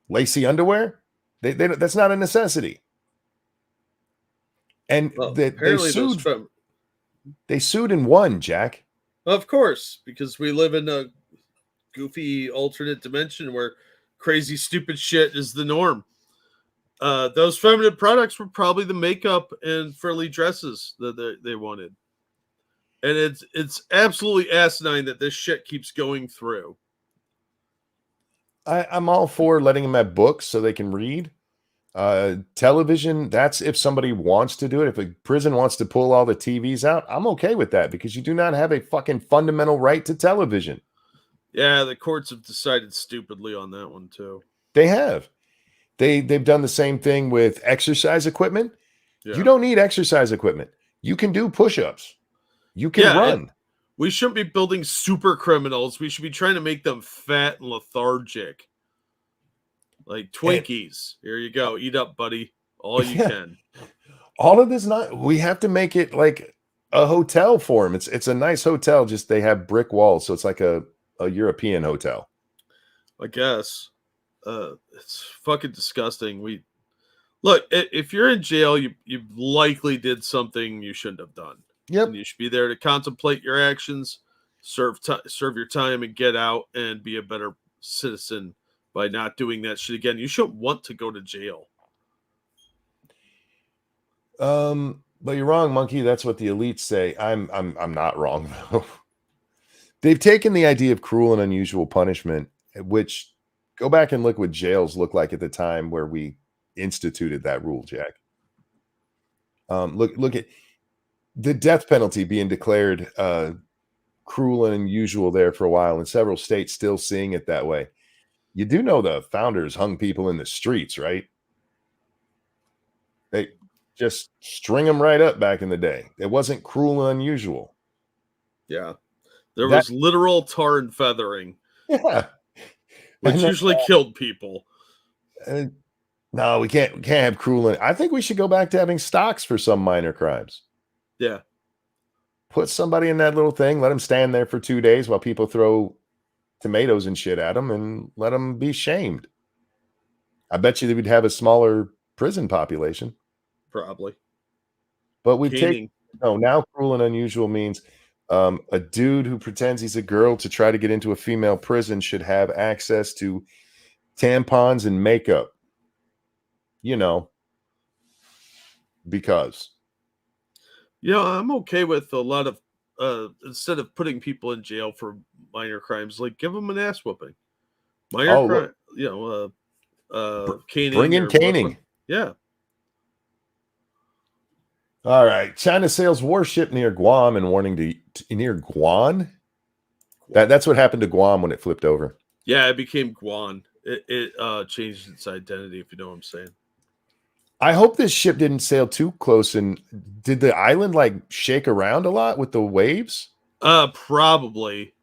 Lacy underwear? They that's not a necessity. And they sued and won, Jack. Of course, because we live in a goofy alternate dimension where crazy stupid shit is the norm. Those feminine products were probably the makeup and frilly dresses that they wanted. And it's absolutely asinine that this shit keeps going through. I'm all for letting them have books so they can read. Television, that's if somebody wants to do it. If a prison wants to pull all the TVs out, I'm okay with that because you do not have a fucking fundamental right to television. Yeah, the courts have decided stupidly on that one too. They have. They've done the same thing with exercise equipment. Yeah. You don't need exercise equipment. You can do push-ups. You can run. We shouldn't be building super criminals. We should be trying to make them fat and lethargic. Like Twinkies. Here you go. Eat up, buddy. All you can. All of this we have to make it like a hotel for them. It's a nice hotel, just they have brick walls, so it's like a European hotel. I guess. It's fucking disgusting. Look, if you're in jail, you likely did something you shouldn't have done. Yep. And you should be there to contemplate your actions, serve your time, and get out and be a better citizen by not doing that shit again. You shouldn't want to go to jail. But you're wrong, Monkey. That's what the elites say. I'm not wrong though. They've taken the idea of cruel and unusual punishment, which go back and look what jails looked like at the time where we instituted that rule, Jack. Look at the death penalty being declared cruel and unusual there for a while, and several states still seeing it that way. You do know the founders hung people in the streets, right? They just string them right up back in the day. It wasn't cruel and unusual. Yeah. There was literal tar and feathering. Yeah. Which usually killed people. No, we can't have cruel. I think we should go back to having stocks for some minor crimes. Yeah. Put somebody in that little thing, let them stand there for 2 days while people throw tomatoes and shit at them, and let them be shamed. I bet you they would have a smaller prison population. Probably. But now cruel and unusual means a dude who pretends he's a girl to try to get into a female prison should have access to tampons and makeup. You know, because. Yeah, I'm okay with a lot of instead of putting people in jail for minor crimes, like give them an ass whooping. Minor crime, caning. Bring in caning. Yeah. All right. China sails warship near Guam and warning to near Guam. That's what happened to Guam when it flipped over. Yeah, it became Guam. It changed its identity, if you know what I'm saying. I hope this ship didn't sail too close. And did the island like shake around a lot with the waves? Probably.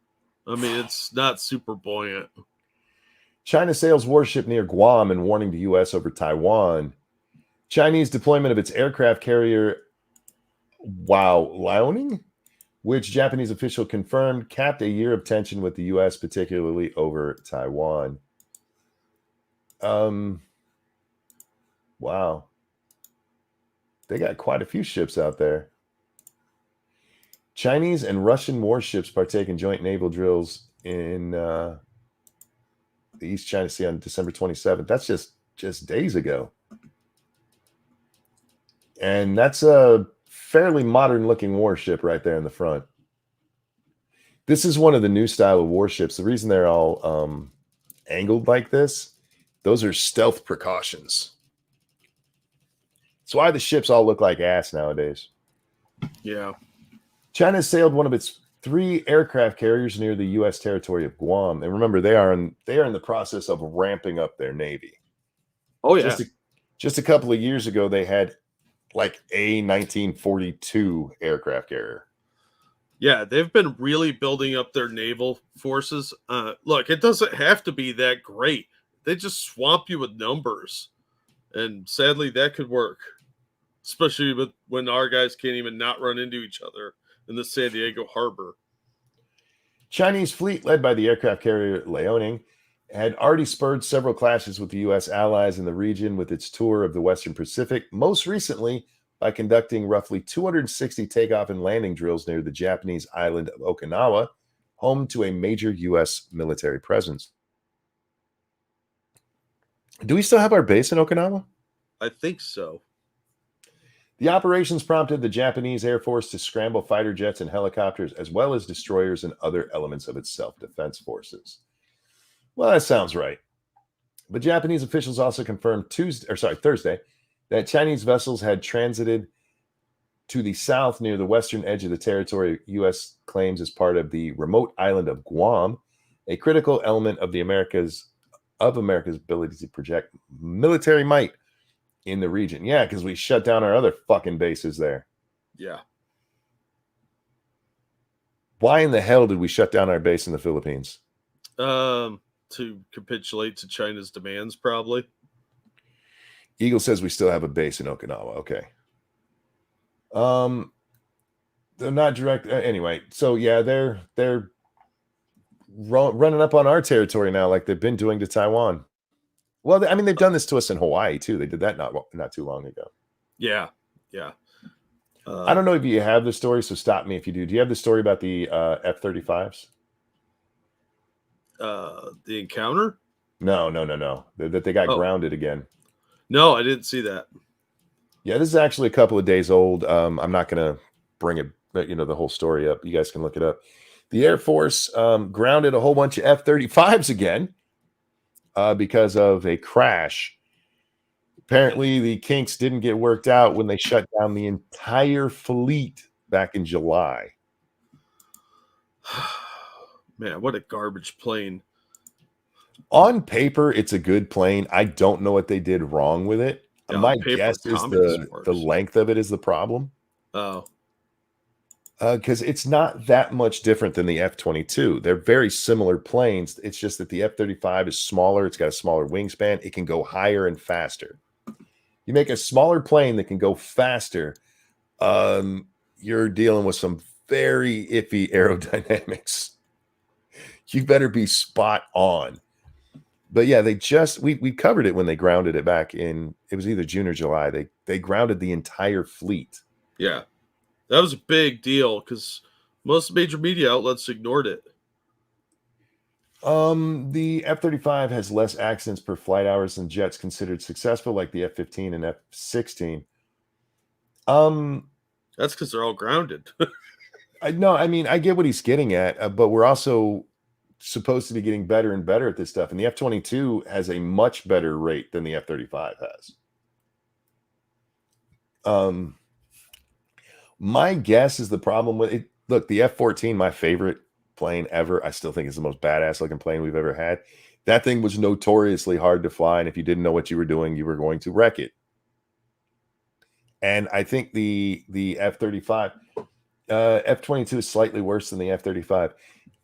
I mean, it's not super buoyant. China sails warship near Guam and warning the U.S. over Taiwan. Chinese deployment of its aircraft carrier Liaoning, which Japanese official confirmed, capped a year of tension with the U.S., particularly over Taiwan. Wow. They got quite a few ships out there. Chinese and Russian warships partake in joint naval drills in the East China Sea on December 27th. That's just days ago. And that's a fairly modern-looking warship right there in the front. This is one of the new style of warships. The reason they're all angled like this, those are stealth precautions. That's why the ships all look like ass nowadays. Yeah. China sailed one of its 3 aircraft carriers near the U.S. territory of Guam. And remember, they are in the process of ramping up their Navy. Oh, yeah. Just a couple of years ago, they had like a 1942 aircraft carrier. Yeah, they've been really building up their naval forces. Look, it doesn't have to be that great. They just swamp you with numbers. And sadly, that could work. Especially when our guys can't even not run into each other in the San Diego harbor. Chinese fleet, led by the aircraft carrier Liaoning, had already spurred several clashes with the U.S. allies in the region with its tour of the Western Pacific, most recently by conducting roughly 260 takeoff and landing drills near the Japanese island of Okinawa, home to a major U.S. military presence. Do we still have our base in Okinawa? I think so. The operations prompted the Japanese Air Force to scramble fighter jets and helicopters, as well as destroyers and other elements of its self-defense forces. Well, that sounds right. But Japanese officials also confirmed Thursday, that Chinese vessels had transited to the south near the western edge of the territory U.S. claims as part of the remote island of Guam, a critical element of America's ability to project military might in the region. Yeah, because we shut down our other fucking bases there. Yeah. Why in the hell did we shut down our base in the Philippines? To capitulate to China's demands, probably. Eagle says we still have a base in Okinawa. Okay. They're not direct anyway. So yeah, they're running up on our territory now, like they've been doing to Taiwan. Well, I mean, they've done this to us in Hawaii too. They did that not too long ago. Yeah. I don't know if you have the story, so stop me if you do. Do you have the story about the F-35s? The encounter? No. That they got grounded again. No, I didn't see that. Yeah, this is actually a couple of days old. I'm not going to bring it, the whole story up. You guys can look it up. The Air Force grounded a whole bunch of F-35s again because of a crash. Apparently, the kinks didn't get worked out when they shut down the entire fleet back in July. Man, what a garbage plane. On paper, it's a good plane. I don't know what they did wrong with it. Yeah, my guess is the length of it is the problem. Oh. Because it's not that much different than the F-22. They're very similar planes. It's just that the F-35 is smaller. It's got a smaller wingspan. It can go higher and faster. You make a smaller plane that can go faster, you're dealing with some very iffy aerodynamics. You better be spot on. But yeah, we covered it when they grounded it back in, it was either June or July. They grounded the entire fleet. Yeah. That was a big deal because most major media outlets ignored it. The F-35 has less accidents per flight hours than jets considered successful, like the F-15 and F-16. That's because they're all grounded. I get what he's getting at, but we're also supposed to be getting better and better at this stuff. And the F-22 has a much better rate than the F-35 has. My guess is the problem with it. Look, the F-14, my favorite plane ever. I still think it's the most badass looking plane we've ever had. That thing was notoriously hard to fly. And if you didn't know what you were doing, you were going to wreck it. And I think the F-35, F-22 is slightly worse than the F-35.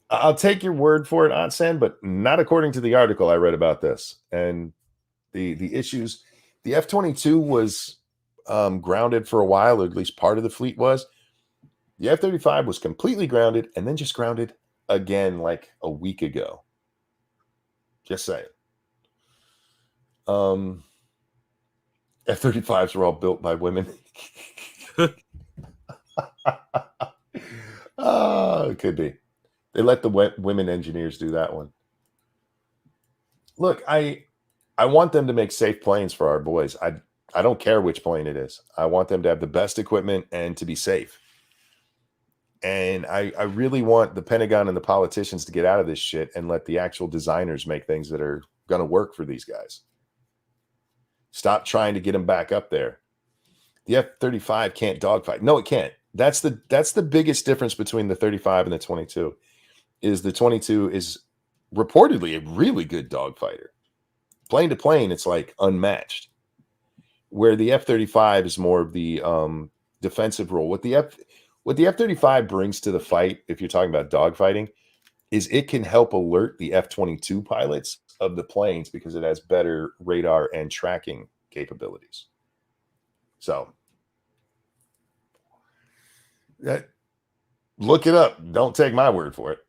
I'll take your word for it, Ansan, but not according to the article I read about this. And the issues, the F-22 was grounded for a while, or at least part of the fleet was. The F-35 was completely grounded and then just grounded again like a week ago. Just saying. F-35s were all built by women. It could be. They let the women engineers do that one. Look, I want them to make safe planes for our boys. I don't care which plane it is. I want them to have the best equipment and to be safe. And I really want the Pentagon and the politicians to get out of this shit and let the actual designers make things that are going to work for these guys. Stop trying to get them back up there. The F-35 can't dogfight. No, it can't. That's the biggest difference between the 35 and the 22. Is the 22 is reportedly a really good dogfighter. Plane to plane, it's like unmatched. Where the F-35 is more of the defensive role. What the F-35 brings to the fight, if you're talking about dogfighting, is it can help alert the F-22 pilots of the planes because it has better radar and tracking capabilities. So look it up. Don't take my word for it.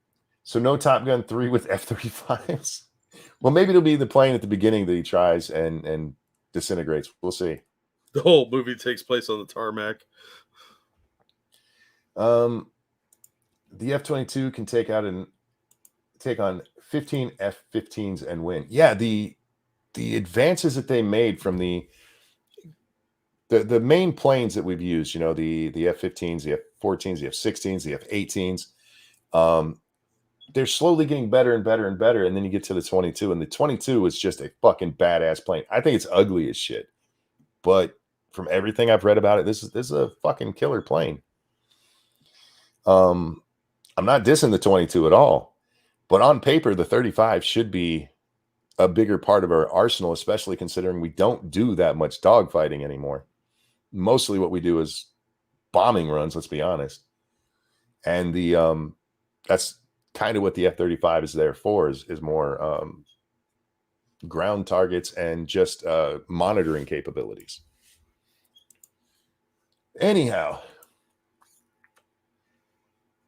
So no Top Gun 3 with F-35s. Well, maybe it'll be the plane at the beginning that he tries and disintegrates. We'll see. The whole movie takes place on the tarmac. The F-22 can take on 15 F-15s and win. Yeah, the advances that they made from the main planes that we've used, the F-15s, the F-14s, the F-16s, the F-18s, they're slowly getting better and better and better. And then you get to the 22, and the 22 is just a fucking badass plane. I think it's ugly as shit, but from everything I've read about it, this is a fucking killer plane. I'm not dissing the 22 at all, but on paper, the 35 should be a bigger part of our arsenal, especially considering we don't do that much dogfighting anymore. Mostly what we do is bombing runs, let's be honest. And that's kind of what the F-35 is there for, is more ground targets and just monitoring capabilities. Anyhow,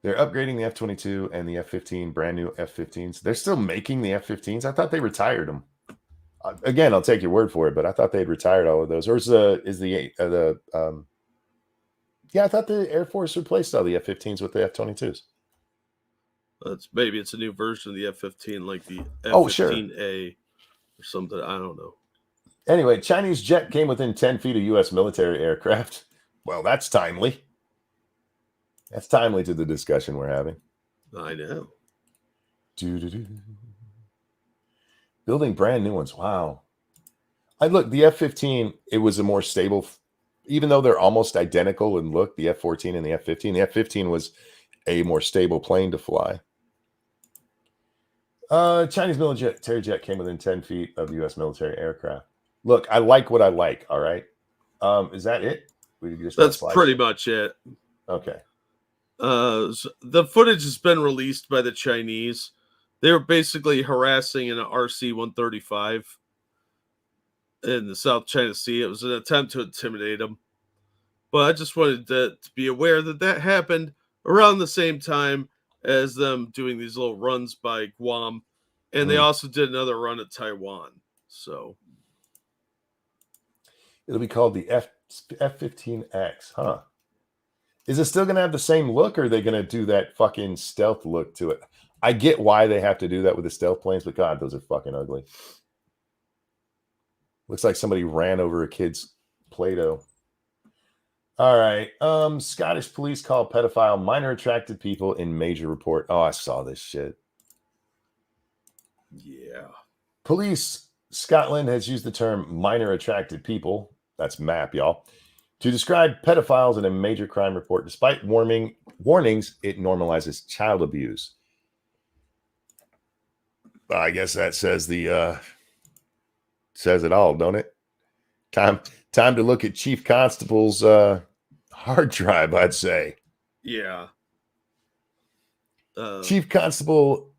they're upgrading the F-22 and the F-15, brand new F-15s. They're still making the F-15s. I thought they retired them. Again, I'll take your word for it, but I thought they'd retired all of those. Or yeah, I thought the Air Force replaced all the F-15s with the F-22s. Maybe it's a new version of the F-15, like the Oh, sure. F-15A or something. I don't know. Anyway, Chinese jet came within 10 feet of U.S. military aircraft. Well, that's timely. That's timely to the discussion we're having. I know. Building brand new ones. Wow. Look, the F-15, it was a more stable, even though they're almost identical in look, the F-14 and the F-15. The F-15 was a more stable plane to fly. Chinese military jet came within 10 feet of U.S. military aircraft. Look, I like what I like, all right? Is that it? That's pretty much it. Okay. The footage has been released by the Chinese. They were basically harassing an RC-135 in the South China Sea. It was an attempt to intimidate them. But I just wanted to be aware that happened around the same time as them doing these little runs by Guam. And they also did another run at Taiwan. So it'll be called the F-15X, huh? Is it still going to have the same look, or are they going to do that fucking stealth look to it? I get why they have to do that with the stealth planes, but God, those are fucking ugly. Looks like somebody ran over a kid's Play-Doh. All right. Scottish police call pedophile minor attracted people in major report. Oh, I saw this shit. Yeah. Police Scotland has used the term minor attracted people, that's MAP, y'all, to describe pedophiles in a major crime report. Despite warnings, it normalizes child abuse. I guess that says says it all, don't it? Time to look at Chief Constable's hard drive, I'd say. Yeah. Chief Constable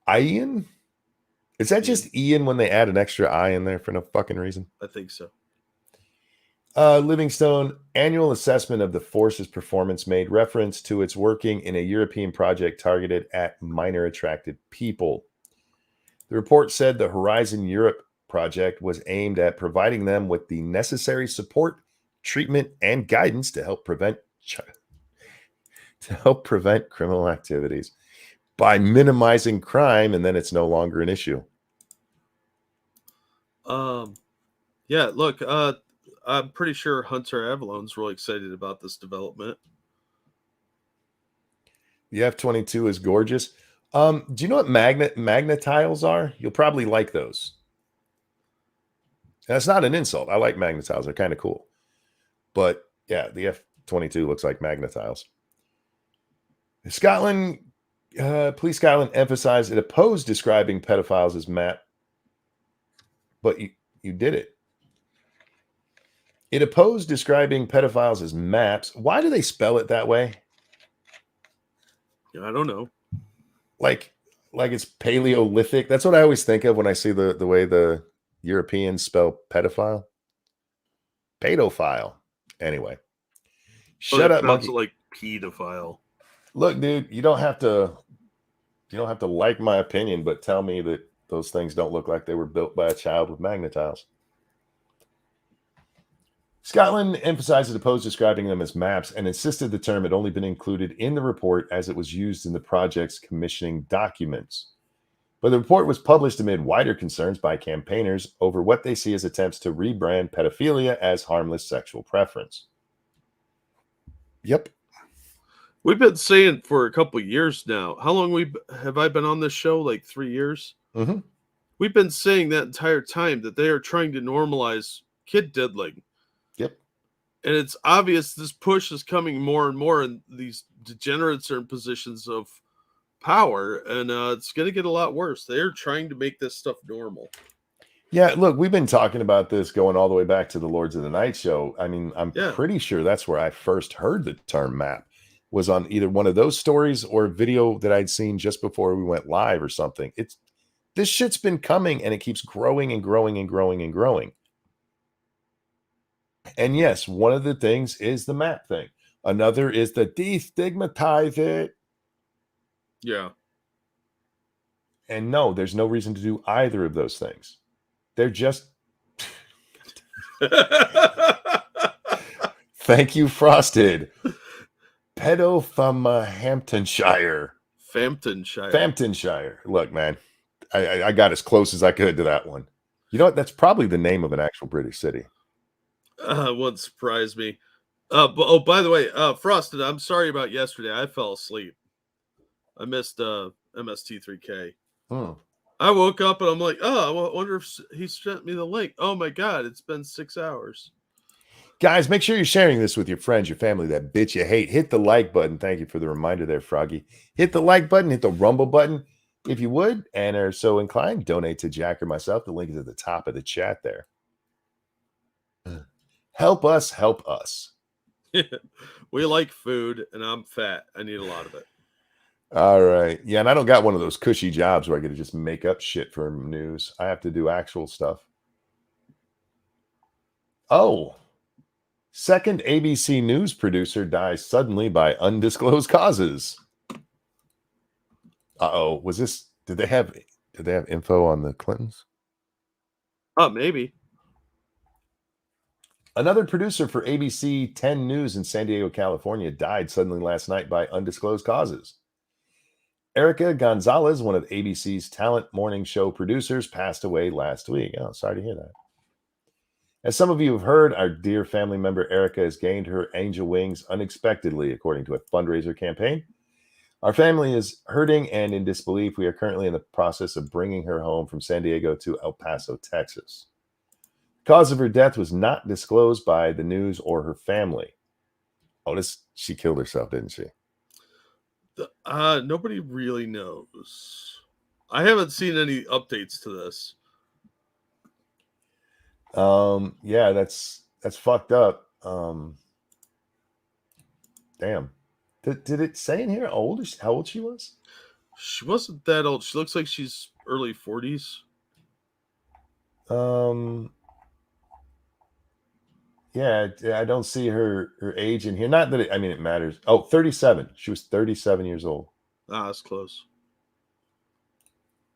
Ian? Is that just Ian when they add an extra I in there for no fucking reason? I think so. Livingstone annual assessment of the force's performance made reference to its working in a European project targeted at minor attracted people. The report said the Horizon Europe project was aimed at providing them with the necessary support, treatment, and guidance to help prevent criminal activities by minimizing crime, and then it's no longer an issue. Yeah, look, I'm pretty sure Hunter Avalon's really excited about this development. The F-22 is gorgeous. Do you know what magnetiles are? You'll probably like those. That's not an insult. I like magnetiles. They're kind of cool. But yeah, the F-22 looks like magnetiles. Scotland, Police Scotland emphasized it opposed describing pedophiles as MAP. But you did it. It opposed describing pedophiles as MAPs. Why do they spell it that way? I don't know. Like it's Paleolithic. That's what I always think of when I see the way the Europeans spell pedophile. Pedophile. Anyway. Shut up, monkey. Like pedophile. Look, dude, you don't have to like my opinion, but tell me that those things don't look like they were built by a child with magnetiles. Scotland emphasized it opposed describing them as maps and insisted the term had only been included in the report as it was used in the project's commissioning documents. But the report was published amid wider concerns by campaigners over what they see as attempts to rebrand pedophilia as harmless sexual preference. Yep. We've been saying for a couple of years now. How long have I been on this show? Like 3 years? Mm-hmm. We've been saying that entire time that they are trying to normalize kid diddling. Yep. And it's obvious this push is coming more and more, and these degenerates are in positions of power, and it's going to get a lot worse. They're trying to make this stuff normal. Yeah, look, we've been talking about this going all the way back to the Lords of the Night show. I mean, I'm pretty sure that's where I first heard the term MAP, was on either one of those stories or a video that I'd seen just before we went live or something. This shit's been coming, and it keeps growing and growing and growing and growing. And yes, one of the things is the map thing. Another is the destigmatize it. Yeah. And no, there's no reason to do either of those things. They're just thank you, Frosted. Hamptonshire. Famptonshire. Look, man, I got as close as I could to that one. You know what? That's probably the name of an actual British city. Wouldn't surprise me. But by the way, Frosted, I'm sorry about yesterday. I fell asleep. I missed MST3K. I woke up and I'm like, oh, I wonder if he sent me the link. Oh my God, it's been 6 hours. Guys, make sure you're sharing this with your friends, your family, that bitch you hate. Hit the like button. Thank you for the reminder there, Froggy. Hit the like button, hit the rumble button if you would, and are so inclined, donate to Jack or myself. The link is at the top of the chat there. Help us, help us. We like food, and I'm fat. I need a lot of it. All right. Yeah, and I don't got one of those cushy jobs where I get to just make up shit for news. I have to do actual stuff. Oh. Second ABC News producer dies suddenly by undisclosed causes. Uh-oh. Was this did they have info on the Clintons? Oh, maybe. Another producer for ABC 10 News in San Diego, California, died suddenly last night by undisclosed causes. Erica Gonzalez, one of ABC's talent morning show producers, passed away last week. Oh, sorry to hear that. As some of you have heard, our dear family member Erica has gained her angel wings unexpectedly, according to a fundraiser campaign. Our family is hurting and in disbelief. We are currently in the process of bringing her home from San Diego to El Paso, Texas. The cause of her death was not disclosed by the news or her family. Oh, she killed herself, didn't she? Nobody really knows. I haven't seen any updates to this. Yeah, that's fucked up. Damn. Did it say in here how old she was? She wasn't that old. She looks like she's early 40s. Yeah, I don't see her age in here. Not that it matters. Oh, 37. She was 37 years old. That's close.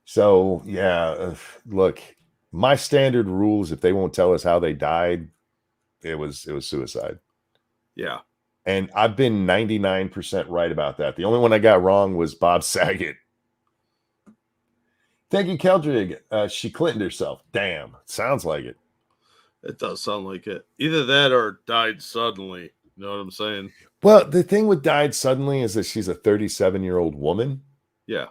So, yeah, look, my standard rules, if they won't tell us how they died, it was suicide. Yeah. And I've been 99% right about that. The only one I got wrong was Bob Saget. Thank you, Keldrig. She Clintoned herself. Damn. Sounds like it. It does sound like it. Either that or died suddenly. You know what I'm saying? Well, the thing with died suddenly is that she's a 37-year-old woman. Yeah.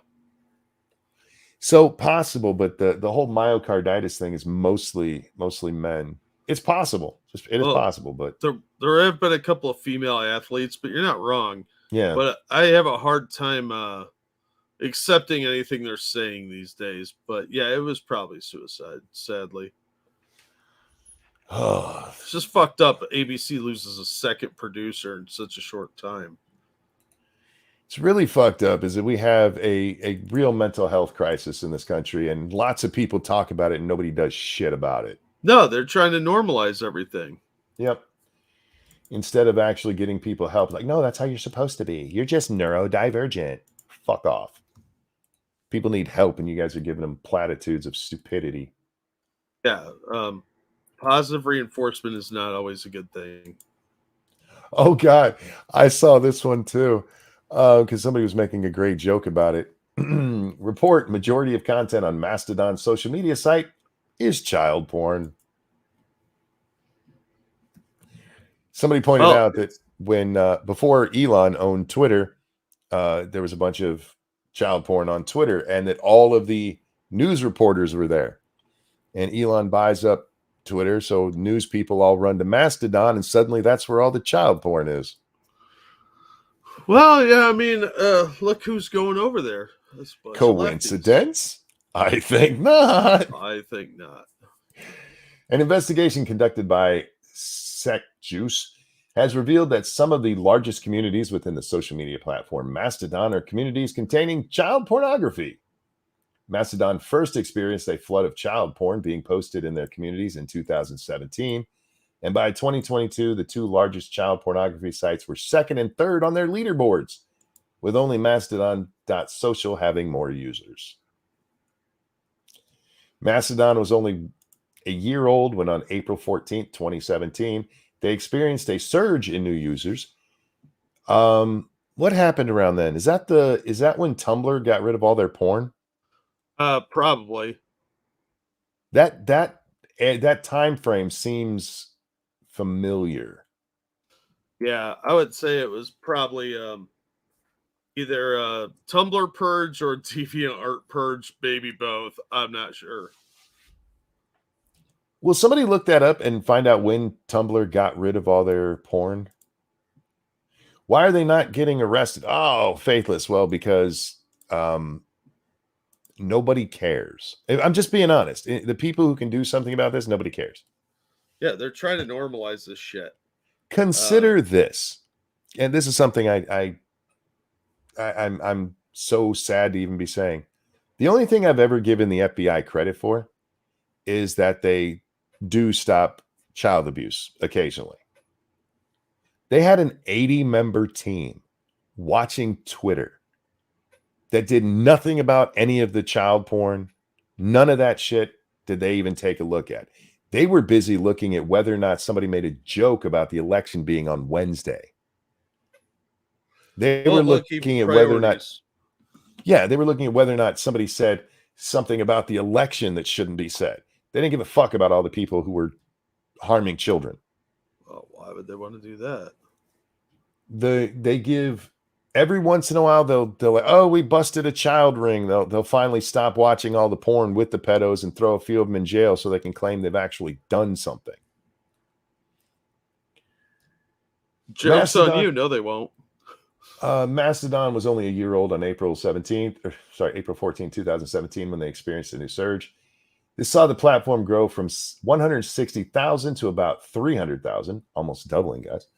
So possible, but the whole myocarditis thing is mostly men. It's possible. It is possible, but there have been a couple of female athletes, but you're not wrong. Yeah. But I have a hard time accepting anything they're saying these days. But yeah, it was probably suicide, sadly. It's just fucked up. ABC loses a second producer in such a short time. It's really fucked up is that we have a real mental health crisis in this country, and lots of people talk about it and nobody does shit about it. No, they're trying to normalize everything. Yep. Instead of actually getting people help. Like, no, that's how you're supposed to be. You're just neurodivergent. Fuck off. People need help, and you guys are giving them platitudes of stupidity. Yeah. Positive reinforcement is not always a good thing. Oh, God. I saw this one, too, because somebody was making a great joke about it. Report, majority of content on Mastodon's social media site is child porn. Somebody pointed out that when before Elon owned Twitter, there was a bunch of child porn on Twitter, and that all of the news reporters were there. And Elon buys up Twitter, so news people all run to Mastodon, and suddenly that's where all the child porn is. Well, yeah, I mean, look who's going over there. Coincidence? I think not. I think not. An investigation conducted by SecJuice has revealed that some of the largest communities within the social media platform Mastodon are communities containing child pornography. Mastodon first experienced a flood of child porn being posted in their communities in 2017, And by 2022, the two largest child pornography sites were second and third on their leaderboards, with only Mastodon.social having more users. Mastodon was only a year old when on April 14th, 2017, they experienced a surge in new users. What happened around then? Is that when Tumblr got rid of all their porn? Probably. That time frame seems familiar. Yeah, I would say it was probably either Tumblr purge or DeviantArt purge, maybe both. I'm not sure. Will somebody look that up and find out when Tumblr got rid of all their porn? Why are they not getting arrested? Oh, faithless. Well, because nobody cares. I'm just being honest. The people who can do something about this, nobody cares. Yeah, they're trying to normalize this shit. Consider this, and this is something I'm so sad to even be saying. The only thing I've ever given the FBI credit for is that they do stop child abuse occasionally. They had an 80-member team watching Twitter that did nothing about any of the child porn. None of that shit did they even take a look at. They were busy looking at whether or not somebody made a joke about the election being on Wednesday. They were looking at whether or not, they were looking at whether or not somebody said something about the election that shouldn't be said. They didn't give a fuck about all the people who were harming children. Well, why would they want to do that? They give every once in a while they'll like, oh, we busted a child ring. They'll finally stop watching all the porn with the pedos and throw a few of them in jail so they can claim they've actually done something. Joke's on you. No, they won't. Mastodon was only a year old on April 14, 2017, when they experienced a new surge. This saw the platform grow from 160,000 to about 300,000, almost doubling, guys.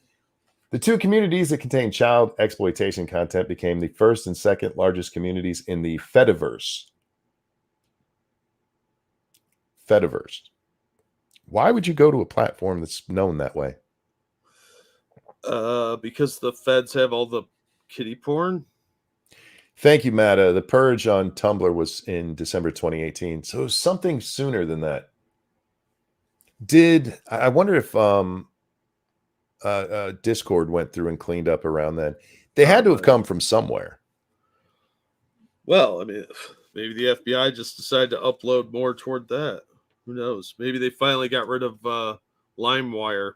The two communities that contain child exploitation content became the first and second largest communities in the Fediverse. Fediverse. Why would you go to a platform that's known that way? Because the feds have all the kiddie porn. Thank you, Matta. The purge on Tumblr was in December 2018, so it was something sooner than that. I wonder if Discord went through and cleaned up around then? They had to have come from somewhere. Well, I mean, maybe the FBI just decided to upload more toward that. Who knows? Maybe they finally got rid of LimeWire.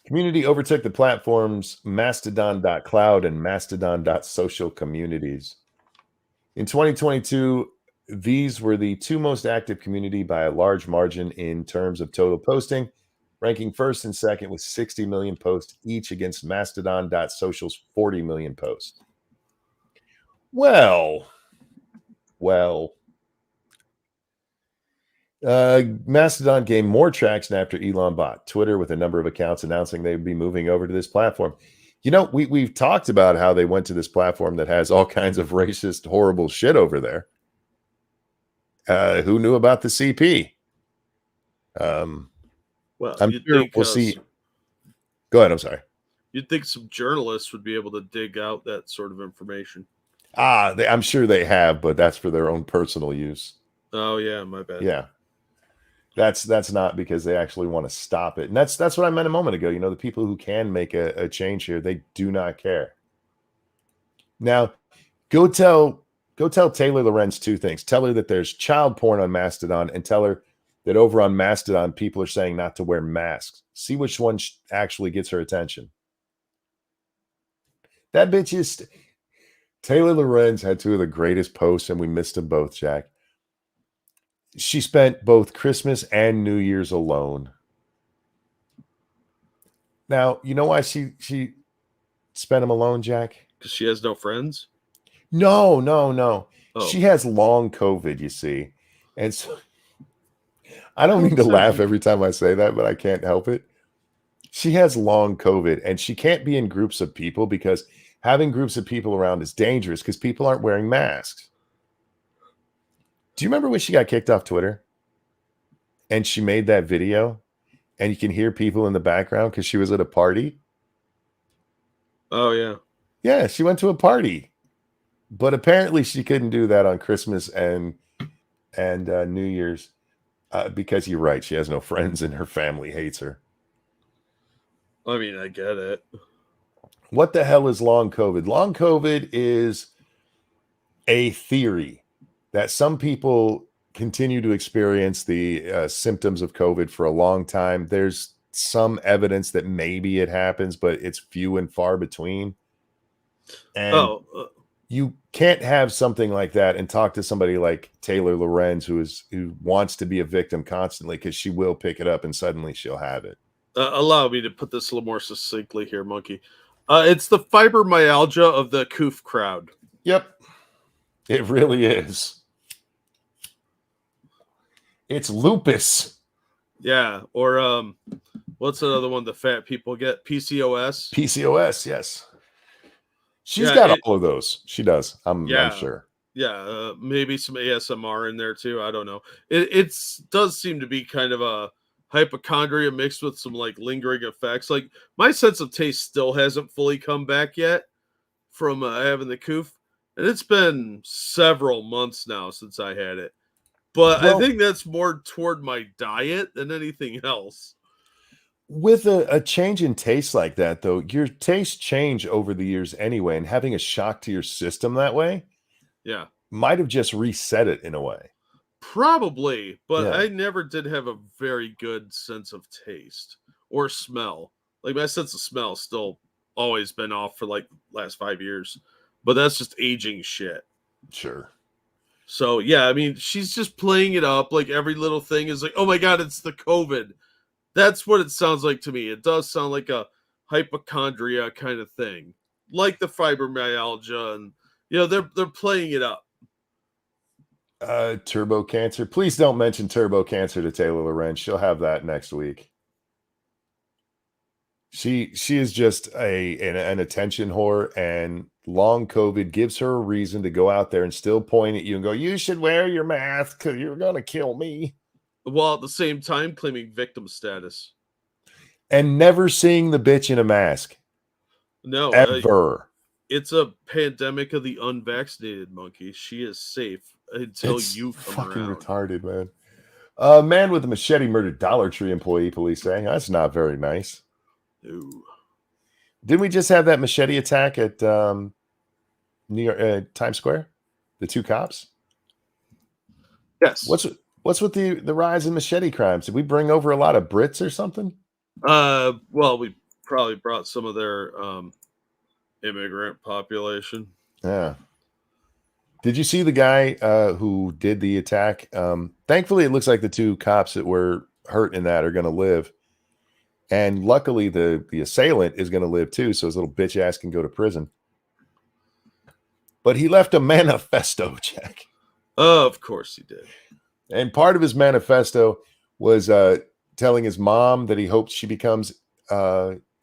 Community overtook the platforms Mastodon.cloud and Mastodon.social communities. In 2022, these were the two most active community by a large margin in terms of total posting, ranking first and second with 60 million posts each against Mastodon.social's 40 million posts. Well. Mastodon gained more traction after Elon bought Twitter, with a number of accounts announcing they would be moving over to this platform. You know, we've talked about how they went to this platform that has all kinds of racist, horrible shit over there. Who knew about the CP? Well, I'm sure we'll see. Go ahead. I'm sorry. You'd think some journalists would be able to dig out that sort of information. I'm sure they have, but that's for their own personal use. Oh yeah, my bad. Yeah, that's not because they actually want to stop it. And that's what I meant a moment ago. You know, the people who can make a change here, they do not care. Now, go tell Taylor Lorenz two things. Tell her that there's child porn on Mastodon, and tell her that over on Mastodon, people are saying not to wear masks. See which one actually gets her attention. That bitch is... Taylor Lorenz had two of the greatest posts, and we missed them both, Jack. She spent both Christmas and New Year's alone. Now, you know why she spent them alone, Jack? Because she has no friends? No. Oh. She has long COVID, you see. And so... I don't mean to laugh every time I say that, but I can't help it. She has long COVID, and she can't be in groups of people because having groups of people around is dangerous because people aren't wearing masks. Do you remember when she got kicked off Twitter and she made that video and you can hear people in the background because she was at a party. Oh yeah. Yeah, she went to a party, but apparently she couldn't do that on Christmas and New Year's because you're right. She has no friends and her family hates her. I mean, I get it. What the hell is long COVID? Long COVID is a theory that some people continue to experience the symptoms of COVID for a long time. There's some evidence that maybe it happens, but it's few and far between. And you can't have something like that and talk to somebody like Taylor Lorenz, who wants to be a victim constantly, because she will pick it up and suddenly she'll have it. Allow me to put this a little more succinctly here, Monkey. It's the fibromyalgia of the coof crowd. Yep. It really is. It's lupus. Yeah. Or what's another one the fat people get? PCOS? PCOS, yes. She's got all of those. She does. I'm sure. Yeah. Maybe some ASMR in there too. I don't know. It does seem to be kind of a hypochondria mixed with some like lingering effects. Like my sense of taste still hasn't fully come back yet from having the coof, and it's been several months now since I had it. But I think that's more toward my diet than anything else. With a change in taste like that, though, your tastes change over the years anyway, and having a shock to your system that way, yeah, might have just reset it in a way. Probably, but Yeah. I never did have a very good sense of taste or smell. Like my sense of smell still always been off for like last 5 years, but that's just aging shit. Sure. So yeah, I mean, she's just playing it up. Like every little thing is like, oh my God, it's the COVID. That's what it sounds like to me. It does sound like a hypochondria kind of thing, like the fibromyalgia, and they're playing it up. Turbo cancer. Please don't mention turbo cancer to Taylor Lorenz. She'll have that next week. She is just an attention whore, and long COVID gives her a reason to go out there and still point at you and go, "You should wear your mask because you're gonna kill me." While at the same time claiming victim status. And never seeing the bitch in a mask. No. Ever. It's a pandemic of the unvaccinated, Monkey. She is safe until you come fucking around. Retarded, man. A man with a machete murdered Dollar Tree employee, police say. That's not very nice. Ooh. Didn't we just have that machete attack at New York Times Square? The two cops? Yes. What's with the rise in machete crimes? Did we bring over a lot of Brits or something? Well, we probably brought some of their immigrant population. Yeah. Did you see the guy who did the attack? Thankfully, it looks like the two cops that were hurt in that are going to live. And luckily, the assailant is going to live too, so his little bitch ass can go to prison. But he left a manifesto, Jack. Of course he did. And part of his manifesto was telling his mom that he hopes she becomes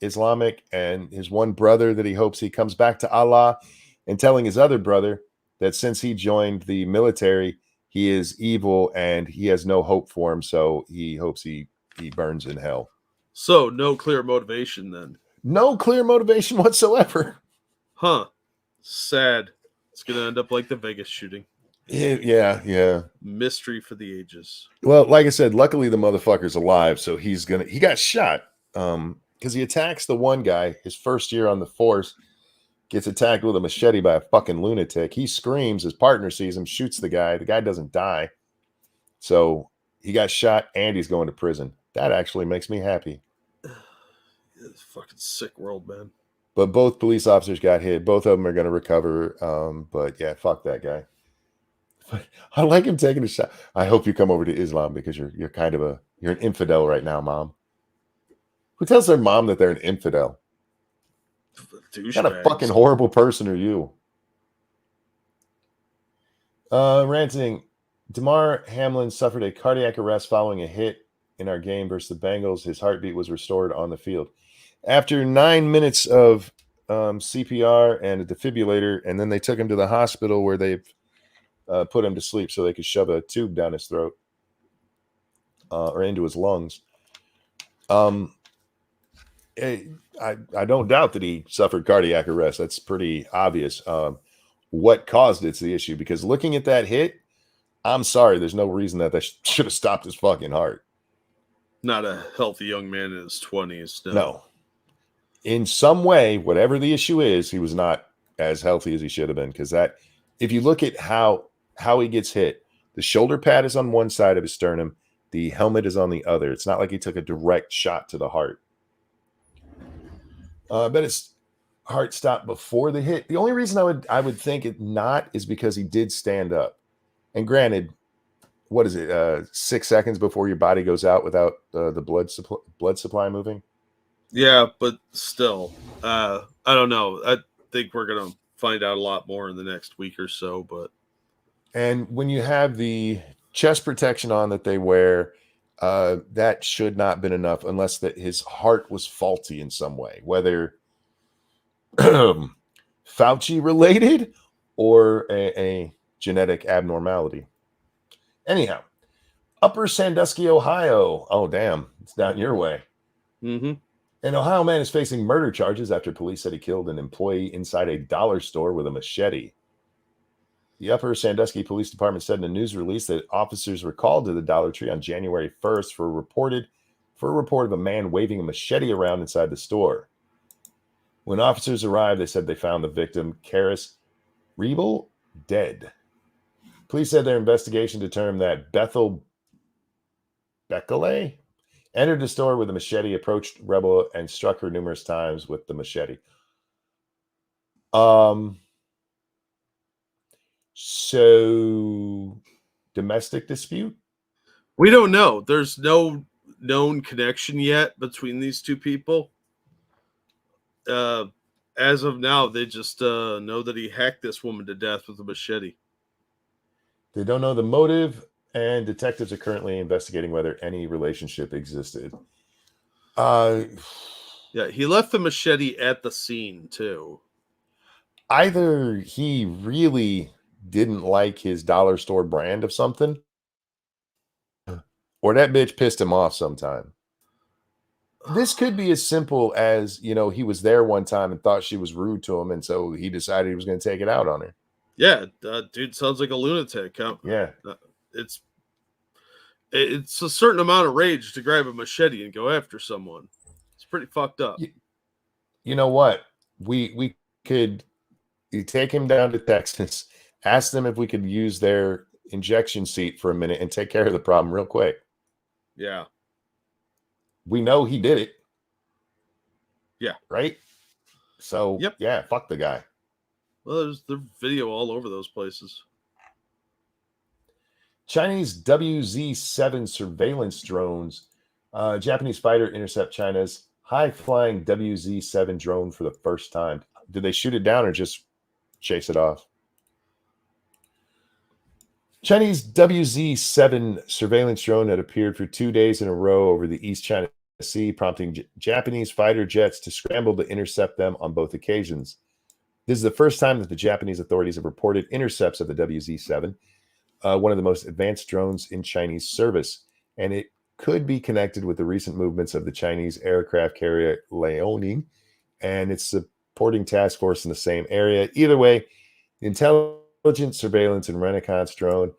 Islamic, and his one brother that he hopes he comes back to Allah, and telling his other brother that since he joined the military, he is evil and he has no hope for him, so he hopes he burns in hell. So no clear motivation then. No clear motivation whatsoever. Huh. Sad. It's going to end up like the Vegas shooting. Yeah. Mystery for the ages. Well, like I said, luckily the motherfucker's alive, so he got shot because he attacks the one guy his first year on the force, gets attacked with a machete by a fucking lunatic. He screams, his partner sees him, shoots the guy doesn't die, so he got shot and he's going to prison. That actually makes me happy. It's a fucking sick world, man. But both police officers got hit. Both of them are going to recover. But yeah, fuck that guy. I like him taking a shot. I hope you come over to Islam because you're kind of you're an infidel right now, Mom. Who tells their mom that they're an infidel? What kind of fucking horrible person are you? Ranting. Damar Hamlin suffered a cardiac arrest following a hit in our game versus the Bengals. His heartbeat was restored on the field. After 9 minutes of CPR and a defibrillator, and then they took him to the hospital where they put him to sleep so they could shove a tube down his throat or into his lungs. I don't doubt that he suffered cardiac arrest. That's pretty obvious. What caused it's the issue, because looking at that hit, I'm sorry, there's no reason that should have stopped his fucking heart. Not a healthy young man in his 20s. No. In some way, whatever the issue is, he was not as healthy as he should have been. Because that, if you look at how he gets hit, the shoulder pad is on one side of his sternum, the helmet is on the other. It's not like he took a direct shot to the heart. But his heart stopped before the hit. The only reason I would think it not is because he did stand up. And granted, what is it? 6 seconds before your body goes out without the blood supply moving. Yeah, but still, I don't know. I think we're gonna find out a lot more in the next week or so. And when you have the chest protection on that they wear, that should not have been enough unless that his heart was faulty in some way, whether Fauci related or a genetic abnormality. Anyhow, Upper Sandusky, Ohio. Oh, damn. It's down your way. Mm-hmm. An Ohio man is facing murder charges after police said he killed an employee inside a dollar store with a machete. The Upper Sandusky Police Department said in a news release that officers were called to the Dollar Tree on January 1st for a report of a man waving a machete around inside the store. When officers arrived, they said they found the victim, Karis Rebel, dead. Police said their investigation determined that Bethel Bekele entered the store with a machete, approached Rebel, and struck her numerous times with the machete. So, domestic dispute? We don't know. There's no known connection yet between these two people. As of now, they just know that he hacked this woman to death with a machete. They don't know the motive, and detectives are currently investigating whether any relationship existed. Yeah, he left the machete at the scene, too. Either he really didn't like his dollar store brand of something, or that bitch pissed him off sometime. This could be as simple as, he was there one time and thought she was rude to him, and so he decided he was going to take it out on her. Yeah, dude sounds like a lunatic. Yeah. It's a certain amount of rage to grab a machete and go after someone. It's pretty fucked up. You know what? We could take him down to Texas, ask them if we could use their injection seat for a minute and take care of the problem real quick. Yeah. We know he did it. Yeah. Right? So, yep. Yeah, fuck the guy. Well, there's the video all over those places. Chinese WZ-7 surveillance drones. Japanese fighter intercept China's high-flying WZ-7 drone for the first time. Did they shoot it down or just chase it off? Chinese WZ-7 surveillance drone had appeared for 2 days in a row over the East China Sea, prompting Japanese fighter jets to scramble to intercept them on both occasions. This is the first time that the Japanese authorities have reported intercepts of the WZ-7, one of the most advanced drones in Chinese service, and it could be connected with the recent movements of the Chinese aircraft carrier Liaoning and its supporting task force in the same area. Either way, the intelligence, surveillance, and reconnaissance drone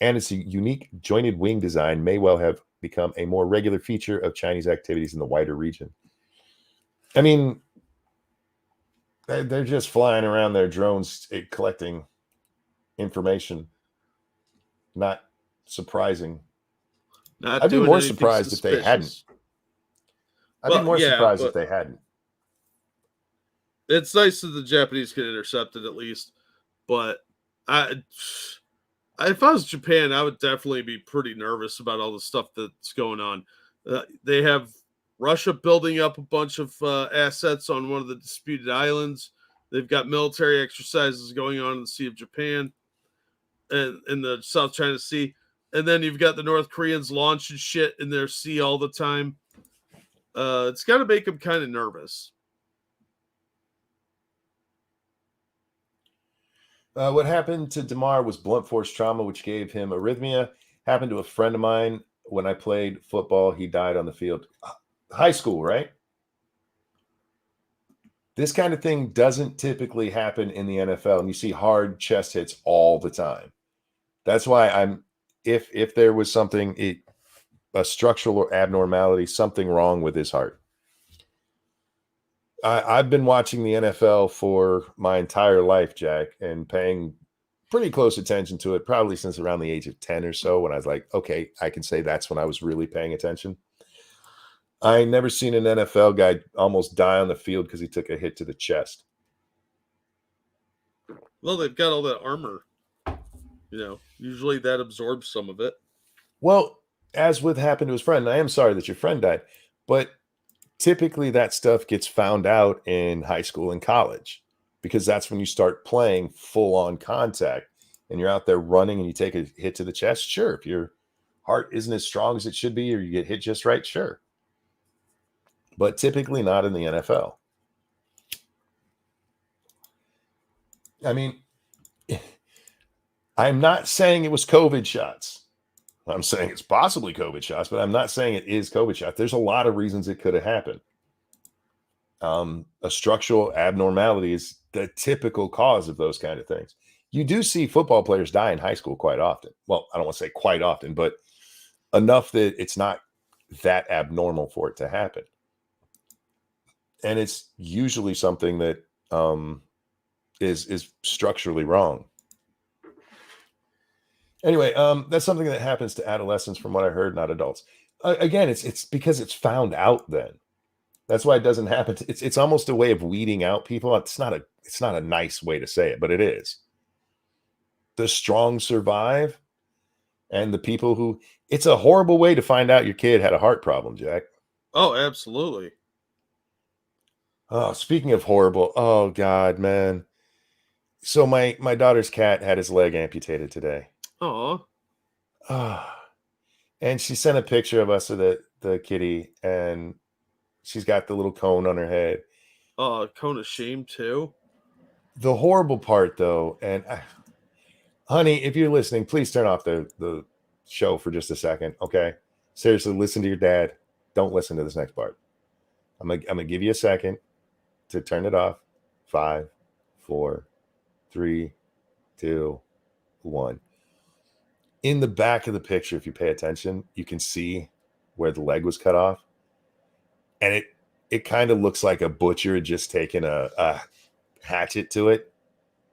and its unique jointed wing design may well have become a more regular feature of Chinese activities in the wider region. I mean, they're just flying around their drones collecting information. Not surprising. I'd be more surprised if they hadn't. I'd be more surprised if they hadn't. It's nice that the Japanese can intercept it at least, but if I was Japan, I would definitely be pretty nervous about all the stuff that's going on. They have Russia building up a bunch of assets on one of the disputed islands. They've got military exercises going on in the Sea of Japan and in the South China Sea. And then you've got the North Koreans launching shit in their sea all the time. It's got to make them kind of nervous. What happened to Damar was blunt force trauma, which gave him arrhythmia. Happened to a friend of mine when I played football. He died on the field. high school, right? This kind of thing doesn't typically happen in the NFL, and you see hard chest hits all the time. That's why if there was something, a structural abnormality, something wrong with his heart. I've been watching the NFL for my entire life, Jack, and paying pretty close attention to it, probably since around the age of 10 or so, when I was like, okay, I can say that's when I was really paying attention. I ain't never seen an NFL guy almost die on the field because he took a hit to the chest. Well, they've got all that armor. Usually that absorbs some of it. Well, as with happened to his friend, I am sorry that your friend died, but typically that stuff gets found out in high school and college, because that's when you start playing full on contact and you're out there running and you take a hit to the chest. Sure. If your heart isn't as strong as it should be, or you get hit just right, sure. But typically not in the NFL. I mean, I'm not saying it was COVID shots. I'm saying it's possibly COVID shots, but I'm not saying it is COVID shots. There's a lot of reasons it could have happened. A structural abnormality is the typical cause of those kind of things. You do see football players die in high school quite often. Well, I don't want to say quite often, but enough that it's not that abnormal for it to happen. And it's usually something that is structurally wrong. Anyway, that's something that happens to adolescents, from what I heard, not adults. Again, it's because it's found out then. That's why it doesn't happen. It's almost a way of weeding out people. It's not a nice way to say it, but it is. The strong survive, and the people who, it's a horrible way to find out your kid had a heart problem, Jack. Oh, absolutely. Oh, speaking of horrible, oh God, man. So my daughter's cat had his leg amputated today. Oh. And she sent a picture of us of the kitty, and she's got the little cone on her head. Cone of shame too. The horrible part, though, and honey, if you're listening, please turn off the show for just a second, okay? Seriously, listen to your dad. Don't listen to this next part. I'm gonna give you a second to turn it off. 5, 4, 3, 2, 1. In the back of the picture, if you pay attention, you can see where the leg was cut off, and it kind of looks like a butcher had just taken a hatchet to it.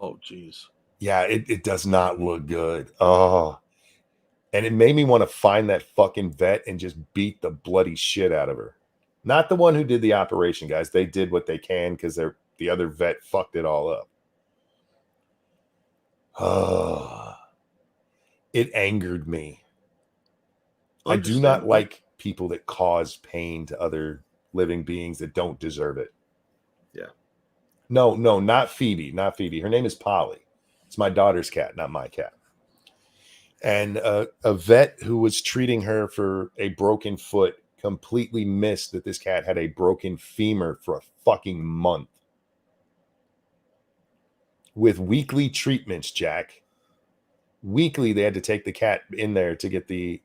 Oh, geez. Yeah, it does not look good. Oh, and it made me want to find that fucking vet and just beat the bloody shit out of her. Not the one who did the operation, guys. They did what they can because the other vet fucked it all up. Oh, it angered me. I do not like people that cause pain to other living beings that don't deserve it. Yeah. No, not Phoebe. Not Phoebe. Her name is Polly. It's my daughter's cat, not my cat. And a vet who was treating her for a broken foot completely missed that this cat had a broken femur for a fucking month. With weekly treatments, Jack. Weekly, they had to take the cat in there to get the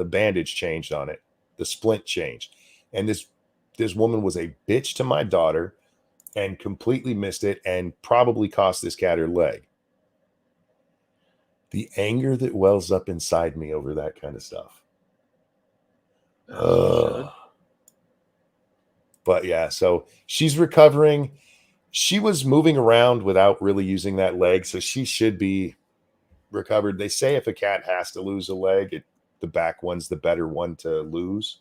bandage changed on it, the splint changed. And this woman was a bitch to my daughter and completely missed it and probably cost this cat her leg. The anger that wells up inside me over that kind of stuff. But yeah, so she's recovering. She was moving around without really using that leg, so she should be recovered. They say if a cat has to lose a leg, the back one's the better one to lose.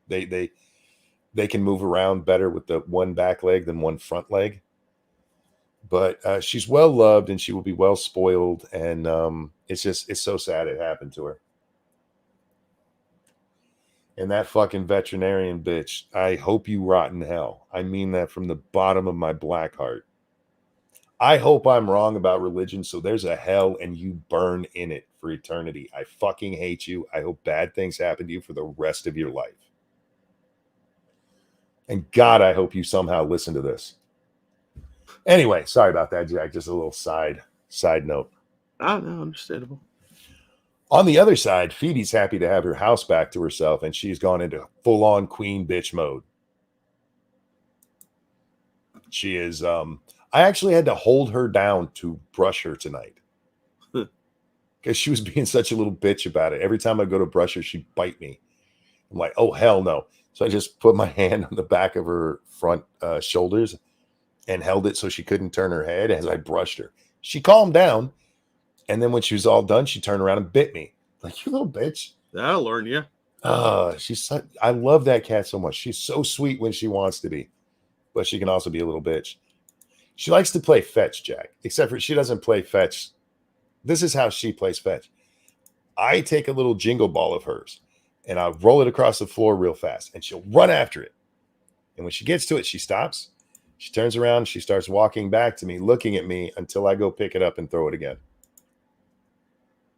They can move around better with the one back leg than one front leg. But she's well loved and she will be well spoiled, and it's so sad it happened to her. And that fucking veterinarian bitch, I hope you rot in hell. I mean that from the bottom of my black heart. I hope I'm wrong about religion, so there's a hell and you burn in it for eternity. I fucking hate you. I hope bad things happen to you for the rest of your life. And God, I hope you somehow listen to this. Anyway, sorry about that, Jack. Just a little side note. Oh, no, understandable. On the other side, Phoebe's happy to have her house back to herself, and she's gone into full-on queen bitch mode. She is. I actually had to hold her down to brush her tonight because she was being such a little bitch about it. Every time I go to brush her, she'd bite me. I'm like, oh, hell no. So I just put my hand on the back of her front shoulders and held it so she couldn't turn her head as I brushed her. She calmed down. And then when she was all done, she turned around and bit me. Like, you little bitch. That'll learn you. I love that cat so much. She's so sweet when she wants to be, but she can also be a little bitch. She likes to play fetch, Jack, except for she doesn't play fetch. This is how she plays fetch. I take a little jingle ball of hers and I'll roll it across the floor real fast and she'll run after it. And when she gets to it, she stops. She turns around. She starts walking back to me, looking at me until I go pick it up and throw it again.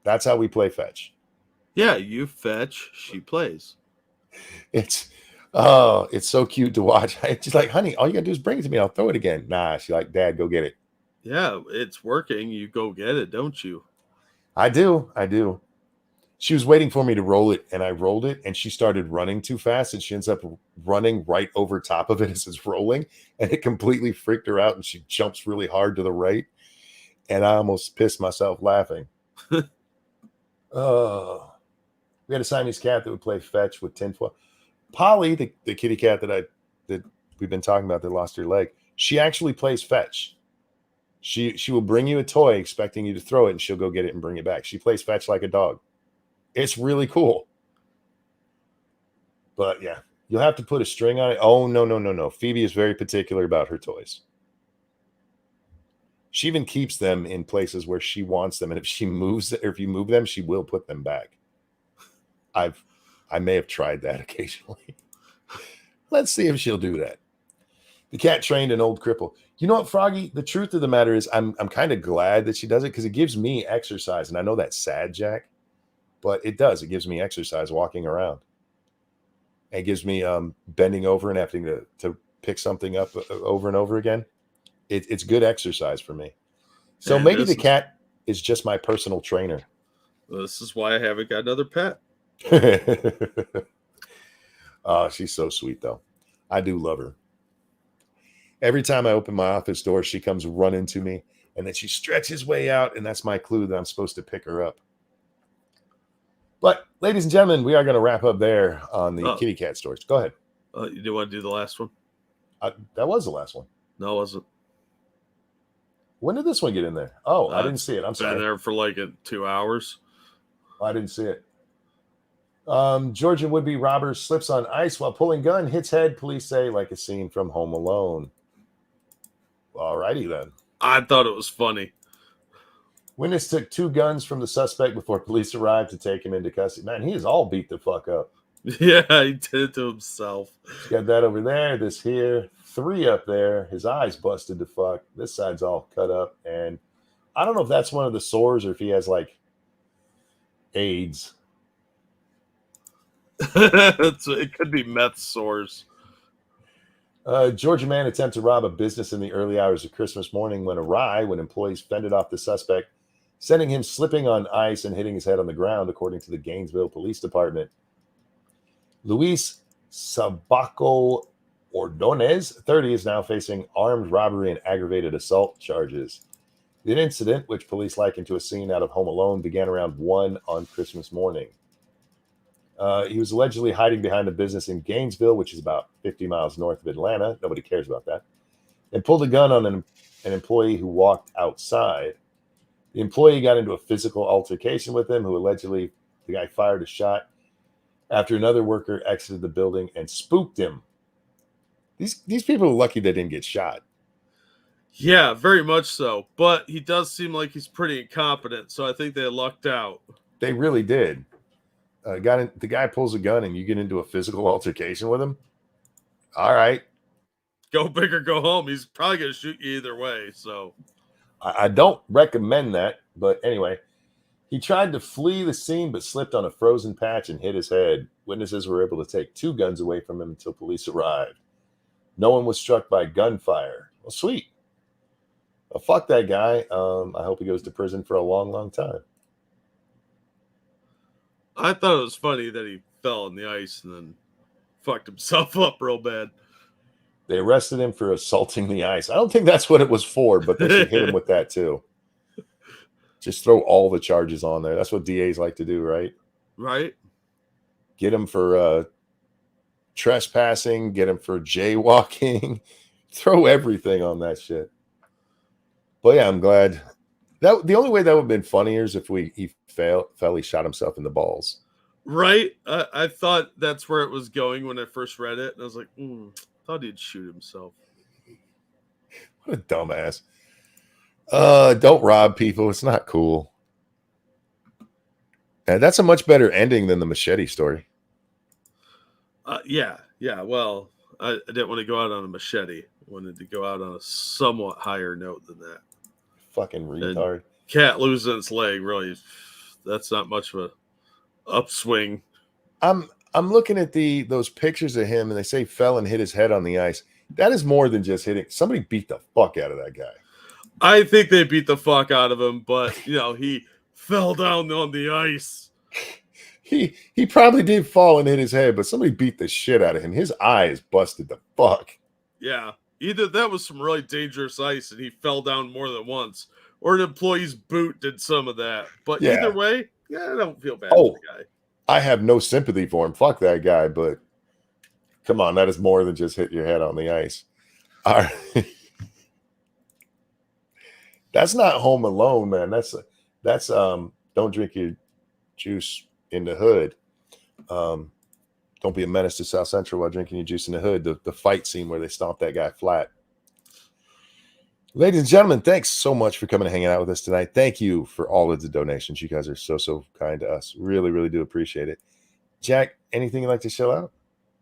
That's how we play fetch. Yeah, you fetch, she plays. It's so cute to watch. It's just like, honey, all you gotta do is bring it to me. I'll throw it again. Nah, she's like, Dad, go get it. Yeah, it's working. You go get it, don't you? I do. She was waiting for me to roll it, and I rolled it, and she started running too fast, and she ends up running right over top of it as it's rolling, and it completely freaked her out, and she jumps really hard to the right, and I almost pissed myself laughing. We had a Siamese cat that would play fetch with tinfoil. Polly, the kitty cat that we've been talking about that lost her leg, she actually plays fetch. She will bring you a toy expecting you to throw it, and she'll go get it and bring it back. She plays fetch like a dog. It's really cool. But yeah, you'll have to put a string on it. Oh, no. Phoebe is very particular about her toys. She even keeps them in places where she wants them. And if she moves, or if you move them, she will put them back. I may have tried that occasionally. Let's see if she'll do that. The cat trained an old cripple. You know what, Froggy? The truth of the matter is I'm kind of glad that she does it because it gives me exercise. And I know that's sad, Jack, but it does. It gives me exercise walking around. It gives me bending over and having to pick something up over and over again. It's good exercise for me. So And maybe the cat is just my personal trainer. This is why I haven't got another pet. Oh, she's so sweet, though. I do love her. Every time I open my office door, she comes running to me, and then she stretches way out, and that's my clue that I'm supposed to pick her up. But, ladies and gentlemen, we are going to wrap up there on the kitty cat stories. Go ahead. You do want to do the last one? That was the last one. No, it wasn't. When did this one get in there? Oh, I didn't see it. I'm sorry. Been there for like 2 hours. I didn't see it. Georgian would-be robber slips on ice while pulling gun, hits head, police say, like a scene from Home Alone. All righty then. I thought it was funny. Witness took 2 guns from the suspect before police arrived to take him into custody. Man, he is all beat the fuck up. Yeah, he did it to himself. He's got that over there, this here, 3 up there. His eyes busted to fuck. This side's all cut up. And I don't know if that's one of the sores or if he has like AIDS. It could be meth sores. Georgia man attempted to rob a business in the early hours of Christmas morning went awry when employees fended off the suspect, sending him slipping on ice and hitting his head on the ground, according to the Gainesville Police Department. Luis Sabaco Ordonez, 30, is now facing armed robbery and aggravated assault charges. The incident, which police likened to a scene out of Home Alone, began around 1 on Christmas morning. He was allegedly hiding behind a business in Gainesville, which is about 50 miles north of Atlanta. Nobody cares about that. And pulled a gun on an employee who walked outside. The employee got into a physical altercation with him, who allegedly, the guy fired a shot after another worker exited the building and spooked him. These people are lucky they didn't get shot. Yeah, very much so. But he does seem like he's pretty incompetent, so I think they lucked out. They really did. The guy pulls a gun and you get into a physical altercation with him. All right. Go big or go home. He's probably going to shoot you either way. So I don't recommend that. But anyway, he tried to flee the scene but slipped on a frozen patch and hit his head. Witnesses were able to take 2 guns away from him until police arrived. No one was struck by gunfire. Well, sweet. Well, fuck that guy. I hope he goes to prison for a long, long time. I thought it was funny that he fell on the ice and then fucked himself up real bad. They arrested him for assaulting the ice. I don't think that's what it was for, but they should hit him with that too. Just throw all the charges on there. That's what DAs like to do, right? Right? Get him for trespassing, get him for jaywalking, throw everything on that shit. But yeah, I'm glad. That the only way that would have been funnier is if he shot himself in the balls. Right? I thought that's where it was going when I first read it. And I was like, thought he'd shoot himself. What a dumbass. Don't rob people. It's not cool. And that's a much better ending than the machete story. Yeah. Well, I didn't want to go out on a machete. I wanted to go out on a somewhat higher note than that. Fucking retard. And cat losing its leg, really, that's not much of a upswing. I'm looking at those pictures of him, and they say fell and hit his head on the ice. That is more than just hitting. Somebody beat the fuck out of that guy. I think they beat the fuck out of him, but he fell down on the ice. He probably did fall and hit his head, but somebody beat the shit out of him. His eyes busted the fuck. Yeah. Either that was some really dangerous ice and he fell down more than once, or an employee's boot did some of that. But either way, I don't feel bad for the guy. I have no sympathy for him. Fuck that guy, but come on, that is more than just hit your head on the ice. All right. That's not Home Alone, man. That's don't drink your juice in the hood. Don't be a menace to South Central while drinking your juice in the hood. The fight scene where they stomp that guy flat. Ladies and gentlemen, thanks so much for coming and hanging out with us tonight. Thank you for all of the donations. You guys are so kind to us. Really, really do appreciate it. Jack, anything you'd like to show out?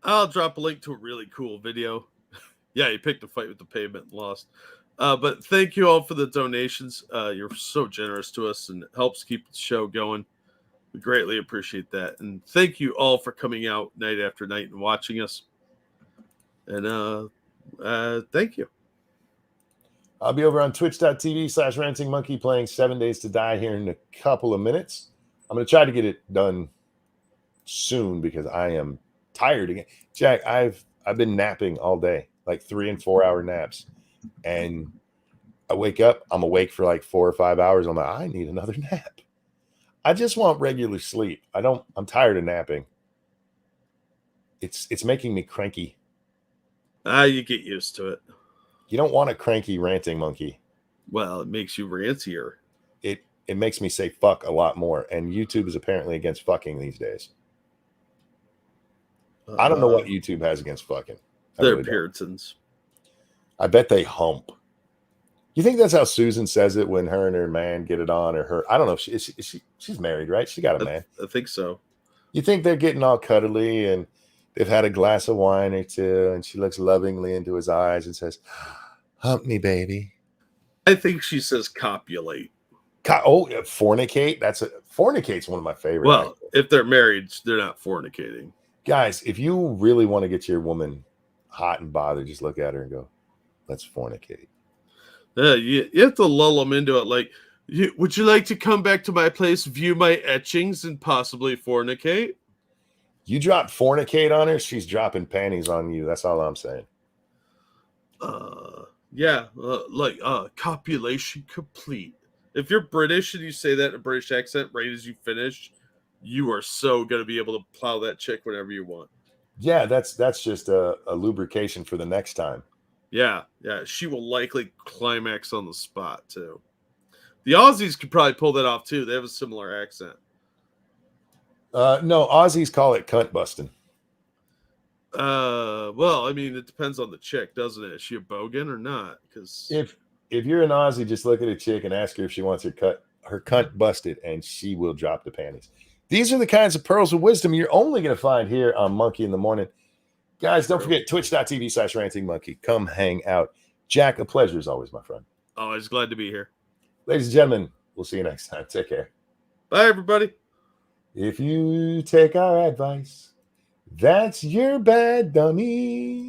I'll drop a link to a really cool video. Yeah, he picked a fight with the pavement and lost. But thank you all for the donations. You're so generous to us and it helps keep the show going. We greatly appreciate that. And thank you all for coming out night after night and watching us. And thank you. I'll be over on twitch.tv/rantingmonkey playing 7 Days to Die here in a couple of minutes. I'm going to try to get it done soon because I am tired again. Jack, I've been napping all day, like 3 and 4 hour naps. And I wake up, I'm awake for like 4 or 5 hours. I'm like, I need another nap. I just want regular sleep. I'm tired of napping. It's making me cranky. You get used to it. You don't want a cranky ranting monkey. Well, it makes you rantier. It makes me say fuck a lot more. And YouTube is apparently against fucking these days. I don't know what YouTube has against fucking. They're really Puritans. I bet they hump. You think that's how Susan says it when her and her man get it on, or her? I don't know. She's married, right? She got a man. I think so. You think they're getting all cuddly and they've had a glass of wine or two, and she looks lovingly into his eyes and says, "Hump me, baby." I think she says copulate. Fornicate. Fornicate's one of my favorite. Well, if they're married, they're not fornicating. Guys, if you really want to get your woman hot and bothered, just look at her and go, "Let's fornicate." Yeah, you have to lull them into it. Like, would you like to come back to my place, view my etchings, and possibly fornicate? You drop fornicate on her, she's dropping panties on you. That's all I'm saying. Copulation complete. If you're British and you say that in a British accent right as you finish, you are so going to be able to plow that chick whenever you want. Yeah, that's just a lubrication for the next time. Yeah. She will likely climax on the spot, too. The Aussies could probably pull that off, too. They have a similar accent. No, Aussies call it cunt busting. Well, I mean, it depends on the chick, doesn't it? Is she a bogan or not? Because if you're an Aussie, just look at a chick and ask her if she wants her cunt busted, and she will drop the panties. These are the kinds of pearls of wisdom you're only going to find here on Monkey in the Morning. Guys, don't forget twitch.tv/rantingmonkey. Come hang out. Jack, a pleasure as always, my friend. Always glad to be here. Ladies and gentlemen, we'll see you next time. Take care. Bye, everybody. If you take our advice, that's your bad dummy.